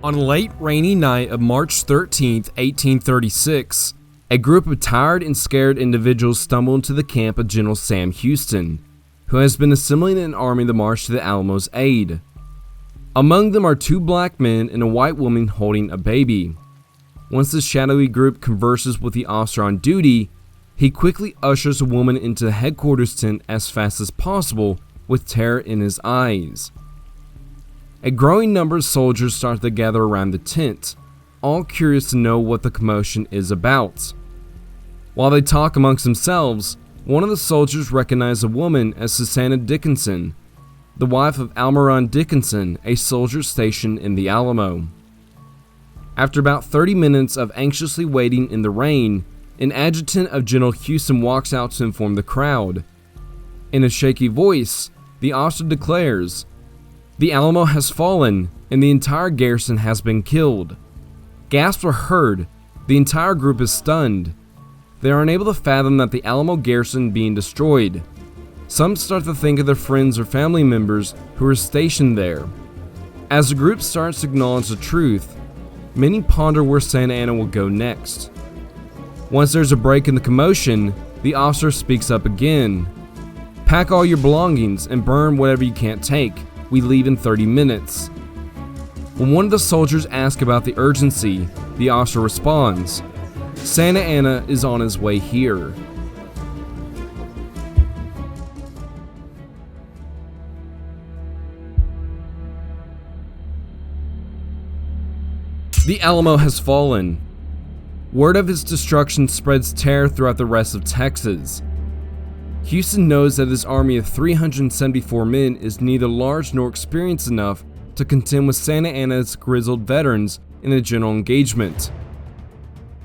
On a late rainy night of March 13, 1836, a group of tired and scared individuals stumble into the camp of General Sam Houston, who has been assembling an army to march to the Alamo's aid. Among them are 2 black men and a white woman holding a baby. Once the shadowy group converses with the officer on duty, he quickly ushers the woman into the headquarters tent as fast as possible with terror in his eyes. A growing number of soldiers start to gather around the tent, all curious to know what the commotion is about. While they talk amongst themselves, one of the soldiers recognized a woman as Susanna Dickinson, the wife of Almiron Dickinson, a soldier stationed in the Alamo. After about 30 minutes of anxiously waiting in the rain, an adjutant of General Houston walks out to inform the crowd. In a shaky voice, the officer declares, "The Alamo has fallen, and the entire garrison has been killed." Gasps are heard. The entire group is stunned. They are unable to fathom that the Alamo garrison being destroyed. Some start to think of their friends or family members who are stationed there. As the group starts to acknowledge the truth, many ponder where Santa Anna will go next. Once there's a break in the commotion, the officer speaks up again. "Pack all your belongings and burn whatever you can't take. We leave in 30 minutes. When one of the soldiers asks about the urgency, the officer responds, "Santa Anna is on his way here." The Alamo has fallen. Word of its destruction spreads terror throughout the rest of Texas. Houston knows that his army of 374 men is neither large nor experienced enough to contend with Santa Anna's grizzled veterans in a general engagement.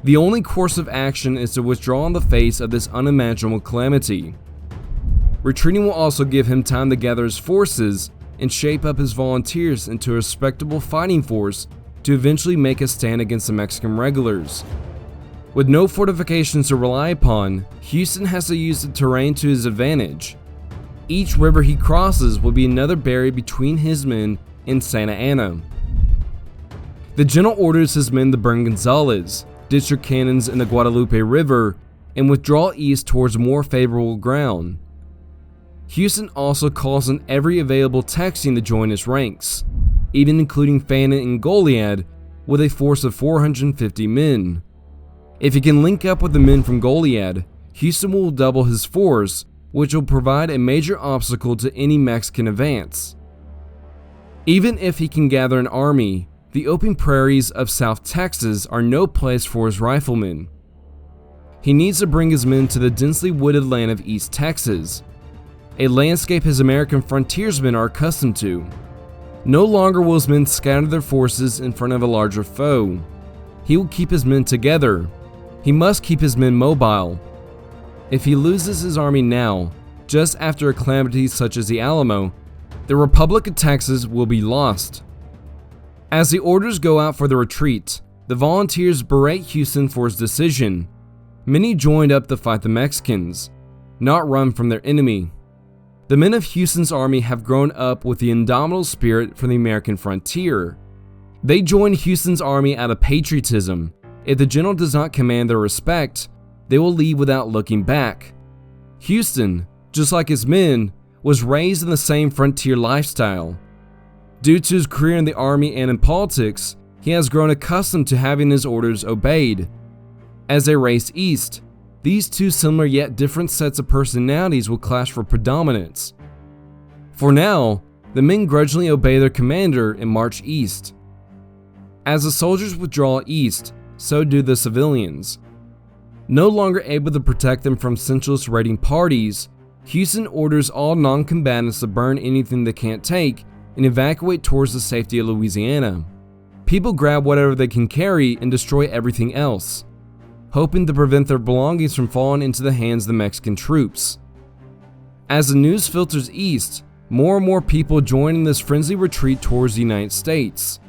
The only course of action is to withdraw in the face of this unimaginable calamity. Retreating will also give him time to gather his forces and shape up his volunteers into a respectable fighting force to eventually make a stand against the Mexican regulars. With no fortifications to rely upon, Houston has to use the terrain to his advantage. Each river he crosses will be another barrier between his men and Santa Anna. The general orders his men to burn Gonzales, ditch their cannons in the Guadalupe River, and withdraw east towards more favorable ground. Houston also calls on every available Texian to join his ranks, even including Fannin and Goliad, with a force of 450 men. If he can link up with the men from Goliad, Houston will double his force, which will provide a major obstacle to any Mexican advance. Even if he can gather an army, the open prairies of South Texas are no place for his riflemen. He needs to bring his men to the densely wooded land of East Texas, a landscape his American frontiersmen are accustomed to. No longer will his men scatter their forces in front of a larger foe. He will keep his men together. He must keep his men mobile. If he loses his army now, just after a calamity such as the Alamo, the Republic of Texas will be lost. As the orders go out for the retreat, the volunteers berate Houston for his decision. Many joined up to fight the Mexicans, not run from their enemy. The men of Houston's army have grown up with the indomitable spirit from the American frontier. They join Houston's army out of patriotism. If the general does not command their respect, they will leave without looking back. Houston, just like his men, was raised in the same frontier lifestyle. Due to his career in the army and in politics, he has grown accustomed to having his orders obeyed. As they race east, these two similar yet different sets of personalities will clash for predominance. For now, the men grudgingly obey their commander and march east. As the soldiers withdraw east, so do the civilians. No longer able to protect them from centralist raiding parties, Houston orders all non-combatants to burn anything they can't take and evacuate towards the safety of Louisiana. People grab whatever they can carry and destroy everything else, hoping to prevent their belongings from falling into the hands of the Mexican troops. As the news filters east, more and more people join in this frenzied retreat towards the United States.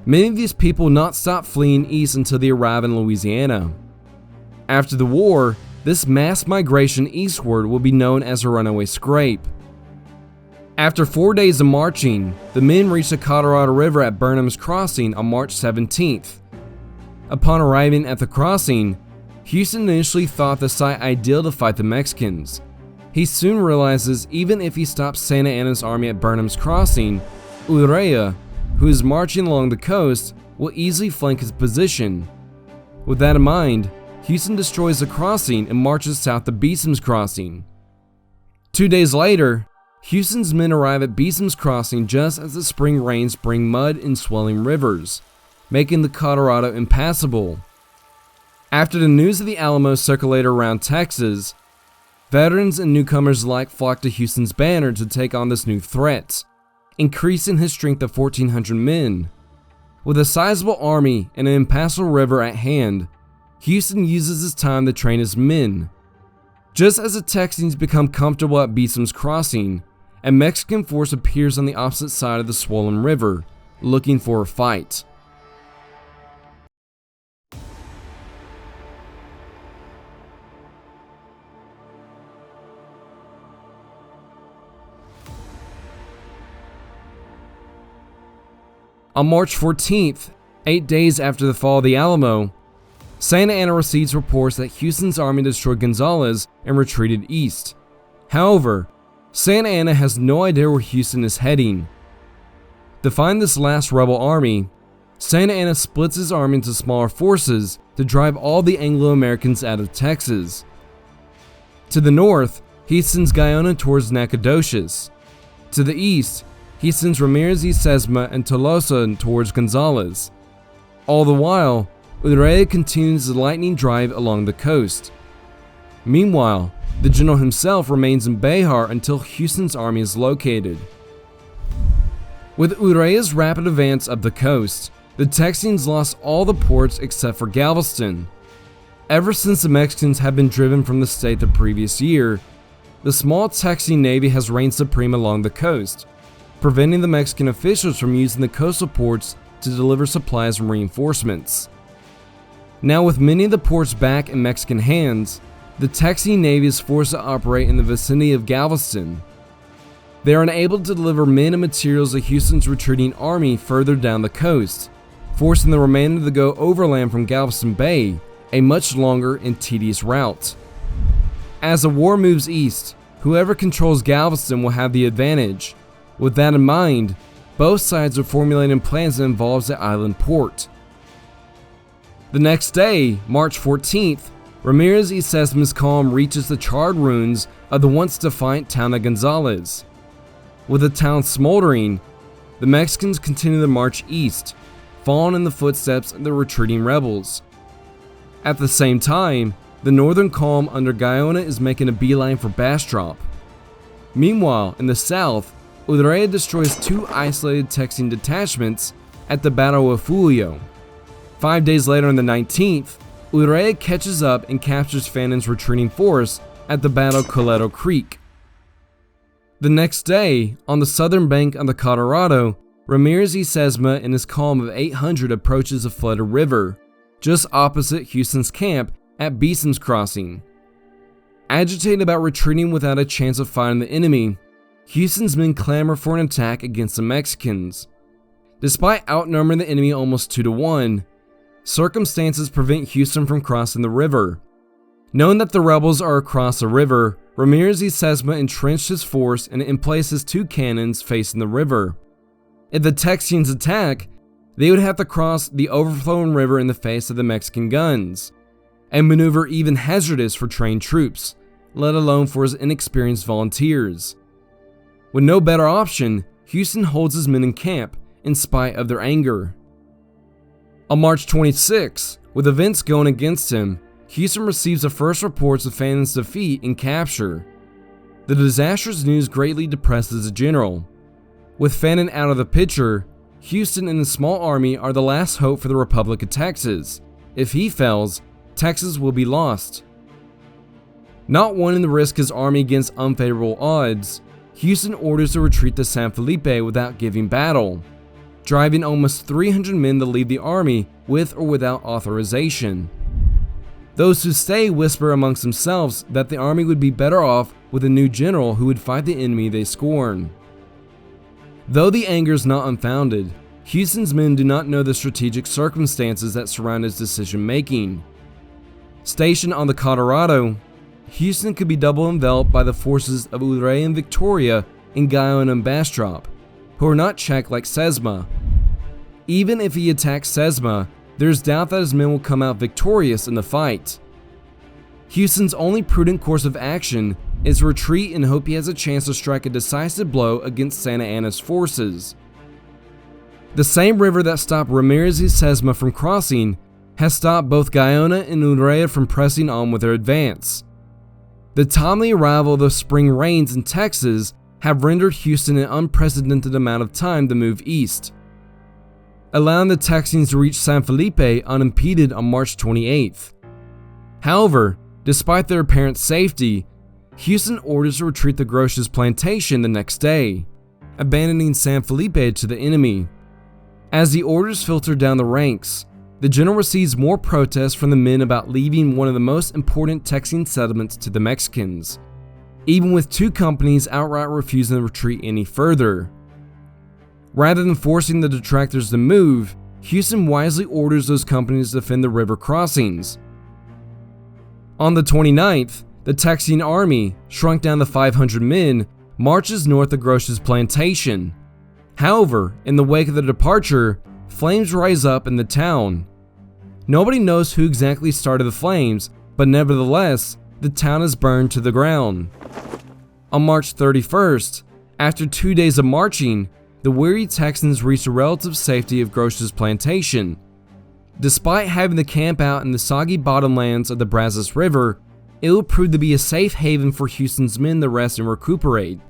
Many of these people will not stop fleeing east until they arrive in Louisiana. After the war, this mass migration eastward will be known as the Runaway Scrape. After 4 days of marching, the men reached the Colorado River at Burnham's Crossing on March 17th. Upon arriving at the crossing, Houston initially thought the site ideal to fight the Mexicans. He soon realizes even if he stops Santa Anna's army at Burnham's Crossing, Urrea, who is marching along the coast, will easily flank his position. With that in mind, Houston destroys the crossing and marches south to Beesam's Crossing. 2 days later, Houston's men arrive at Beesam's Crossing just as the spring rains bring mud and swelling rivers, making the Colorado impassable. After the news of the Alamo circulated around Texas, veterans and newcomers alike flocked to Houston's banner to take on this new threat, increasing his strength to 1,400 men. With a sizable army and an impassable river at hand, Houston uses his time to train his men. Just as the Texans become comfortable at Beesam's Crossing, a Mexican force appears on the opposite side of the swollen river, looking for a fight. On March 14th, 8 days after the fall of the Alamo, Santa Anna receives reports that Houston's army destroyed Gonzales and retreated east. However, Santa Anna has no idea where Houston is heading. To find this last rebel army, Santa Anna splits his army into smaller forces to drive all the Anglo-Americans out of Texas. To the north, he sends Guyana towards Nacogdoches. To the east, he sends Ramirez y Sesma and Tolosa towards Gonzales. All the while, Urrea continues the lightning drive along the coast. Meanwhile, the general himself remains in Bexar until Houston's army is located. With Urrea's rapid advance up the coast, the Texians lost all the ports except for Galveston. Ever since the Mexicans had been driven from the state the previous year, the small Texian navy has reigned supreme along the coast, preventing the Mexican officials from using the coastal ports to deliver supplies and reinforcements. Now, with many of the ports back in Mexican hands, the Texian navy is forced to operate in the vicinity of Galveston. They are unable to deliver men and materials to Houston's retreating army further down the coast, forcing the remainder to go overland from Galveston Bay, a much longer and tedious route. As the war moves east, whoever controls Galveston will have the advantage. With that in mind, both sides are formulating plans that involves the island port. The next day, March 14th, Ramirez y Sesma's column reaches the charred ruins of the once defiant town of Gonzales. With the town smoldering, the Mexicans continue their march east, following in the footsteps of the retreating rebels. At the same time, the northern column under Guyana is making a beeline for Bastrop. Meanwhile, in the south, Urrea destroys two isolated Texian detachments at the Battle of Refugio. 5 days later on the 19th, Urrea catches up and captures Fannon's retreating force at the Battle of Coleto Creek. The next day, on the southern bank of the Colorado, Ramirez y Sesma and his column of 800 approaches a flooded river, just opposite Houston's camp at Beeson's Crossing. Agitated about retreating without a chance of fighting the enemy, Houston's men clamor for an attack against the Mexicans. Despite outnumbering the enemy almost 2-1, circumstances prevent Houston from crossing the river. Knowing that the rebels are across the river, Ramirez y Sesma entrenched his force and emplaces two cannons facing the river. If the Texians attack, they would have to cross the overflowing river in the face of the Mexican guns, a maneuver even hazardous for trained troops, let alone for his inexperienced volunteers. With no better option, Houston holds his men in camp in spite of their anger. On March 26, with events going against him, Houston receives the first reports of Fannon's defeat and capture. The disastrous news greatly depresses the general. With Fannon out of the picture, Houston and his small army are the last hope for the Republic of Texas. If he fails, Texas will be lost. Not wanting to risk his army against unfavorable odds, Houston orders a retreat to San Felipe without giving battle, driving almost 300 men to leave the army with or without authorization. Those who stay whisper amongst themselves that the army would be better off with a new general who would fight the enemy they scorn. Though the anger is not unfounded, Houston's men do not know the strategic circumstances that surround his decision-making. Stationed on the Colorado, Houston could be double enveloped by the forces of Urrea and Victoria in Guyana and Bastrop, who are not checked like Sesma. Even if he attacks Sesma, there is doubt that his men will come out victorious in the fight. Houston's only prudent course of action is retreat and hope he has a chance to strike a decisive blow against Santa Anna's forces. The same river that stopped Ramirez y Sesma from crossing has stopped both Guyana and Urrea from pressing on with their advance. The timely arrival of the spring rains in Texas have rendered Houston an unprecedented amount of time to move east, allowing the Texians to reach San Felipe unimpeded on March 28th. However, despite their apparent safety, Houston orders to retreat to Grosh's plantation the next day, abandoning San Felipe to the enemy. As the orders filter down the ranks, the general receives more protests from the men about leaving one of the most important Texian settlements to the Mexicans, even with two companies outright refusing to retreat any further. Rather than forcing the detractors to move, Houston wisely orders those companies to defend the river crossings. On the 29th, the Texian army, shrunk down to 500 men, marches north of Grosh's plantation. However, in the wake of their departure, flames rise up in the town. Nobody knows who exactly started the flames, but nevertheless, the town is burned to the ground. On March 31st, after 2 days of marching, the weary Texans reached the relative safety of Grosh's plantation. Despite having to camp out in the soggy bottomlands of the Brazos River, it would prove to be a safe haven for Houston's men to rest and recuperate.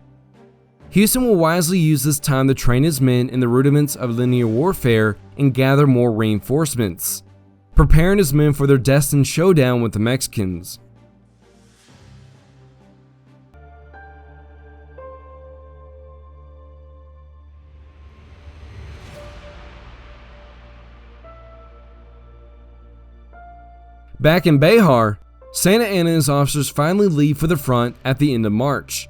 Houston will wisely use this time to train his men in the rudiments of linear warfare and gather more reinforcements, preparing his men for their destined showdown with the Mexicans. Back in Bexar, Santa Anna and his officers finally leave for the front at the end of March.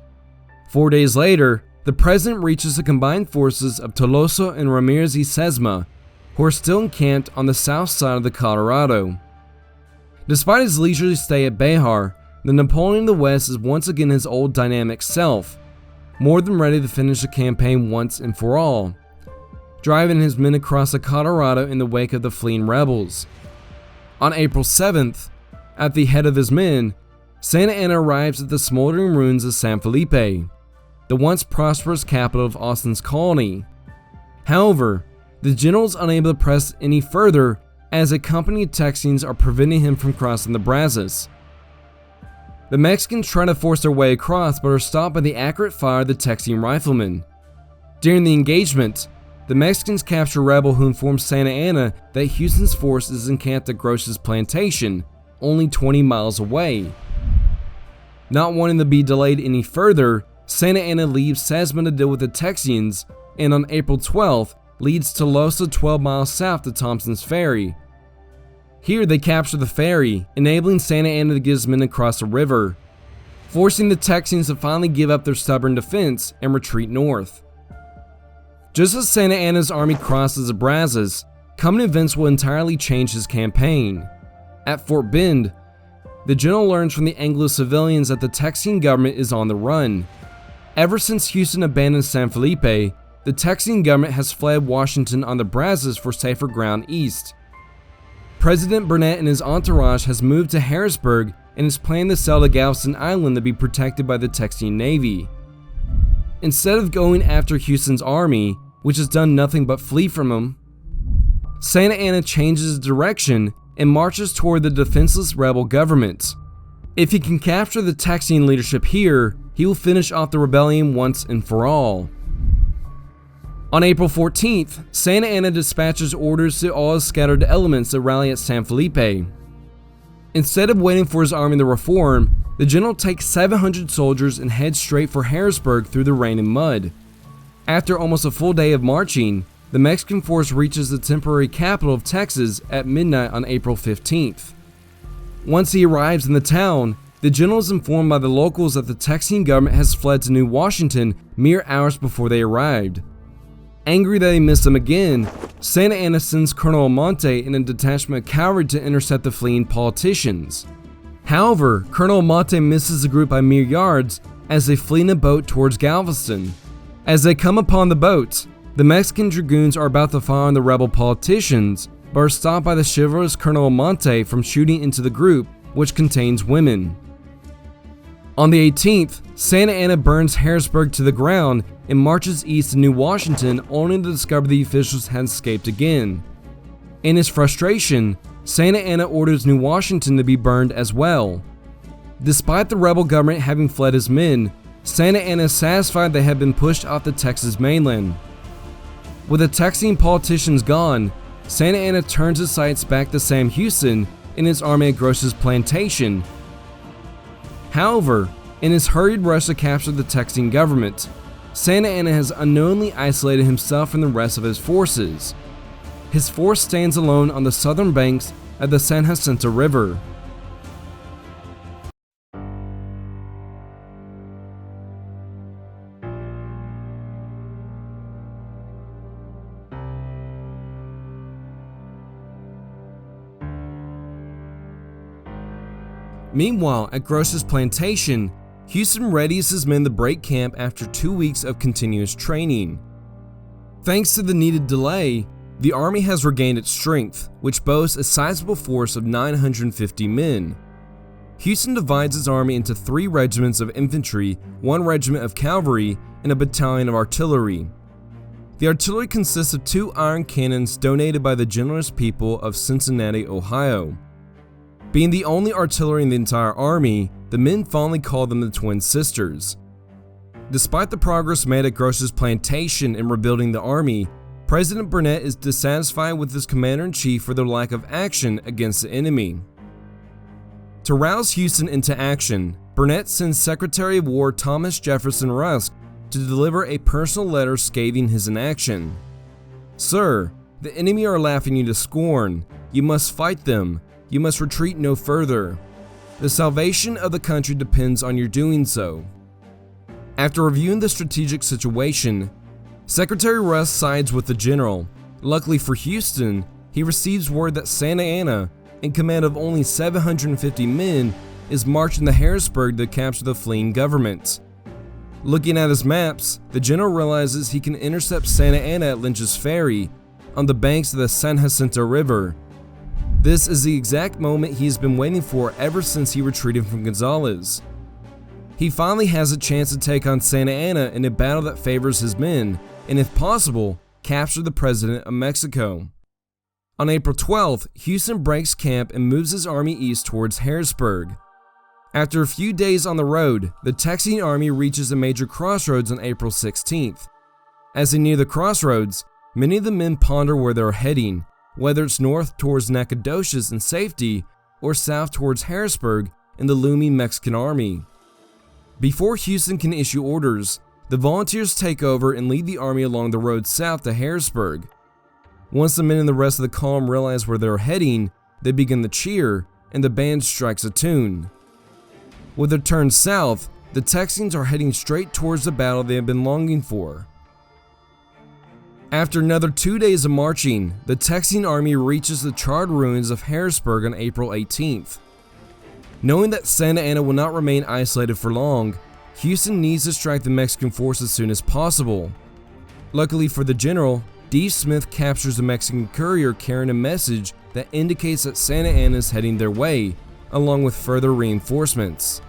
4 days later, the president reaches the combined forces of Tolosa and Ramirez y Sesma, who are still encamped on the south side of the Colorado. Despite his leisurely stay at Bexar, the Napoleon of the West is once again his old dynamic self, more than ready to finish the campaign once and for all, driving his men across the Colorado in the wake of the fleeing rebels. On April 7th, at the head of his men, Santa Anna arrives at the smoldering ruins of San Felipe, the once prosperous capital of Austin's colony. However, the general is unable to press any further as a company of Texians are preventing him from crossing the Brazos. The Mexicans try to force their way across but are stopped by the accurate fire of the Texian riflemen. During the engagement, the Mexicans capture a rebel who informs Santa Anna that Houston's force is encamped at Grosh's plantation, only 20 miles away. Not wanting to be delayed any further, Santa Anna leaves Sesma to deal with the Texians, and on April 12th leads Tolosa 12 miles south to Thompson's Ferry. Here they capture the ferry, enabling Santa Anna to get his men across the river, forcing the Texians to finally give up their stubborn defense and retreat north. Just as Santa Anna's army crosses the Brazos, coming events will entirely change his campaign. At Fort Bend, the general learns from the Anglo civilians that the Texian government is on the run. Ever since Houston abandoned San Felipe, the Texian government has fled Washington on the Brazos for safer ground east. President Burnett and his entourage has moved to Harrisburg and is planning to sail to Galveston Island to be protected by the Texian Navy. Instead of going after Houston's army, which has done nothing but flee from him, Santa Anna changes direction and marches toward the defenseless rebel government. If he can capture the Texian leadership here, he will finish off the rebellion once and for all. On April 14th, Santa Anna dispatches orders to all his scattered elements to rally at San Felipe. Instead of waiting for his army to reform, the general takes 700 soldiers and heads straight for Harrisburg through the rain and mud. After almost a full day of marching, the Mexican force reaches the temporary capital of Texas at midnight on April 15th. Once he arrives in the town, the general is informed by the locals that the Texian government has fled to New Washington mere hours before they arrived. Angry that he missed them again, Santa Anna sends Colonel Almonte and a detachment of cavalry to intercept the fleeing politicians. However, Colonel Almonte misses the group by mere yards as they flee in a boat towards Galveston. As they come upon the boat, the Mexican dragoons are about to fire on the rebel politicians, but are stopped by the chivalrous Colonel Almonte from shooting into the group, which contains women. On the 18th, Santa Anna burns Harrisburg to the ground and marches east to New Washington, only to discover the officials had escaped again. In his frustration, Santa Anna orders New Washington to be burned as well. Despite the rebel government having fled his men, Santa Anna is satisfied they have been pushed off the Texas mainland. With the Texian politicians gone, Santa Anna turns his sights back to Sam Houston and his army at Grosh's plantation. However, in his hurried rush to capture the Texian government, Santa Anna has unknowingly isolated himself from the rest of his forces. His force stands alone on the southern banks of the San Jacinto River. Meanwhile, at Gross's plantation, Houston readies his men to break camp after 2 weeks of continuous training. Thanks to the needed delay, the army has regained its strength, which boasts a sizable force of 950 men. Houston divides his army into 3 regiments of infantry, 1 regiment of cavalry, and a battalion of artillery. The artillery consists of 2 iron cannons donated by the generous people of Cincinnati, Ohio. Being the only artillery in the entire army, the men fondly call them the Twin Sisters. Despite the progress made at Gross's plantation in rebuilding the army, President Burnett is dissatisfied with his commander-in-chief for their lack of action against the enemy. To rouse Houston into action, Burnett sends Secretary of War Thomas Jefferson Rusk to deliver a personal letter scathing his inaction. "Sir, the enemy are laughing you to scorn. You must fight them. You must retreat no further. The salvation of the country depends on your doing so." After reviewing the strategic situation, Secretary Rusk sides with the general. Luckily for Houston, he receives word that Santa Anna, in command of only 750 men, is marching to Harrisburg to capture the fleeing government. Looking at his maps, the general realizes he can intercept Santa Anna at Lynch's Ferry, on the banks of the San Jacinto River. This is the exact moment he has been waiting for ever since he retreated from Gonzales. He finally has a chance to take on Santa Anna in a battle that favors his men, and if possible, capture the President of Mexico. On April 12th, Houston breaks camp and moves his army east towards Harrisburg. After a few days on the road, the Texian army reaches a major crossroads on April 16th. As they near the crossroads, many of the men ponder where they are heading, whether it's north towards Nacogdoches in safety, or south towards Harrisburg and the looming Mexican army. Before Houston can issue orders, the volunteers take over and lead the army along the road south to Harrisburg. Once the men and the rest of the column realize where they're heading, they begin to cheer, and the band strikes a tune. With their turn south, the Texians are heading straight towards the battle they have been longing for. After another 2 days of marching, the Texian army reaches the charred ruins of Harrisburg on April 18th. Knowing that Santa Anna will not remain isolated for long, Houston needs to strike the Mexican force as soon as possible. Luckily for the general, D. Smith captures a Mexican courier carrying a message that indicates that Santa Anna is heading their way, along with further reinforcements.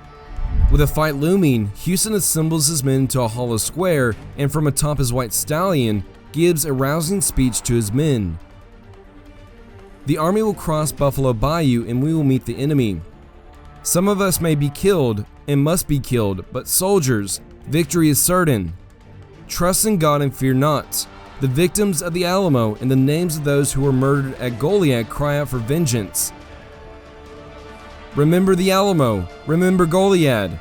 With a fight looming, Houston assembles his men into a hollow square and from atop his white stallion, gives a rousing speech to his men. "The army will cross Buffalo Bayou and we will meet the enemy. Some of us may be killed and must be killed, but soldiers, victory is certain. Trust in God and fear not. The victims of the Alamo and the names of those who were murdered at Goliad cry out for vengeance. Remember the Alamo, remember Goliad."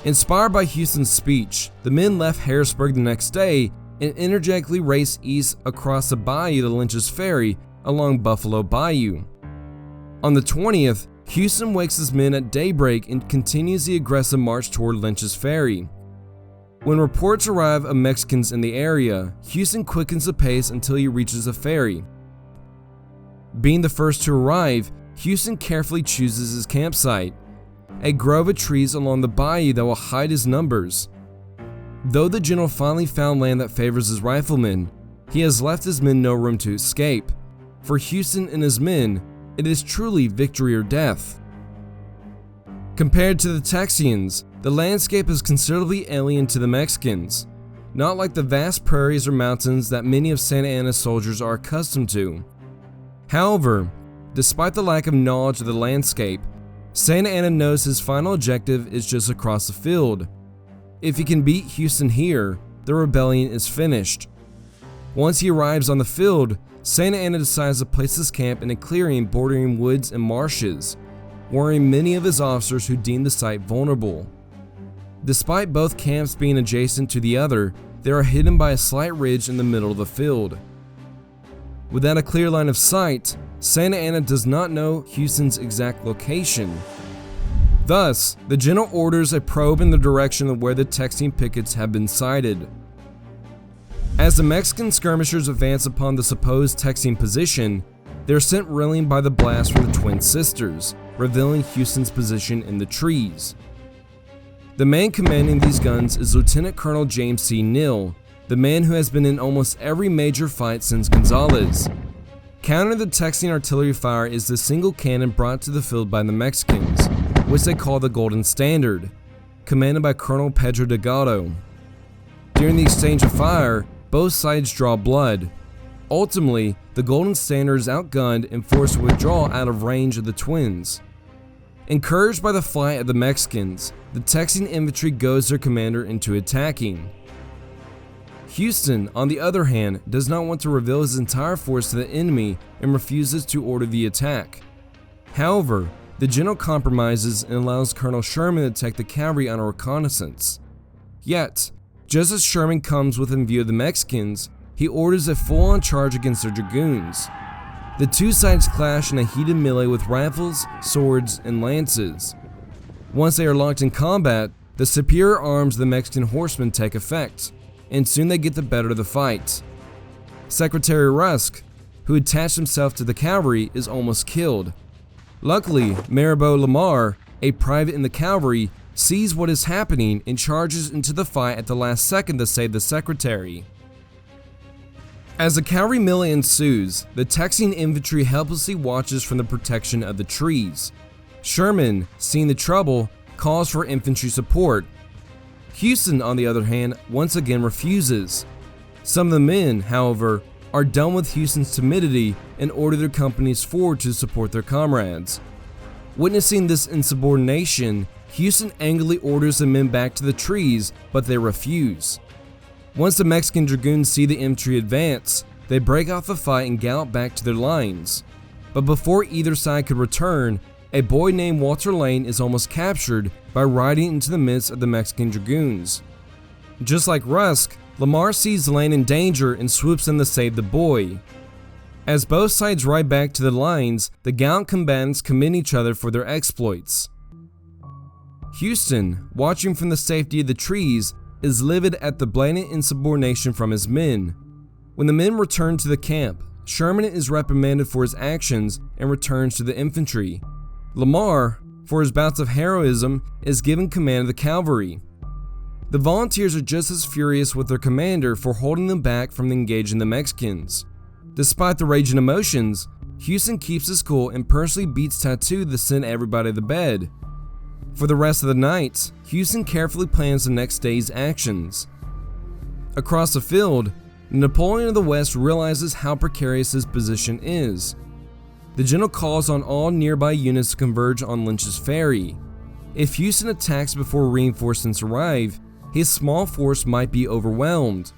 Inspired by Houston's speech, the men left Harrisburg the next day and energetically raced east across the bayou to Lynch's Ferry along Buffalo Bayou. On the 20th, Houston wakes his men at daybreak and continues the aggressive march toward Lynch's Ferry. When reports arrive of Mexicans in the area, Houston quickens the pace until he reaches the ferry. Being the first to arrive, Houston carefully chooses his campsite, a grove of trees along the bayou that will hide his numbers. Though the general finally found land that favors his riflemen, he has left his men no room to escape. For Houston and his men, it is truly victory or death. Compared to the Texians, the landscape is considerably alien to the Mexicans, not like the vast prairies or mountains that many of Santa Anna's soldiers are accustomed to. However, despite the lack of knowledge of the landscape, Santa Anna knows his final objective is just across the field. If he can beat Houston here, the rebellion is finished. Once he arrives on the field, Santa Anna decides to place his camp in a clearing bordering woods and marshes, worrying many of his officers who deem the site vulnerable. Despite both camps being adjacent to the other, they are hidden by a slight ridge in the middle of the field. Without a clear line of sight, Santa Anna does not know Houston's exact location. Thus, the general orders a probe in the direction of where the Texian pickets have been sighted. As the Mexican skirmishers advance upon the supposed Texian position, They're sent reeling by the blast from the twin sisters, revealing Houston's position in the trees. The man commanding these guns is Lieutenant Colonel James C. Neal, the man who has been in almost every major fight since Gonzales. Countering the Texan artillery fire is the single cannon brought to the field by the Mexicans, which they call the Golden Standard, commanded by Colonel Pedro Delgado. During the exchange of fire, both sides draw blood. Ultimately, the Golden Standard is outgunned and forced to withdraw out of range of the twins. Encouraged by the flight of the Mexicans, the Texan infantry goads their commander into attacking. Houston, on the other hand, does not want to reveal his entire force to the enemy and refuses to order the attack. However, the general compromises and allows Colonel Sherman to take the cavalry on a reconnaissance. Yet, just as Sherman comes within view of the Mexicans, he orders a full-on charge against their dragoons. The two sides clash in a heated melee with rifles, swords, and lances. Once they are locked in combat, the superior arms of the Mexican horsemen take effect, and soon they get the better of the fight. Secretary Rusk, who attached himself to the cavalry, is almost killed. Luckily, Maribel Lamar, a private in the cavalry, sees what is happening and charges into the fight at the last second to save the secretary. As the cavalry melee ensues, the Texan infantry helplessly watches from the protection of the trees. Sherman, seeing the trouble, calls for infantry support. Houston, on the other hand, once again refuses. Some of the men, however, are done with Houston's timidity and order their companies forward to support their comrades. Witnessing this insubordination, Houston angrily orders the men back to the trees, but they refuse. Once the Mexican dragoons see the infantry advance, they break off the fight and gallop back to their lines. But before either side could return, a boy named Walter Lane is almost captured by riding into the midst of the Mexican dragoons. Just like Rusk, Lamar sees Lane in danger and swoops in to save the boy. As both sides ride back to the lines, the gallant combatants commend each other for their exploits. Houston, watching from the safety of the trees, is livid at the blatant insubordination from his men. When the men return to the camp, Sherman is reprimanded for his actions and returns to the infantry. Lamar, for his bouts of heroism, is given command of the cavalry. The volunteers are just as furious with their commander for holding them back from engaging the Mexicans. Despite the raging emotions, Houston keeps his cool and personally beats Tattoo to send everybody to bed. For the rest of the night, Houston carefully plans the next day's actions. Across the field, Napoleon of the West realizes how precarious his position is. The general calls on all nearby units to converge on Lynch's Ferry. If Houston attacks before reinforcements arrive, his small force might be overwhelmed.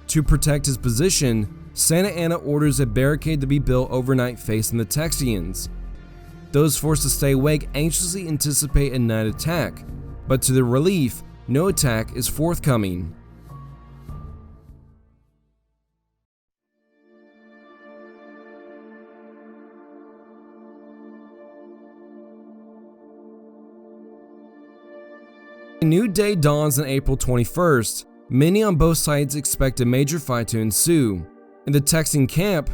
To protect his position, Santa Anna orders a barricade to be built overnight facing the Texians. Those forced to stay awake anxiously anticipate a night attack, but to their relief, no attack is forthcoming. A new day dawns on April 21st. Many on both sides expect a major fight to ensue. In the Texan camp,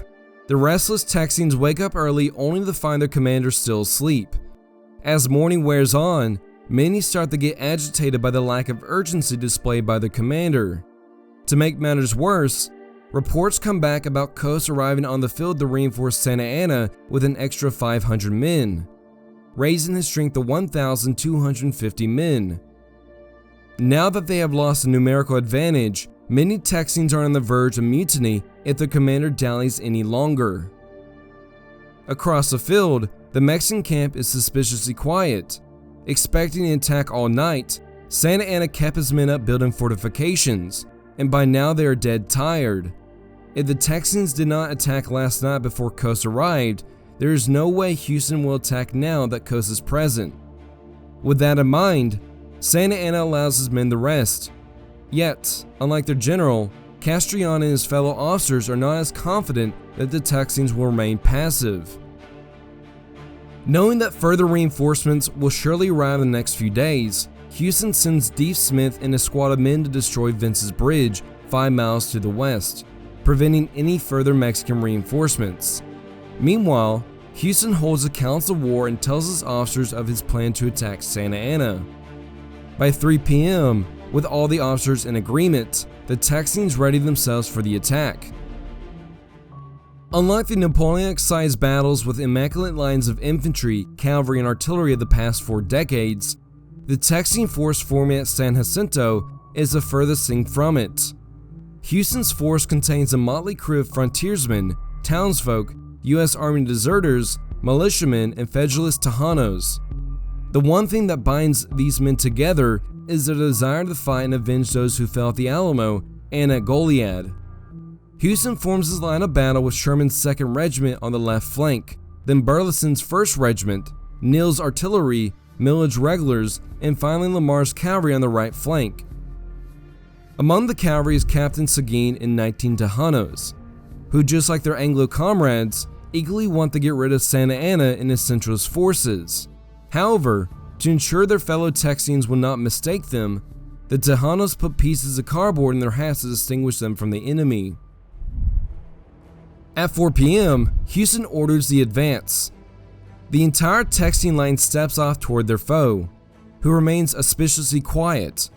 the restless Texans wake up early only to find their commander still asleep. As morning wears on, many start to get agitated by the lack of urgency displayed by their commander. To make matters worse, reports come back about Cos arriving on the field to reinforce Santa Anna with an extra 500 men, raising his strength to 1,250 men. Now that they have lost a numerical advantage, many Texans are on the verge of mutiny if their commander dallies any longer. Across the field, the Mexican camp is suspiciously quiet. Expecting an attack all night, Santa Anna kept his men up building fortifications, and by now they are dead tired. If the Texans did not attack last night before Cos arrived, there is no way Houston will attack now that Cos is present. With that in mind, Santa Anna allows his men to rest. Yet, unlike their general, Castrillon and his fellow officers are not as confident that the Texans will remain passive. Knowing that further reinforcements will surely arrive in the next few days, Houston sends Deaf Smith and a squad of men to destroy Vince's Bridge 5 miles to the west, preventing any further Mexican reinforcements. Meanwhile, Houston holds a council of war and tells his officers of his plan to attack Santa Anna. By 3 p.m., with all the officers in agreement, the Texians ready themselves for the attack. Unlike the Napoleonic-sized battles with immaculate lines of infantry, cavalry, and artillery of the past 4 decades, the Texian force forming at San Jacinto is the furthest thing from it. Houston's force contains a motley crew of frontiersmen, townsfolk, U.S. Army deserters, militiamen, and Federalist Tejanos. The one thing that binds these men together is their desire to fight and avenge those who fell at the Alamo and at Goliad. Houston forms his line of battle with Sherman's 2nd Regiment on the left flank, then Burleson's 1st Regiment, Neal's artillery, Milledge's regulars, and finally Lamar's cavalry on the right flank. Among the cavalry is Captain Seguin and 19 Tejanos, who, just like their Anglo comrades, eagerly want to get rid of Santa Anna and his centralist forces. However, to ensure their fellow Texians will not mistake them, the Tejanos put pieces of cardboard in their hats to distinguish them from the enemy. At 4 p.m., Houston orders the advance. The entire Texian line steps off toward their foe, who remains auspiciously quiet.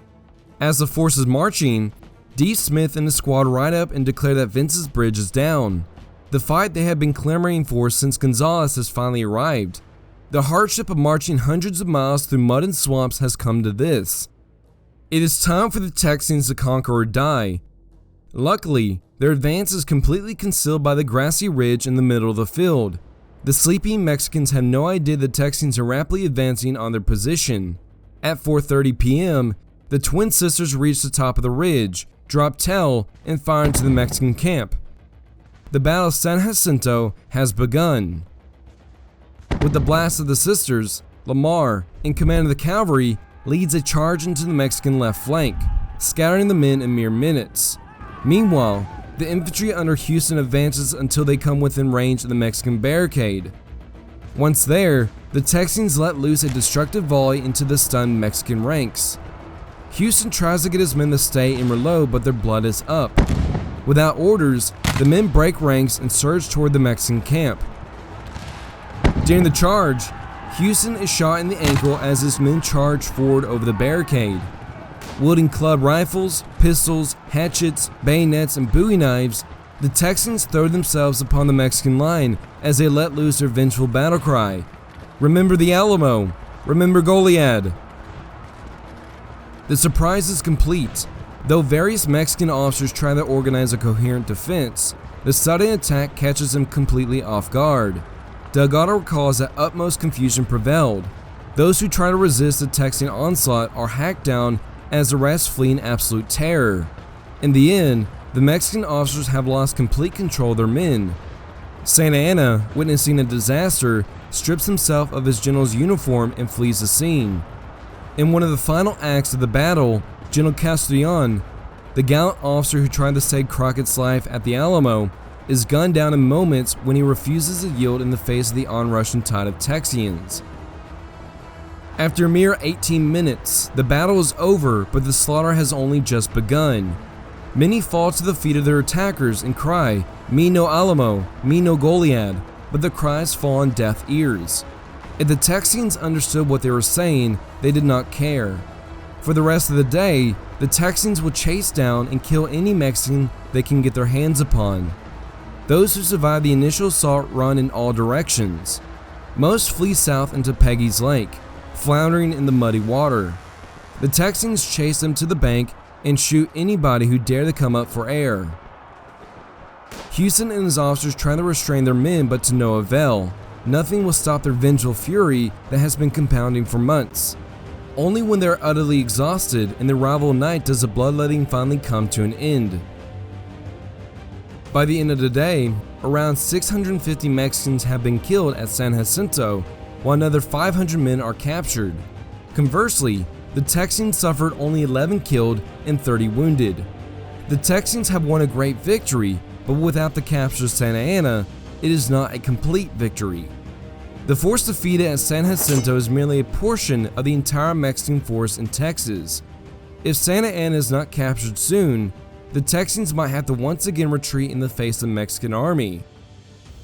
As the force is marching, D. Smith and his squad ride up and declare that Vince's Bridge is down, the fight they have been clamoring for since Gonzales has finally arrived. The hardship of marching hundreds of miles through mud and swamps has come to this. It is time for the Texians to conquer or die. Luckily, their advance is completely concealed by the grassy ridge in the middle of the field. The sleeping Mexicans have no idea the Texians are rapidly advancing on their position. At 4:30 p.m., the twin sisters reach the top of the ridge, drop tail, and fire into the Mexican camp. The Battle of San Jacinto has begun. With the blast of the sisters, Lamar, in command of the cavalry, leads a charge into the Mexican left flank, scattering the men in mere minutes. Meanwhile, the infantry under Houston advances until they come within range of the Mexican barricade. Once there, the Texians let loose a destructive volley into the stunned Mexican ranks. Houston tries to get his men to stay and reload, but their blood is up. Without orders, the men break ranks and surge toward the Mexican camp. During the charge, Houston is shot in the ankle as his men charge forward over the barricade. Wielding club rifles, pistols, hatchets, bayonets, and bowie knives, the Texans throw themselves upon the Mexican line as they let loose their vengeful battle cry, "Remember the Alamo! Remember Goliad!" The surprise is complete. Though various Mexican officers try to organize a coherent defense, the sudden attack catches them completely off guard. Delgado recalls that utmost confusion prevailed. Those who try to resist the Texian onslaught are hacked down as the rest flee in absolute terror. In the end, the Mexican officers have lost complete control of their men. Santa Anna, witnessing a disaster, strips himself of his general's uniform and flees the scene. In one of the final acts of the battle, General Castrillon, the gallant officer who tried to save Crockett's life at the Alamo, is gunned down in moments when he refuses to yield in the face of the onrushing tide of Texians. After a mere 18 minutes, the battle is over, but the slaughter has only just begun. Many fall to the feet of their attackers and cry, "Me no Alamo, me no Goliad," but the cries fall on deaf ears. If the Texians understood what they were saying, they did not care. For the rest of the day, the Texians will chase down and kill any Mexican they can get their hands upon. Those who survive the initial assault run in all directions. Most flee south into Peggy's Lake, floundering in the muddy water. The Texians chase them to the bank and shoot anybody who dare to come up for air. Houston and his officers try to restrain their men, but to no avail. Nothing will stop their vengeful fury that has been compounding for months. Only when they are utterly exhausted in the rival night does the bloodletting finally come to an end. By the end of the day, around 650 Mexicans have been killed at San Jacinto, while another 500 men are captured. Conversely, the Texians suffered only 11 killed and 30 wounded. The Texians have won a great victory, but without the capture of Santa Anna, it is not a complete victory. The force defeated at San Jacinto is merely a portion of the entire Mexican force in Texas. If Santa Anna is not captured soon, the Texians might have to once again retreat in the face of the Mexican army.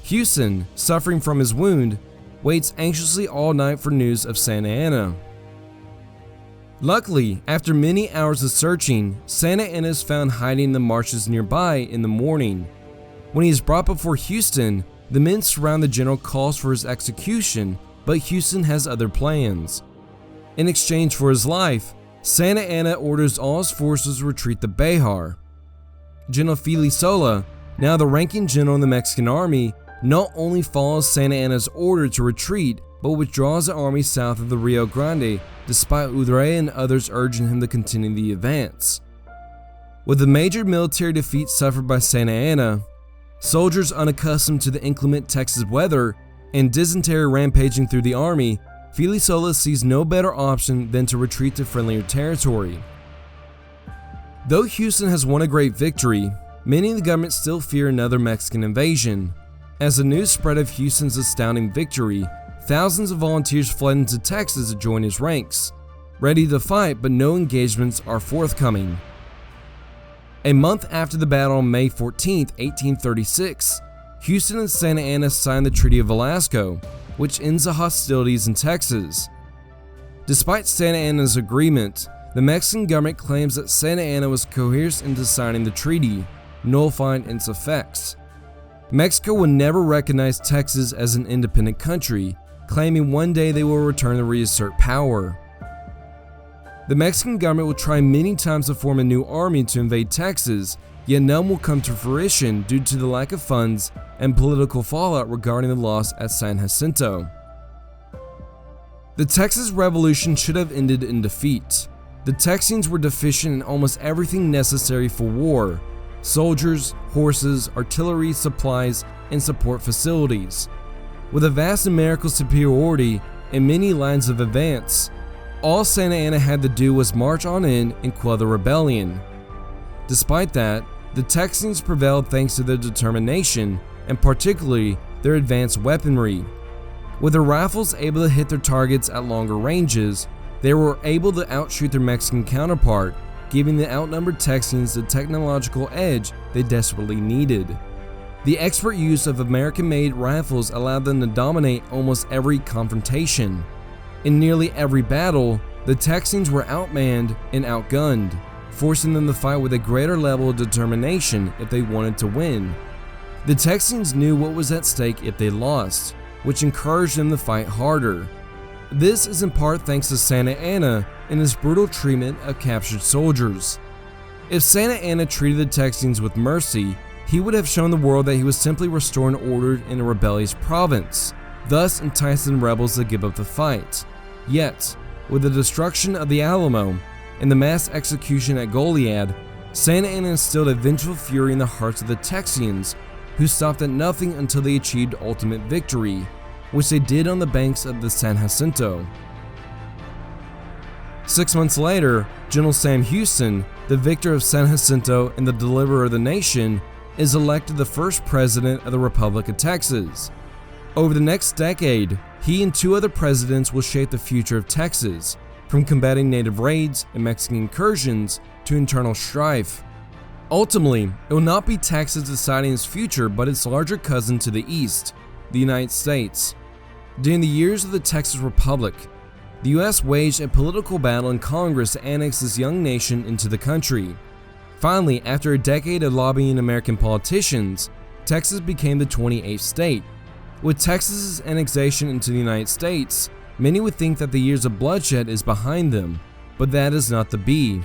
Houston, suffering from his wound, waits anxiously all night for news of Santa Anna. Luckily, after many hours of searching, Santa Anna is found hiding in the marshes nearby in the morning. When he is brought before Houston, the men surround the general, calls for his execution, but Houston has other plans. In exchange for his life, Santa Anna orders all his forces to retreat to Bexar. General Filisola, now the ranking general in the Mexican army, not only follows Santa Anna's order to retreat, but withdraws the army south of the Rio Grande, despite Urrea and others urging him to continue the advance. With the major military defeat suffered by Santa Anna, soldiers unaccustomed to the inclement Texas weather, and dysentery rampaging through the army, Filisola sees no better option than to retreat to friendlier territory. Though Houston has won a great victory, many in the government still fear another Mexican invasion. As the news spread of Houston's astounding victory, thousands of volunteers fled into Texas to join his ranks, ready to fight, but no engagements are forthcoming. A month after the battle on May 14, 1836, Houston and Santa Anna signed the Treaty of Velasco, which ends the hostilities in Texas. Despite Santa Anna's agreement, the Mexican government claims that Santa Anna was coerced into signing the treaty, nullifying its effects. Mexico would never recognize Texas as an independent country, claiming one day they will return to reassert power. The Mexican government will try many times to form a new army to invade Texas, yet none will come to fruition due to the lack of funds and political fallout regarding the loss at San Jacinto. The Texas Revolution should have ended in defeat. The Texans were deficient in almost everything necessary for war: soldiers, horses, artillery, supplies, and support facilities. With a vast numerical superiority and many lines of advance, all Santa Anna had to do was march on in and quell the rebellion. Despite that, the Texans prevailed thanks to their determination and particularly their advanced weaponry. With their rifles able to hit their targets at longer ranges, they were able to outshoot their Mexican counterpart, giving the outnumbered Texans the technological edge they desperately needed. The expert use of American-made rifles allowed them to dominate almost every confrontation. In nearly every battle, the Texans were outmanned and outgunned, forcing them to fight with a greater level of determination if they wanted to win. The Texans knew what was at stake if they lost, which encouraged them to fight harder. This is in part thanks to Santa Anna and his brutal treatment of captured soldiers. If Santa Anna treated the Texans with mercy, he would have shown the world that he was simply restoring order in a rebellious province, thus enticing rebels to give up the fight. Yet, with the destruction of the Alamo and the mass execution at Goliad, Santa Anna instilled a vengeful fury in the hearts of the Texans, who stopped at nothing until they achieved ultimate victory, which they did on the banks of the San Jacinto. 6 months later, General Sam Houston, the victor of San Jacinto and the deliverer of the nation, is elected the first president of the Republic of Texas. Over the next decade, he and 2 other presidents will shape the future of Texas, from combating native raids and Mexican incursions to internal strife. Ultimately, it will not be Texas deciding its future, but its larger cousin to the east, the United States. During the years of the Texas Republic, the U.S. waged a political battle in Congress to annex this young nation into the country. Finally, after a decade of lobbying American politicians, Texas became the 28th state. With Texas's annexation into the United States, many would think that the years of bloodshed is behind them, but that is not to be.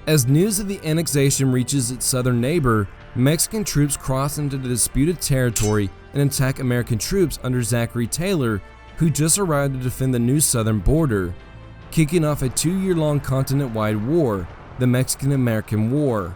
As news of the annexation reaches its southern neighbor, Mexican troops cross into the disputed territory and attack American troops under Zachary Taylor, who just arrived to defend the new southern border, kicking off a 2-year-long continent-wide war, the Mexican-American War.